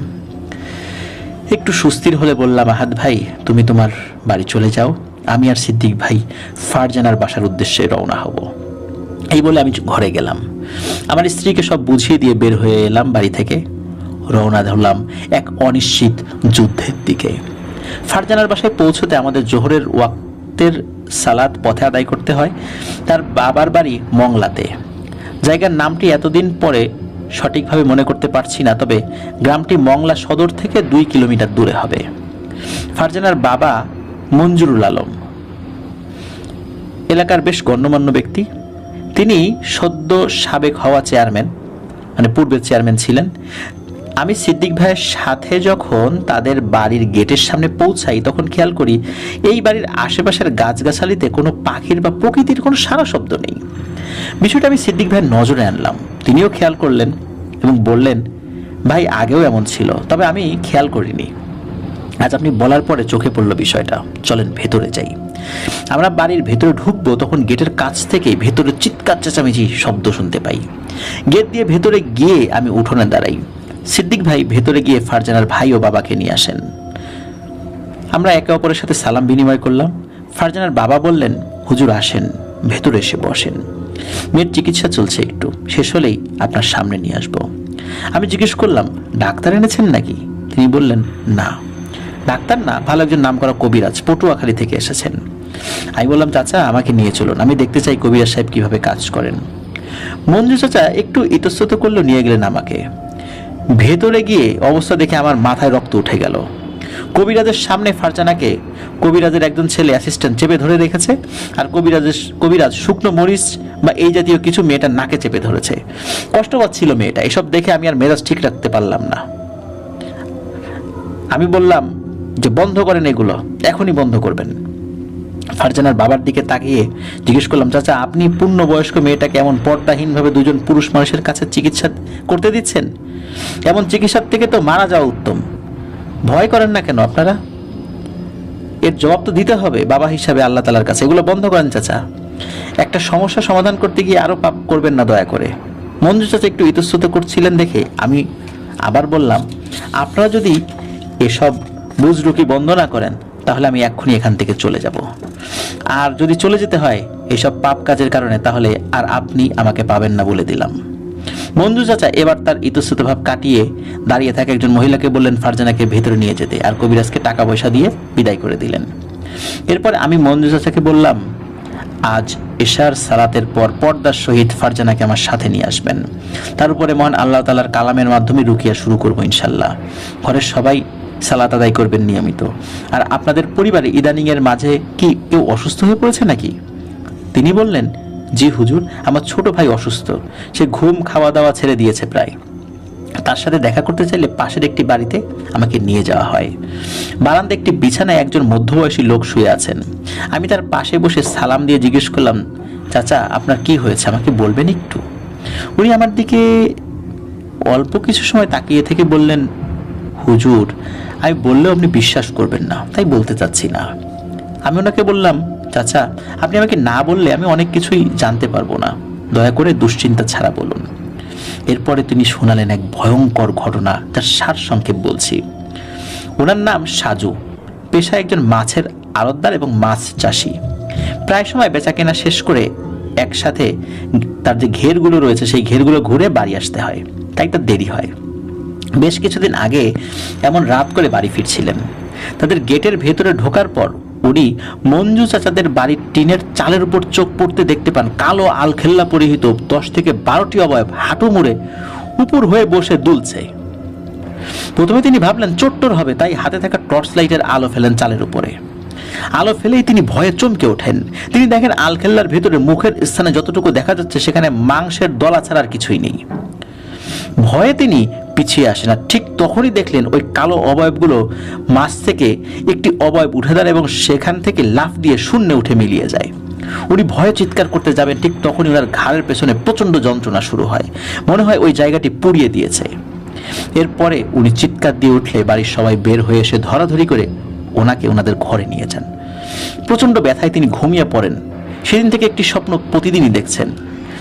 একটু সুস্থির হলে বললাম, আহাদ ভাই তুমি তোমার বাড়ি চলে যাও, আমি আর সিদ্দিক ভাই ফারজানার বাসার উদ্দেশ্যে রওনা হব। এই বলে আমি ঘরে গেলাম। আমার স্ত্রীকে সব বুঝিয়ে দিয়ে বের হয়ে এলাম বাড়ি থেকে। রওনা ধরলাম এক অনিশ্চিত যুদ্ধের দিকে। ফারজানার বাসায় পৌঁছতে আমাদের জোহরের ওয়াক্তের সালাত পথে আদায় করতে হয়। তার বাবার বাড়ি মংলাতে। জায়গার নামটি এতদিন পরে সঠিকভাবে মনে করতে পারছি না, তবে গ্রামটি মংলা সদর থেকে 2 কিলোমিটার দূরে হবে। ফারজানার বাবা মঞ্জুরুল আলম এলাকার বেশ গণ্যমান্য ব্যক্তি। তিনি সদ্য সাবেক হওয়া চেয়ারম্যান, মানে পূর্বের চেয়ারম্যান ছিলেন। আমি সিদ্দিক ভাইয়ের সাথে যখন তাদের বাড়ির গেটের সামনে পৌঁছাই তখন খেয়াল করি এই বাড়ির আশেপাশের গাছগাছালিতে কোনো পাখির বা প্রকৃতির কোনো সারা শব্দ নেই। বিষয়টা আমি সিদ্দিক ভাইয়ের নজরে আনলাম। তিনিও খেয়াল করলেন এবং বললেন, ভাই আগেও এমন ছিল, তবে আমি খেয়াল করিনি। আজ আপনি বলার পরে চোখে পড়ল বিষয়টা, চলেন ভেতরে যাই। আমরা বাড়ির ভেতরে ঢুকবো তখন গেটের কাছ থেকে ভেতরে চিৎকার চেঁচামেচি শব্দ শুনতে পাই। গেট দিয়ে ভেতরে গিয়ে আমি উঠোনে দাঁড়াই। সিদ্দিক ভাই ভেতরে গিয়ে ফারজানার ভাই ও বাবাকে নিয়ে আসেন। আমরা একে অপরের সাথে সালাম বিনিময় করলাম। ফারজানার বাবা বললেন, হুজুর আসেন, ভেতরে এসে বসেন, মেয়ের চিকিৎসা চলছে, একটু শেষ হলেই আপনার সামনে নিয়ে আসবো। আমি জিজ্ঞেস করলাম, ডাক্তার এনেছেন নাকি? তিনি বললেন, না ডাক্তার না, ভালো একজন নামকরা কবিরাজ পটুয়াখালী থেকে এসেছেন। আমি বললাম, চাচা আমাকে নিয়ে চলুন, আমি দেখতে চাই কবিরাজ সাহেব কিভাবে কাজ করেন। মঞ্জু চাচা একটু ইতস্তত করলেও নিয়ে গেলেন আমাকে। ভেতরে গিয়ে অবস্থা দেখে আমার মাথায় রক্ত উঠে গেল। কবিরাজের সামনে ফারজানাকে কবিরাজের একজন ছেলে অ্যাসিস্ট্যান্ট চেপে ধরে রেখেছে, আর কবিরাজ শুকনো মরিচ বা এই জাতীয় কিছু মেয়েটার নাকে চেপে ধরেছে। কষ্ট পাচ্ছিল মেয়েটা। এসব দেখে আমি আর মেজাজ ঠিক রাখতে পারলাম না। আমি বললাম যে বন্ধ করেন এগুলো, এখনই বন্ধ করবেন। ফারজানার বাবার দিকে তাকিয়ে জিজ্ঞেস করলাম, চাচা আপনি পূর্ণবয়স্ক মেয়েটাকে এমন পর্দাহীনভাবে দুজন পুরুষ মানুষের কাছে চিকিৎসা করতে দিচ্ছেন? এমন চিকিৎসার থেকে তো মারা যাওয়া উত্তম। ভয় করেন না কেন আপনারা? এর জবাব তো দিতে হবে বাবা হিসাবে আল্লাহ তাআলার কাছে। এগুলো বন্ধ করেন চাচা। একটা সমস্যা সমাধান করতে গিয়ে আরো পাপ করবেন না দয়া করে। মঞ্জু চাচা একটু ইতস্তত করছিলেন দেখে আমি আবার বললাম, আপনারা যদি এসব বুজরুকি বন্ধ না করেন তাহলে আমি এক্ষুনি এখান থেকে চলে যাব। আর যদি চলে যেতে হয় এসব পাপ কাজের কারণে, তাহলে আর আপনি আমাকে পাবেন না বলে দিলাম। মঞ্জু চাচা এবার তার ইতস্তত ভাব কাটিয়ে দাঁড়িয়ে থাকা একজন মহিলাকে বললেন ফারজানাকে ভেতরে নিয়ে যেতে, আর কবিরাজকে টাকা পয়সা দিয়ে বিদায় করে দিলেন। এরপর আমি মঞ্জু চাচাকে বললাম, আজ এশার সালাতের পর পর্দার সহিত ফারজানাকে আমার সাথে নিয়ে আসবেন। তার উপরে মহান আল্লাহ তাআলার কালামের মাধ্যমে রুকিয়া শুরু করবো ইনশাল্লাহ। ঘরের সবাই সালাত আদায় করবেন নিয়মিত। আর আপনাদের পরিবারে ইদানিং এর মাঝে কি কেউ অসুস্থ হয়ে পড়েছে নাকি? তিনি বললেন, জি হুজুর, আমার ছোট ভাই অসুস্থ। সে ঘুম খাওয়া দাওয়া ছেড়ে দিয়েছে প্রায়। তার সাথে দেখা করতে চাইলে পাশের একটি বাড়িতে আমাকে নিয়ে যাওয়া হয়। বারান্দায় একটি বিছানায় একজন মধ্যবয়সী লোক শুয়ে আছেন। আমি তার পাশে বসে সালাম দিয়ে জিজ্ঞেস করলাম, চাচা আপনার কি হয়েছে, আমাকে বলবেন একটু? উনি আমার দিকে অল্প কিছু সময় তাকিয়ে থেকে বললেন, হুজুর আমি বললেও আপনি বিশ্বাস করবেন না, তাই বলতে চাচ্ছি না। আমি ওনাকে বললাম, চাচা আপনি আমাকে না বললে আমি অনেক কিছুই জানতে পারবো না, দয়া করে দুশ্চিন্তা ছাড়া বলুন। এরপরে তিনি শোনালেন এক ভয়ঙ্কর ঘটনা, যার সারসংক্ষেপ বলছি। ওনার নাম সাজু, পেশায় একজন মাছের আড়তদার এবং মাছ চাষি। প্রায় সময় বেচাকেনা শেষ করে একসাথে তার যে ঘেরগুলো রয়েছে সেই ঘেরগুলো ঘুরে বাড়ি আসতে হয়, তাই তার দেরি হয়। বেশ কিছুদিন আগে এমন রাত করে বাড়ি ফিরছিলেন। তাদের গেটের ভেতরে ঢোকার পর উনি মঞ্জু চাচাদের বাড়ির টিনের চালের উপর চোখ পড়তে দেখতে পান কালো আলখেল্লা পরিহিত 10 থেকে 12টি অবয়ব হাঁটু মুড়ে উপর হয়ে বসে দুলছে। প্রথমে তিনি ভাবলেন চোট্টর হবে, তাই হাতে থাকা টর্চ লাইটের আলো ফেলেন চালের উপরে। আলো ফেলেই তিনি ভয়ে চমকে ওঠেন। তিনি দেখেন আলখেল্লার ভেতরে মুখের স্থানে যতটুকু দেখা যাচ্ছে সেখানে মাংসের দলা ছাড়া আর কিছুই নেই। ভয়ে তিনি পিছিয়ে আসেন, আর ঠিক তখনই দেখলেন ওই কালো অবয়বগুলো মাছ থেকে একটি অবয়ব উঠে দাঁড়ায় এবং সেখান থেকে লাফ দিয়ে শূন্যে উঠে মিলিয়ে যায়। উনি ভয়ে চিৎকার করতে যাবেন, ঠিক তখনই ওনার ঘাড়ের পেছনে প্রচণ্ড যন্ত্রণা শুরু হয়। মনে হয় ওই জায়গাটি পুড়িয়ে দিয়েছে। এরপরে উনি চিৎকার দিয়ে উঠলে বাড়ির সবাই বের হয়ে এসে ধরাধরি করে ওনাকে ওনাদের ঘরে নিয়ে যান। প্রচণ্ড ব্যথায় তিনি ঘুমিয়ে পড়েন। সেদিন থেকে একটি স্বপ্ন প্রতিদিনই দেখছেন।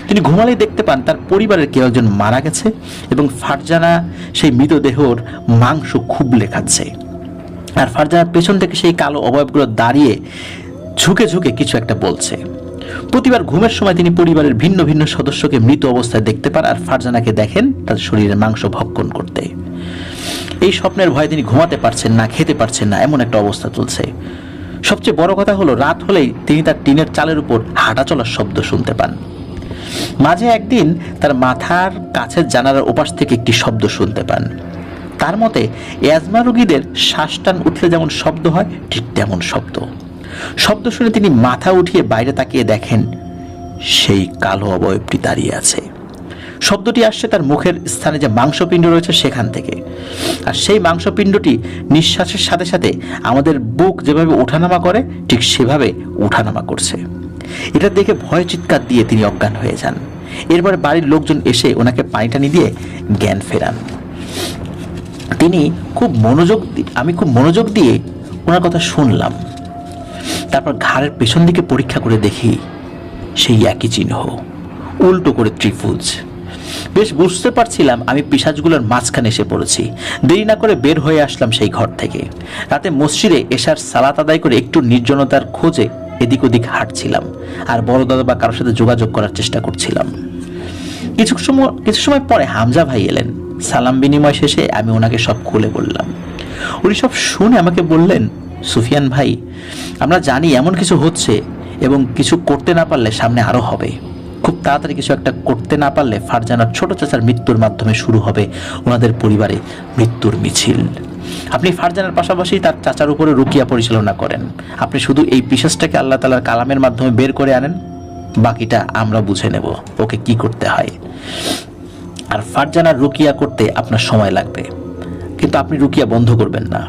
তিনি ঘুমালেই দেখতে পান তার পরিবারের কেউ একজন মারা গেছে এবং ফারজানা সেই মৃতদেহর মাংস খুবলে খাচ্ছে। আর ফারজানার পেছন থেকে সেই কালো অবয়বগুলো দাঁড়িয়ে ঝুঁকে ঝুঁকে কিছু একটা বলছে। প্রতিবার ঘুমের সময় তিনি পরিবারের ভিন্ন ভিন্ন সদস্যকে মৃত অবস্থায় দেখতে পান, আর ফারজানাকে দেখেন তার শরীরে মাংস ভক্ষণ করতে। এই স্বপ্নের ভয়ে তিনি ঘুমাতে পারছেন না, খেতে পারছেন না, এমন একটা অবস্থা চলছে। সবচেয়ে বড় কথা হলো, রাত হলেই তিনি তার টিনের চালের উপর হাঁটা চলার শব্দ শুনতে পান। মাঝে একদিন তার মাথার কাছের জানালার ওপাশ থেকে একটি শব্দ শুনতে পান। তার মতে অ্যাজমা রোগীদের শ্বাস টান উঠলে যেমন শব্দ হয়, ঠিক তেমন শব্দ। শব্দ শুনে তিনি মাথা উঠিয়ে বাইরে তাকিয়ে দেখেন সেই কালো অবয়বটি দাঁড়িয়ে আছে। শব্দটি আসছে তার মুখের স্থানে যে মাংসপিণ্ড রয়েছে সেখান থেকে, আর সেই মাংসপিণ্ডটি নিঃশ্বাসের সাথে সাথে আমাদের বুক যেভাবে ওঠানামা করে ঠিক সেভাবে ওঠানামা করছে। এটা দেখে ভয় চিৎকার দিয়ে তিনি অজ্ঞান হয়ে যান। এরপরে বাড়ির লোকজন এসে ওনাকে পানি টানি দিয়ে জ্ঞান ফেরান। আমি খুব মনোযোগ দিয়ে ওনার কথা শুনলাম। তারপর ঘাড়ের পেছন দিকে পরীক্ষা করে দেখি সেই একই চিহ্ন, উল্টো করে ত্রিভুজ। বেশ বুঝতে পারছিলাম আমি পিশাচগুলোর মাঝখানে এসে পড়েছি। দেরি না করে বের হয়ে আসলাম সেই ঘর থেকে। রাতে মসজিদে এশার সালাত আদায় করে একটু নির্জনতার খোঁজে এদিক ওদিক হাঁটছিলাম, আর বড় দাদা বা কারোর সাথে যোগাযোগ করার চেষ্টা করছিলাম। কিছু সময় পরে হামজা ভাই এলেন। সালাম বিনিময় শেষে আমি ওনাকে সব খুলে বললাম। উনি সব শুনে আমাকে বললেন, সুফিয়ান ভাই, আমরা জানি এমন কিছু হচ্ছে এবং কিছু করতে না পারলে সামনে আরো হবে। খুব তাড়াতাড়ি কিছু একটা করতে না পারলে ফারজানার ছোট চাচার মৃত্যুর মাধ্যমে শুরু হবে ওনাদের পরিবারে মৃত্যুর মিছিল। আপনি ফারজানার পাশাপাশি তার চাচার উপরে রুকিয়া পরিচালনা করেন। আপনি শুধু এই পিশাচটাকে আল্লাহ তাআলার কালামের মাধ্যমে বের করে আনেন, বাকিটা আমরা বুঝে নেব ওকে কি করতে হয়। আর ফারজানার রুকিয়া করতে আপনার সময় লাগবে, কিন্তু আপনি রুকিয়া বন্ধ করবেন না।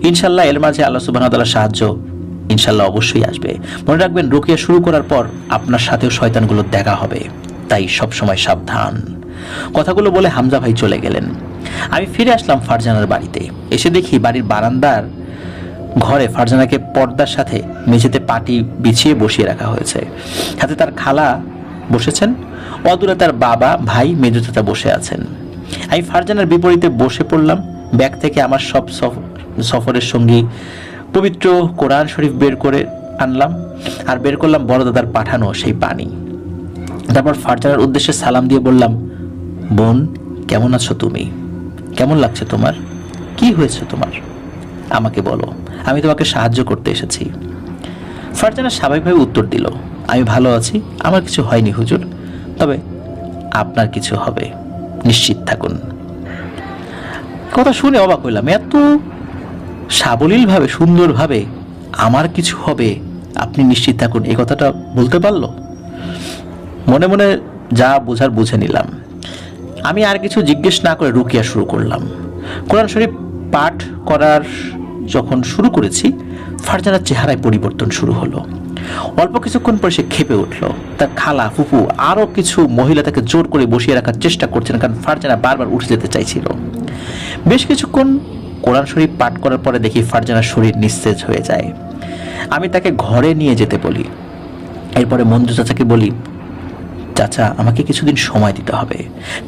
ইনশাল্লাহ এর মাঝে আল্লাহ সুবহানাহু ওয়া তাআলার সাহায্য ইনশাল্লাহ অবশ্যই আসবে। মনে রাখবেন, রুকিয়া শুরু করার পর আপনার সাথেও শয়তানগুলো দেখা হবে, তাই সব সময় সাবধান। কথাগুলো বলে হামজা ভাই চলে গেলেন। আমি ফিরে আসলাম ফারজানার বাড়িতে। এসে দেখি বাড়ির বারান্দার ঘরে ফারজানাকে পর্দার সাথে মেঝেতে পাটি বিছিয়ে বসিয়ে রাখা হয়েছে। হাতে তার খালা বসেছেন, অদূরে তার বাবা, ভাই, মেজো চাচা বসে আছেন। আমি ফারজানার বিপরীতে বসে পড়লাম। ব্যাগ থেকে আমার সব সফরের সঙ্গী পবিত্র কোরআন শরীফ বের করে আনলাম, আর বের করলাম বড় দাদার পাঠানো সেই পানি। তারপর ফারজানার উদ্দেশ্যে সালাম দিয়ে বললাম, বোন, কেমন আছো তুমি? কেমন লাগছে তোমার? কি হয়েছে তোমার? আমাকে বলো, আমি তোমাকে সাহায্য করতে এসেছি। ফারজানা স্বাভাবিকভাবে উত্তর দিল, আমি ভালো আছি, আমার কিছু হয়নি হুজুর, তবে আপনার কিছু হবে, নিশ্চিত থাকুন। কথা শুনে অবাক হইলাম, এত সাবলীলভাবে সুন্দরভাবে আমার কিছু হবে, আপনি নিশ্চিত থাকুন, এই কথাটা বলতে পারলো। মনে মনে যা বোঝার বুঝে নিলাম। আমি আর কিছু জিজ্ঞেস না করে রুকিয়া শুরু করলাম। কোরআন শরীফ পাঠ করার যখন শুরু করেছি, ফারজানার চেহারায় পরিবর্তন শুরু হলো। অল্প কিছুক্ষণ পরে সে ক্ষেপে উঠলো। তার খালা, ফুফু, আরো কিছু মহিলা তাকে জোর করে বসিয়ে রাখার চেষ্টা করছেন, কারণ ফারজানা বারবার উঠে যেতে চাইছিল। বেশ কিছুক্ষণ কোরআন শরীফ পাঠ করার পরে দেখি ফারজানার শরীর নিস্তেজ হয়ে যায়। আমি তাকে ঘরে নিয়ে যেতে বলি। এরপরে মঞ্জু চাচাকে বলি, চাচা আমাকে কিছুদিন সময় দিতে হবে,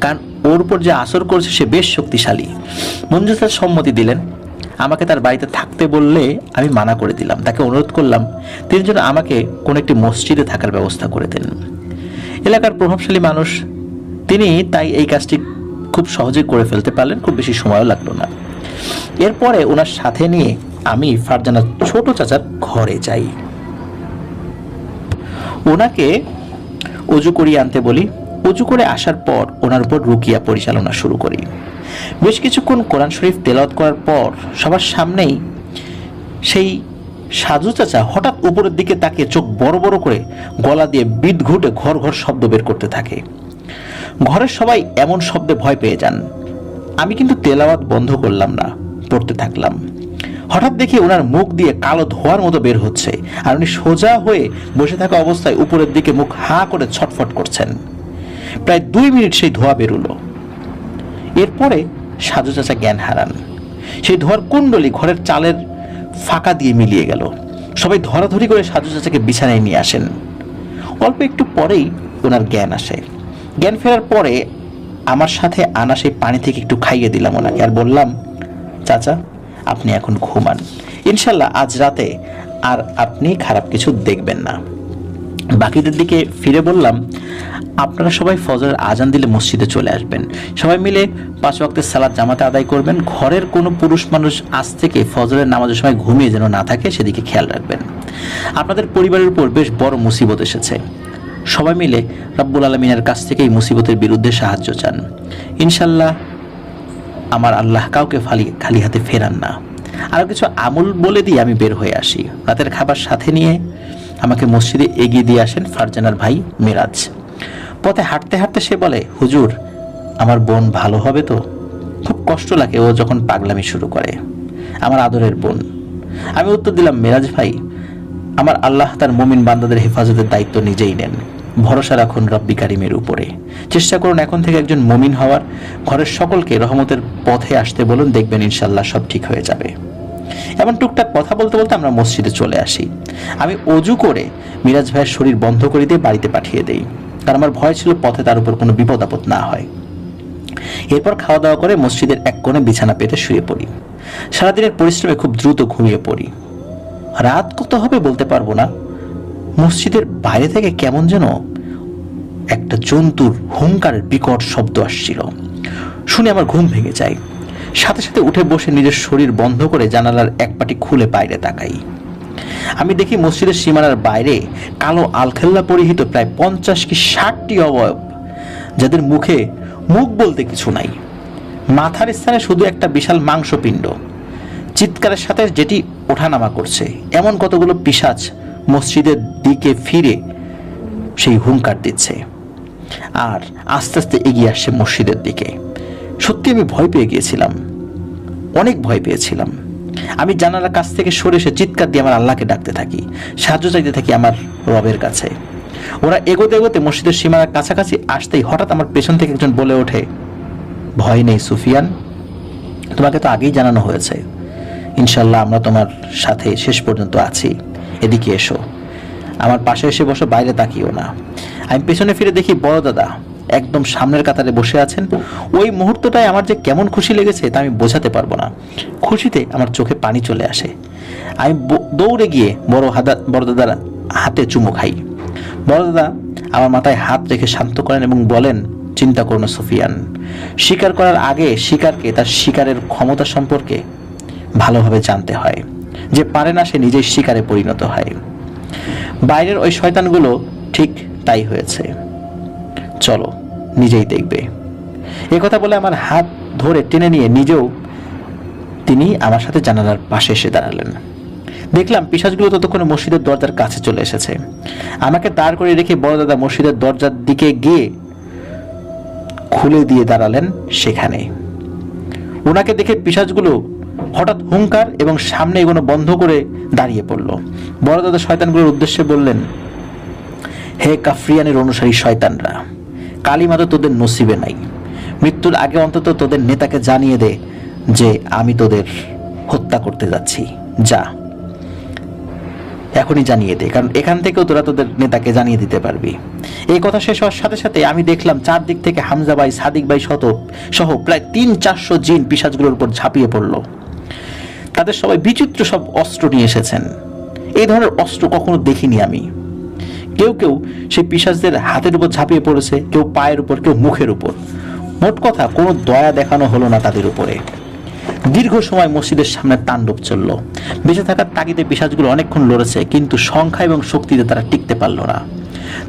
কারণ ওর উপর যে আসর করছে সে বেশ শক্তিশালী। মঞ্জু স্যার সম্মতি দিলেন। আমাকে তার বাড়িতে থাকতে বললে আমি মানা করে দিলাম। তাকে অনুরোধ করলাম তিনি যেন আমাকে কোনো একটি মসজিদে থাকার ব্যবস্থা করে দেন। এলাকার প্রভাবশালী মানুষ তিনি, তাই এই কাজটি খুব সহজে করে ফেলতে পারলেন, খুব বেশি সময়ও লাগলো না। এরপরে ওনার সাথে নিয়ে আমি ফারজানার ছোট চাচার ঘরে যাই। ওনাকে অজু করিয়ে আনতে বলি। অজু করে আসার পর ওনার উপর রুকিয়া পরিচালনা শুরু করি। বেশ কিছুক্ষণ কোরআন শরীফ তেলাওয়াত করার পর সবার সামনেই সেই সাজু চাচা হঠাৎ উপরের দিকে তাকিয়ে চোখ বড় বড় করে গলা দিয়ে বিদঘুটে ঘর ঘর শব্দ বের করতে থাকে। ঘরের সবাই এমন শব্দে ভয় পেয়ে যান। আমি কিন্তু তেলাওয়াত বন্ধ করলাম না, পড়তে থাকলাম। হঠাৎ দেখি ওনার মুখ দিয়ে কালো ধোঁয়ার মতো বের হচ্ছে, আর উনি সোজা হয়ে বসে থাকা অবস্থায় উপরের দিকে মুখ হা করে ছটফট করছেন। প্রায় 2 মিনিট সেই ধোঁয়া বেরোলো। এরপরে সাজু চাচা জ্ঞান হারান। সেই ধোঁয়ার কুণ্ডলি ঘরের চালের ফাঁকা দিয়ে মিলিয়ে গেল। সবাই ধরাধরি করে সাজু চাচাকে বিছানায় নিয়ে আসেন। অল্প একটু পরেই ওনার জ্ঞান আসে। জ্ঞান ফেরার পরে আমার সাথে আনা সেই পানি থেকে একটু খাইয়ে দিলাম ওনাকে, আর বললাম, চাচা আপনি এখন ঘুমান, ইনশাল্লাহ আজ রাতে আর আপনি খারাপ কিছু দেখবেন না। বাকিদের দিকে ফিরে বললাম, আপনারা সবাই ফজরের আজান দিলে মসজিদে চলে আসবেন, সবাই মিলে 5 ওয়াক্তের সালাত জামাতে আদায় করবেন। ঘরের কোনো পুরুষ মানুষ আজ থেকে ফজরের নামাজের সময় ঘুমিয়ে যেন না থাকে সেদিকে খেয়াল রাখবেন। আপনাদের পরিবারের উপর বেশ বড় মুসিবত এসেছে, সবাই মিলে রব্বুল আলামিনের কাছ থেকে এই মুসিবতের বিরুদ্ধে সাহায্য চান। ইনশাল্লাহ আমার আল্লাহ কাউকে খালি হাতে ফেরান না। আরও কিছু আমল বলে দিয়ে আমি বের হয়ে আসি। রাতের খাবার সাথে নিয়ে আমাকে মসজিদে এগিয়ে দিয়ে আসেন ফারজানার ভাই মিরাজ। পথে হাঁটতে হাঁটতে সে বলে, হুজুর আমার বোন ভালো হবে তো? খুব কষ্ট লাগে ও যখন পাগলামি শুরু করে, আমার আদরের বোন। আমি উত্তর দিলাম, মিরাজ ভাই, আমার আল্লাহ তার মুমিন বান্দাদের হেফাজতের দায়িত্ব নিজেই নেন। ভরসা রাখুন রব্বি কারিমের উপরে। চেষ্টা করুন এখন থেকে একজন মুমিন হওয়ার। ঘরের সকলকে রহমতের পথে আসতে বলুন, দেখবেন ইনশাল্লাহ সব ঠিক হয়ে যাবে। এমন টুকটাক কথা বলতে বলতে আমরা মসজিদে চলে আসি। আমি অজু করে মিরাজ ভাইয়ের শরীর বন্ধ করে দিয়ে বাড়িতে পাঠিয়ে দেই, কারণ আমার ভয় ছিল পথে তার উপর কোনো বিপদ আপদ না হয়। এরপর খাওয়া দাওয়া করে মসজিদের এক কোণে বিছানা পেতে শুয়ে পড়ি। সারাদিনের পরিশ্রমে খুব দ্রুত ঘুমিয়ে পড়ি। রাত কত হবে বলতে পারবো না। মসজিদের বাইরে থেকে কেমন যেন একটা জন্তুর হুঙ্কারের বিকট শব্দ আসছিল। শুনে আমার ঘুম ভেঙে যায়। সাথে সাথে উঠে বসে নিজের শরীর বন্ধ করে জানালার এক পাটি খুলে বাইরে তাকাই। আমি দেখি মসজিদের সীমানার বাইরে কালো আলখেল্লা পরিহিত প্রায় 50 কি 60টি অবয়ব, যাদের মুখে মুখ বলতে কিছু নাই। মাথার স্থানে শুধু একটা বিশাল মাংসপিণ্ড, চিৎকারের সাথে যেটি ওঠানামা করছে। এমন কতগুলো পিশাচ মসজিদের দিকে ফিরে সেই হুঙ্কার দিচ্ছে আর আস্তে আস্তে এগিয়ে আসছে মসজিদের দিকে। সত্যি আমি ভয় পেয়ে গিয়েছিলাম, অনেক ভয় পেয়েছিলাম। আমি জানালার কাছ থেকে সরে এসে চিৎকার দিয়ে আমার আল্লাহকে ডাকতে থাকি, সাহায্য চাইতে থাকি আমার রবের কাছে। ওরা এগোতে এগোতে মসজিদের সীমানার কাছাকাছি আসতেই হঠাৎ আমার পেছন থেকে একজন বলে ওঠে, ভয় নেই সুফিয়ান, তোমাকে তো আগেই জানানো হয়েছে, ইনশাল্লাহ আমরা তোমার সাথে শেষ পর্যন্ত আছি, এদিকে এসো। আমার পাশে এসে বসো, বাইরে তাকিও না। আমি পেছনে ফিরে দেখি বড় দাদা একদম সামনের কাতারে বসে আছেন। ওই মুহূর্তটায় আমার যে কেমন খুশি লেগেছে তা আমি বোঝাতে পারবো না। খুশিতে আমার চোখে পানি চলে আসে। আমি দৌড়ে গিয়ে বড় দাদার হাতে চুমু খাই। বড় দাদা আমার মাথায় হাত রেখে শান্ত করেন এবং বলেন, চিন্তা করো না সুফিয়ান, শিকার করার আগে শিকারকে তার শিকারের ক্ষমতা সম্পর্কে ভালোভাবে জানতে হয়। যে পারে না সে নিজেই শিকারে পরিণত হয়। বাইরের ওই শয়তানগুলো ঠিক তাই হয়েছে, চলো নিজেই দেখবে। এ কথা বলে আমার হাত ধরে টেনে নিয়ে নিজেও তিনি আমার সাথে জানালার পাশে এসে দাঁড়ালেন। দেখলাম পিশাচগুলো ততক্ষণে মসজিদের দরজার কাছে চলে এসেছে। আমাকে দাঁড় করে রেখে বড় দাদা মসজিদের দরজার দিকে গিয়ে খুলে দিয়ে দাঁড়ালেন সেখানে। ওনাকে দেখে পিশাচগুলো হঠাৎ হুঙ্কার এবং সামনে এগোনো বন্ধ করে দাঁড়িয়ে পড়ল। বড় দাদা শয়তানগুলোর উদ্দেশ্যে বললেন, হে কাফরিয়ানের অনুসারী শয়তানরা, কালিমা তো তোদের নসিবে নাই। মৃত্যুর আগে অন্তত তোদের নেতাকে জানিয়ে দে যে আমি তোদের হত্যা করতে যাচ্ছি। যা, এখনই জানিয়ে দে, কারণ এখান থেকেও তোরা তোদের নেতাকে জানিয়ে দিতে পারবি। এই কথা শেষ হওয়ার সাথে সাথে আমি দেখলাম চারদিক থেকে হামজা ভাই, সাদিক ভাই সহ প্রায় 300-400 জিন পিশাচগুলোর উপর ঝাঁপিয়ে পড়ল। তাদের সবাই বিচিত্র সব অস্ত্র নিয়ে এসেছেন। এই ধরনের অস্ত্র কখনো দেখিনি আমি। কেউ কেউ সেই পিশাচদের হাতের উপর ঝাঁপিয়ে পড়েছে, কেউ পায়ের উপর, কেউ মুখের উপর। মোট কথা কোনো দয়া দেখানো হলো না তাদের উপরে। দীর্ঘ সময় মসজিদের সামনে তাণ্ডব চলল। বেঁচে থাকার তাগিদে পিশাচগুলো অনেকক্ষণ লড়েছে, কিন্তু সংখ্যা এবং শক্তিতে তারা টিকতে পারল না।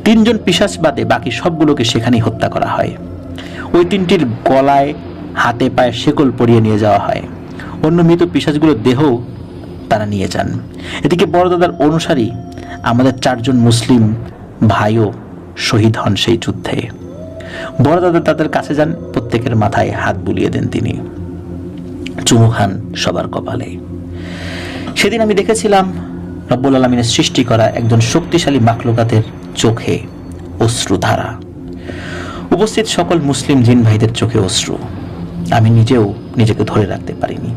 3 জন পিশাচ বাদে বাকি সবগুলোকে সেখানেই হত্যা করা হয়। ওই 3টির গলায় হাতে পায়ে শেকল পরিয়ে নিয়ে যাওয়া হয়। অন্য মৃত পিশাচগুলোর দেহও তারা নিয়ে যান। এদিকে বড়দাদার অনুসারী আমাদের 4 জন মুসলিম ভাইও শহীদ হন সেই যুদ্ধে। বড়দাদা তাদের কাছে যান, প্রত্যেকের মাথায় হাত বুলিয়ে দেন তিনি, চুমু খান সবার কপালে। সেদিন আমি দেখেছিলাম রব্বুল আলামিনের সৃষ্টি করা একজন শক্তিশালী মাখলুকাতের চোখে অশ্রুধারা। উপস্থিত সকল মুসলিম জিন ভাইদের চোখে অশ্রু। আমি নিজেও নিজেকে ধরে রাখতে পারিনি।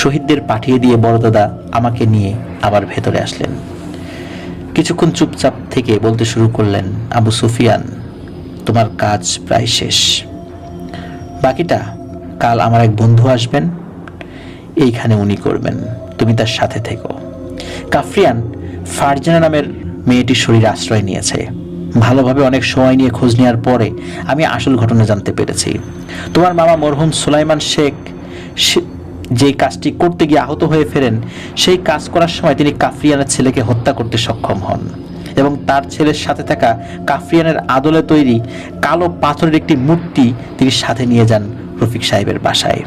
শহীদদের পাঠিয়ে দিয়ে বড়দাদা আমাকে নিয়ে আবার ভেতরে আসলেন। কিছুক্ষণ চুপচাপ থেকে বলতে শুরু করলেন, আবু সুফিয়ান, তোমার কাজ প্রায় শেষ। বাকিটা কাল আমার এক বন্ধু আসবেন, এইখানে উনি করবেন, তুমি তার সাথে থেকো। কাফরিয়ান ফারজানা নামের মেয়েটির শরীরে আশ্রয় নিয়েছে। ভালোভাবে অনেক সময় নিয়ে খোঁজ নেওয়ার পরে আমি আসল ঘটনা জানতে পেরেছি। তোমার মামা মরহুম সুলাইমান শেখ যে কাজটি করতে গিয়ে আহত হয়ে ফেরেন, সেই কাজ করার সময় তিনি কাফরিয়ানের ছেলেকে হত্যা করতে সক্ষম হন এবং তার ছেলের সাথে থাকা কাফরিয়ানের আদলে তৈরি কালো পাথরের একটি মূর্তি তিনি সাথে নিয়ে যান রফিক সাহেবের বাসায়।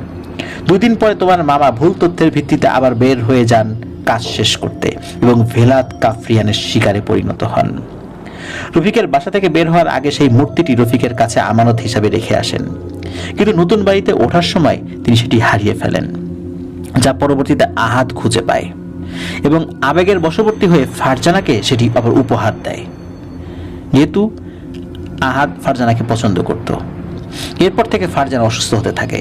2 দিন পরে তোমার মামা ভুল তথ্যের ভিত্তিতে আবার বের হয়ে যান কাজ শেষ করতে এবং ভেলাত কাফরিয়ানের শিকারে পরিণত হন। রফিকের বাসা থেকে বের হওয়ার আগে সেই মূর্তিটি রফিকের কাছে আমানত হিসাবে রেখে আসেন, কিন্তু নতুন বাড়িতে ওঠার সময় তিনি সেটি হারিয়ে ফেলেন, যা পরবর্তীতে আহাদ খুঁজে পায় এবং আবেগের বশবর্তী হয়ে ফারজানাকে সেটি আবার উপহার দেয়, যেহেতু আহাদ ফারজানাকে পছন্দ করত। এরপর থেকে ফারজানা অসুস্থ হতে থাকে।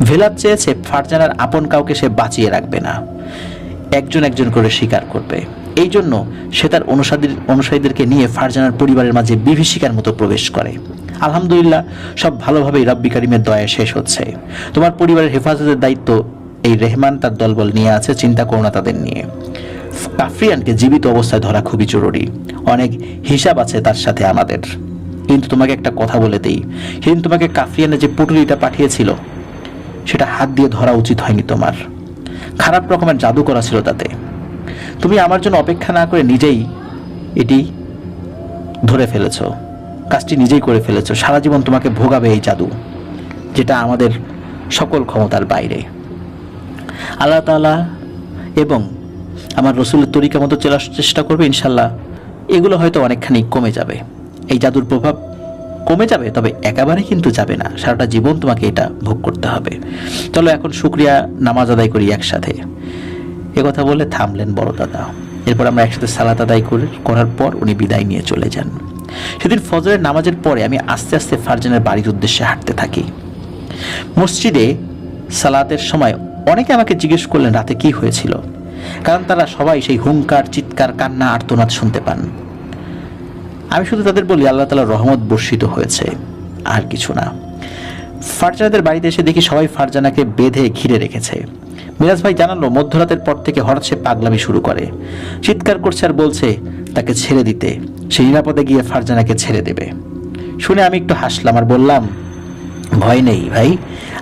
ভেলাত চেয়েছে ফারজানার আপন কাউকে সে বাঁচিয়ে রাখবে না, একজন একজন করে স্বীকার করবে। এই জন্য সে তার অনুসারীদেরকে নিয়ে ফারজানার পরিবারের মাঝে বিভীষিকার মতো প্রবেশ করে। আলহামদুলিল্লাহ, সব ভালোভাবেই রব্বি কারিমের দয়ায় শেষ হচ্ছে। তোমার পরিবারের হেফাজতের দায়িত্ব এই রেহমান তার দলবল নিয়ে আছে, চিন্তা করো না তাদের নিয়ে। কাফরিয়ানকে জীবিত অবস্থায় ধরা খুবই জরুরি, অনেক হিসাব আছে তার সাথে আমাদের। কিন্তু তোমাকে একটা কথা বলে দেই, সেদিন তোমাকে কাফরিয়ানে যে পুটুলিটা পাঠিয়েছিল সেটা হাত দিয়ে ধরা উচিত হয়নি তোমার। খারাপ রকমের জাদু করা ছিল তাতে। তুমি আমার জন্য অপেক্ষা না করে নিজেই এটি ধরে ফেলেছ, কাজটি নিজেই করে ফেলেছ। সারা জীবন তোমাকে ভোগাবে এই জাদু, যেটা আমাদের সকল ক্ষমতার বাইরে। আল্লাহ তাআলা এবং আমার রসুলের তরিকা মতো চলার চেষ্টা করবে, ইনশাল্লাহ এগুলো হয়তো অনেকখানি কমে যাবে, এই জাদুর প্রভাব কমে যাবে, তবে একেবারে কিন্তু যাবে না। সারাটা জীবন তোমাকে এটা ভোগ করতে হবে। চলো এখন শুকরিয়া নামাজ আদায় করি একসাথে। কথা বলে থামলেন বড় দাদা। এরপর আমরা একসাথে সালাত আদায় করার পর উনি বিদায় নিয়ে চলে যান। সেদিন ফজরের নামাজের পরে আমি আস্তে আস্তে ফারজানের বাড়ির উদ্দেশ্যে হাঁটতে থাকি। মসজিদে সালাতের সময় অনেকে আমাকে জিজ্ঞেস করলেন রাতে কি হয়েছিল, কারণ তারা সবাই সেই হুঙ্কার, চিৎকার, কান্না, আর্তনাদ শুনতে পান। আমি শুধু তাদের বলি আল্লাহ তাআলার রহমত বর্ষিত হয়েছে, আর কিছু না। ফারজানাদের বাড়িতে এসে দেখি সবাই ফারজানাকে বেঁধে ঘিরে রেখেছে। মিরাজ ভাই জানালো মধ্যরাতের পর থেকে হঠাৎ সে পাগলামি শুরু করে, চিৎকার করছে আর বলছে তাকে ছেড়ে দিতে, সে নিরাপদে গিয়ে ফারজানাকে ছেড়ে দেবে। শুনে আমি একটু হাসলাম আর বললাম, ভয় নেই ভাই,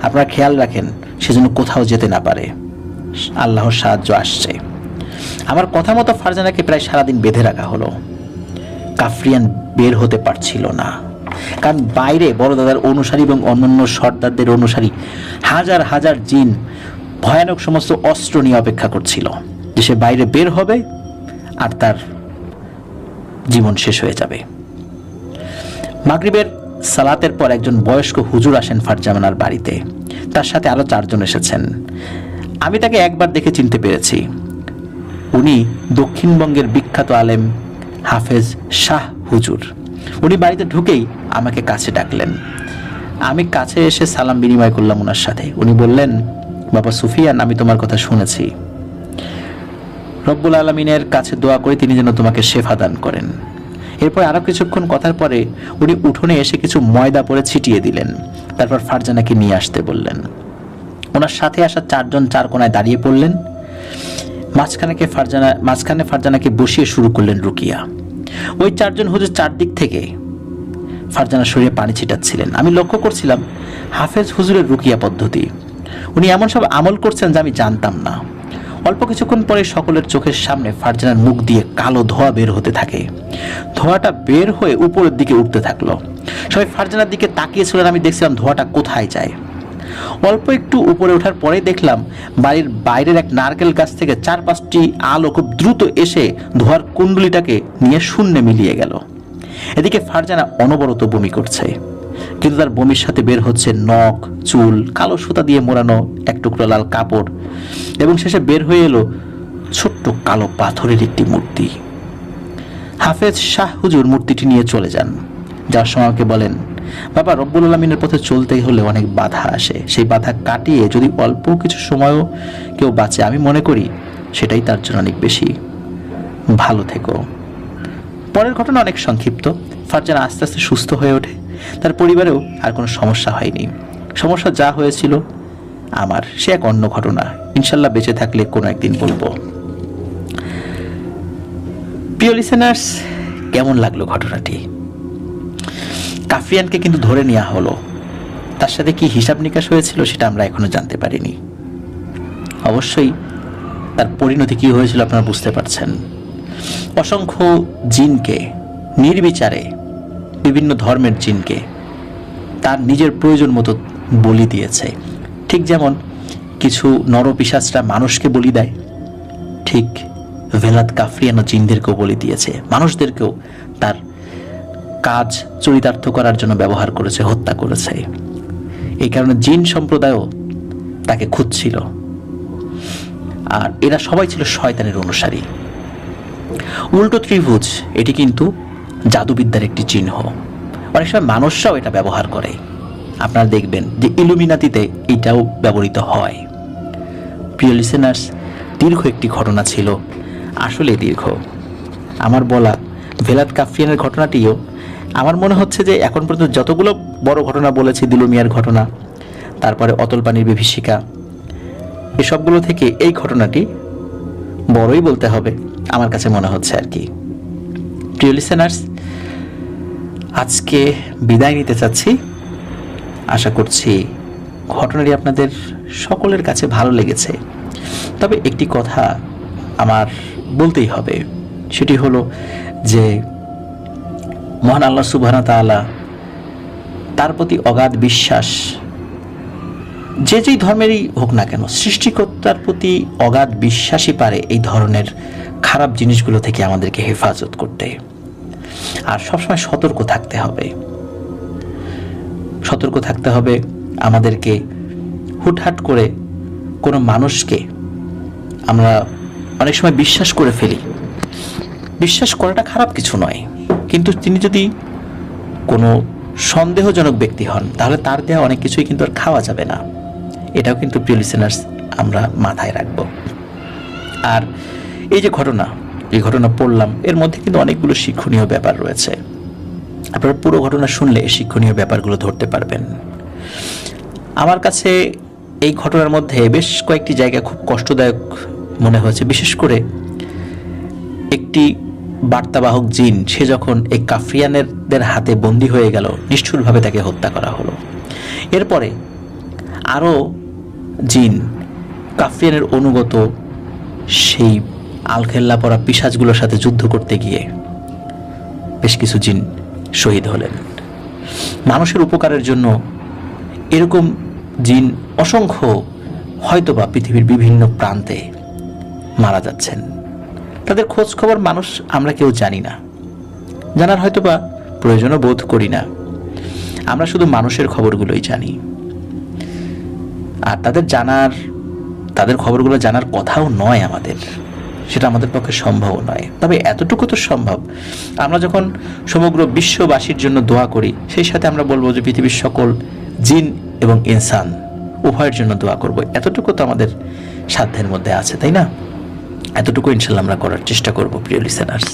আপনারা খেয়াল রাখেন সেজন্য কোথাও যেতে না পারে, আল্লাহর সাহায্য আসছে। আমার কথা মতো ফারজানাকে প্রায় সারাদিন বেঁধে রাখা হলো। কাফরিয়ান বের হতে পারছিল না, কারণ বাইরে বড় দাদার অনুসারী এবং অন্যান্য সর্দারদের অনুসারী হাজার হাজার জিন ভয়ানক সমস্ত অস্ত্র নিয়ে অপেক্ষা করছিল যে সে বাইরে বের হবে আর তার জীবন শেষ হয়ে যাবে। মাগরিবের সালাতের পর একজন বয়স্ক হুজুর আসেন ফারজানার বাড়িতে, তার সাথে আরো 4 জন এসেছেন। আমি তাকে একবার দেখে চিনতে পেরেছি। উনি দক্ষিণবঙ্গের বিখ্যাত আলেম হাফেজ শাহ হুজুর। উনি বাড়িতে ঢুকেই আমাকে কাছে ডাকলেন। আমি কাছে এসে সালাম বিনিময় করলাম ওনার সাথে। উনি বললেন, বাবা সুফিয়ান, আমি তোমার কথা শুনেছি। রব্বুল আলামিনের কাছে দোয়া করে তিনি যেন তোমাকে শেফা দান করেন। এরপর আরো কিছুক্ষণ কথার পরে উনি উঠোনে এসে কিছু ময়দা পরে ছিটিয়ে দিলেন। তারপর ফারজানাকে নিয়ে আসতে বললেন। ওনার সাথে আসা 4 জন 4 কোণায় দাঁড়িয়ে পড়লেন। মাঝখানে ফারজানাকে বসিয়ে শুরু করলেন রুকিয়া। ওই 4 জন হুজুর চারদিক থেকে ফারজানার শরীরে পানি ছিটাচ্ছিলেন। আমি লক্ষ্য করছিলাম হাফেজ হুজুরের রুকিয়া পদ্ধতি। উনি এমন সব আমল করছেন যা আমি জানতাম না। অল্প কিছুক্ষণ পরে সকলের চোখের সামনে ফারজানার মুখ দিয়ে কালো ধোঁয়া বের হতে থাকে। ধোঁয়াটা বের হয়ে উপরের দিকে উঠতে থাকলো। সবাই ফারজানার দিকে তাকিয়েছিলেন। আমি দেখছিলাম ধোঁয়াটা কোথায় যায়। অল্প একটু উপরে ওঠার পরে দেখলাম বাড়ির বাইরের এক নারকেল গাছ থেকে 4-5টি আলো খুব দ্রুত এসে ধোঁয়ার কুণ্ডলিটাকে নিয়ে শূন্যে মিলিয়ে গেল। এদিকে ফারজানা অনবরত বমি করছে, কিন্তু তার বমির সাথে বের হচ্ছে নখ, চুল, কালো সুতা দিয়ে মোড়ানো এক টুকরো লাল কাপড়, এবং শেষে বের হয়ে এলো ছোট্ট কালো পাথরের একটি মূর্তি। হাফেজ শাহ হুজুর মূর্তিটি নিয়ে চলে যান। যাওয়ার সময় আমাকে বলেন, বাবা, রব্বুল আলামিনের পথে চলতে হলে অনেক বাধা আসে। সেই বাধা কাটিয়ে যদি অল্প কিছু সময়ও কেউ বাঁচে, আমি মনে করি সেটাই তার জন্য অনেক বেশি। ভালো থেকো। পরের ঘটনা অনেক সংক্ষিপ্ত। ফারজানা আস্তে আস্তে সুস্থ হয়ে ওঠে। তার পরিবারেও আর কোনো সমস্যা হয়নি। সমস্যা যা হয়েছিল আমার, সে এক অন্য ঘটনা। ইনশাল্লাহ বেঁচে থাকলে কোনো একদিন বলবো। প্রিয় লিসেনার্স, কেমন লাগলো ঘটনাটি? কাফরিয়ানকে কিন্তু ধরে নেওয়া হলো। তার সাথে কি হিসাব নিকাশ হয়েছিল সেটা আমরা এখনো জানতে পারিনি। অবশ্যই তার পরিণতি কি হয়েছিল আপনারা বুঝতে পারছেন। অসংখ্য জিনকে নির্বিচারে, বিভিন্ন ধর্মের জিনকে তার নিজের প্রয়োজন মতো বলি দিয়েছে। ঠিক যেমন কিছু নরপিশাচরা মানুষকে বলি দেয়, ঠিক ভেলাত কাফরিয়ানও জিনদেরকেও বলি দিয়েছে। মানুষদেরকেও তার কাজ চরিতার্থ করার জন্য ব্যবহার করেছে, হত্যা করেছে। এই কারণে জিন সম্প্রদায়ও তাকে খুঁজছিল। আর এরা সবাই ছিল শয়তানের অনুসারী। উল্টো ত্রিভুজ এটি কিন্তু জাদুবিদ্যার একটি চিহ্ন। অনেক সময় মানুষরাও এটা ব্যবহার করে। আপনারা দেখবেন যে ইলুমিনাতিতে এটাও ব্যবহৃত হয়। প্রিয় লিসেনার্স, দীর্ঘ একটি ঘটনা ছিল, আসলে দীর্ঘ। আমার বলা ভেলাত কাফরিয়ানের ঘটনাটিও আমার মনে হচ্ছে যে এখন পর্যন্ত যতগুলো বড় ঘটনা বলেছি, দিলু মিয়ার ঘটনা, তারপরে অতল পানির বিভীষিকা, এসবগুলো থেকে এই ঘটনাটি বড়ই বলতে হবে আমার কাছে মনে হচ্ছে আর কি। প্রিয় লিসেনার্স, আজকে বিদায় নিতে চাচ্ছি। আশা করছি ঘটনাটি আপনাদের সকলের কাছে ভালো লেগেছে। তবে একটি কথা আমার বলতেই হবে, সেটি হলো যে মহান আল্লাহ সুবহানাহু ওয়া তাআলা, তার প্রতি অগাধ বিশ্বাস যে যেই ধর্মেরই হোক না কেন, সৃষ্টিকর্তার প্রতি অগাধ বিশ্বাসই পারে এই ধরনের খারাপ জিনিসগুলো থেকে আমাদেরকে হেফাজত করতে। আর সবসময় সতর্ক থাকতে হবে। সতর্ক থাকতে হবে আমাদেরকে। হুটহাট করে কোনো মানুষকে আমরা অনেক সময় বিশ্বাস করে ফেলি। বিশ্বাস করাটা খারাপ কিছু নয়, কিন্তু তিনি যদি কোনো সন্দেহজনক ব্যক্তি হন, তাহলে তার দেওয়া অনেক কিছুই কিন্তু আর খাওয়া যাবে না। এটাও কিন্তু প্রিয় লিসেনার্স আমরা মাথায় রাখব। আর এই যে ঘটনা পড়লাম, এর মধ্যে কিন্তু অনেকগুলো শিক্ষণীয় ব্যাপার রয়েছে। আপনারা পুরো ঘটনা শুনলে এই শিক্ষণীয় ব্যাপারগুলো ধরতে পারবেন। আমার কাছে এই ঘটনার মধ্যে বেশ কয়েকটি জায়গা খুব কষ্টদায়ক মনে হয়েছে। বিশেষ করে একটি বার্তাবাহক জিন, সে যখন এই কাফরিয়ানদের হাতে বন্দী হয়ে গেল, নিষ্ঠুরভাবে তাকে হত্যা করা হলো। এরপরে আরও জিন, কাফরিয়ানের অনুগত সেই আলখেল্লা পরা পিশাচগুলোর সাথে যুদ্ধ করতে গিয়ে বেশ কিছু জিন শহীদ হলেন। মানুষের উপকারের জন্য এরকম জিন অসংখ্য হয়তোবা পৃথিবীর বিভিন্ন প্রান্তে মারা যাচ্ছেন। তাদের খোঁজ খবর মানুষ আমরা কেউ জানি না, জানার হয়তোবা প্রয়োজনও বোধ করি না। আমরা শুধু মানুষের খবরগুলোই জানি। আর তাদের খবরগুলো জানার কথাও নয় আমাদের, সেটা আমাদের পক্ষে সম্ভব নয়। তবে এতটুকু তো সম্ভব, আমরা যখন সমগ্র বিশ্ববাসীর জন্য দোয়া করি, সেই সাথে আমরা বলবো যে পৃথিবীর সকল জিন এবং ইনসান উভয়ের জন্য দোয়া করব। এতটুকু তো আমাদের সাধ্যের মধ্যে আছে, তাই না? এতটুকু ইনশাল্লাহ আমরা করার চেষ্টা করব প্রিয় লিসেনার্স।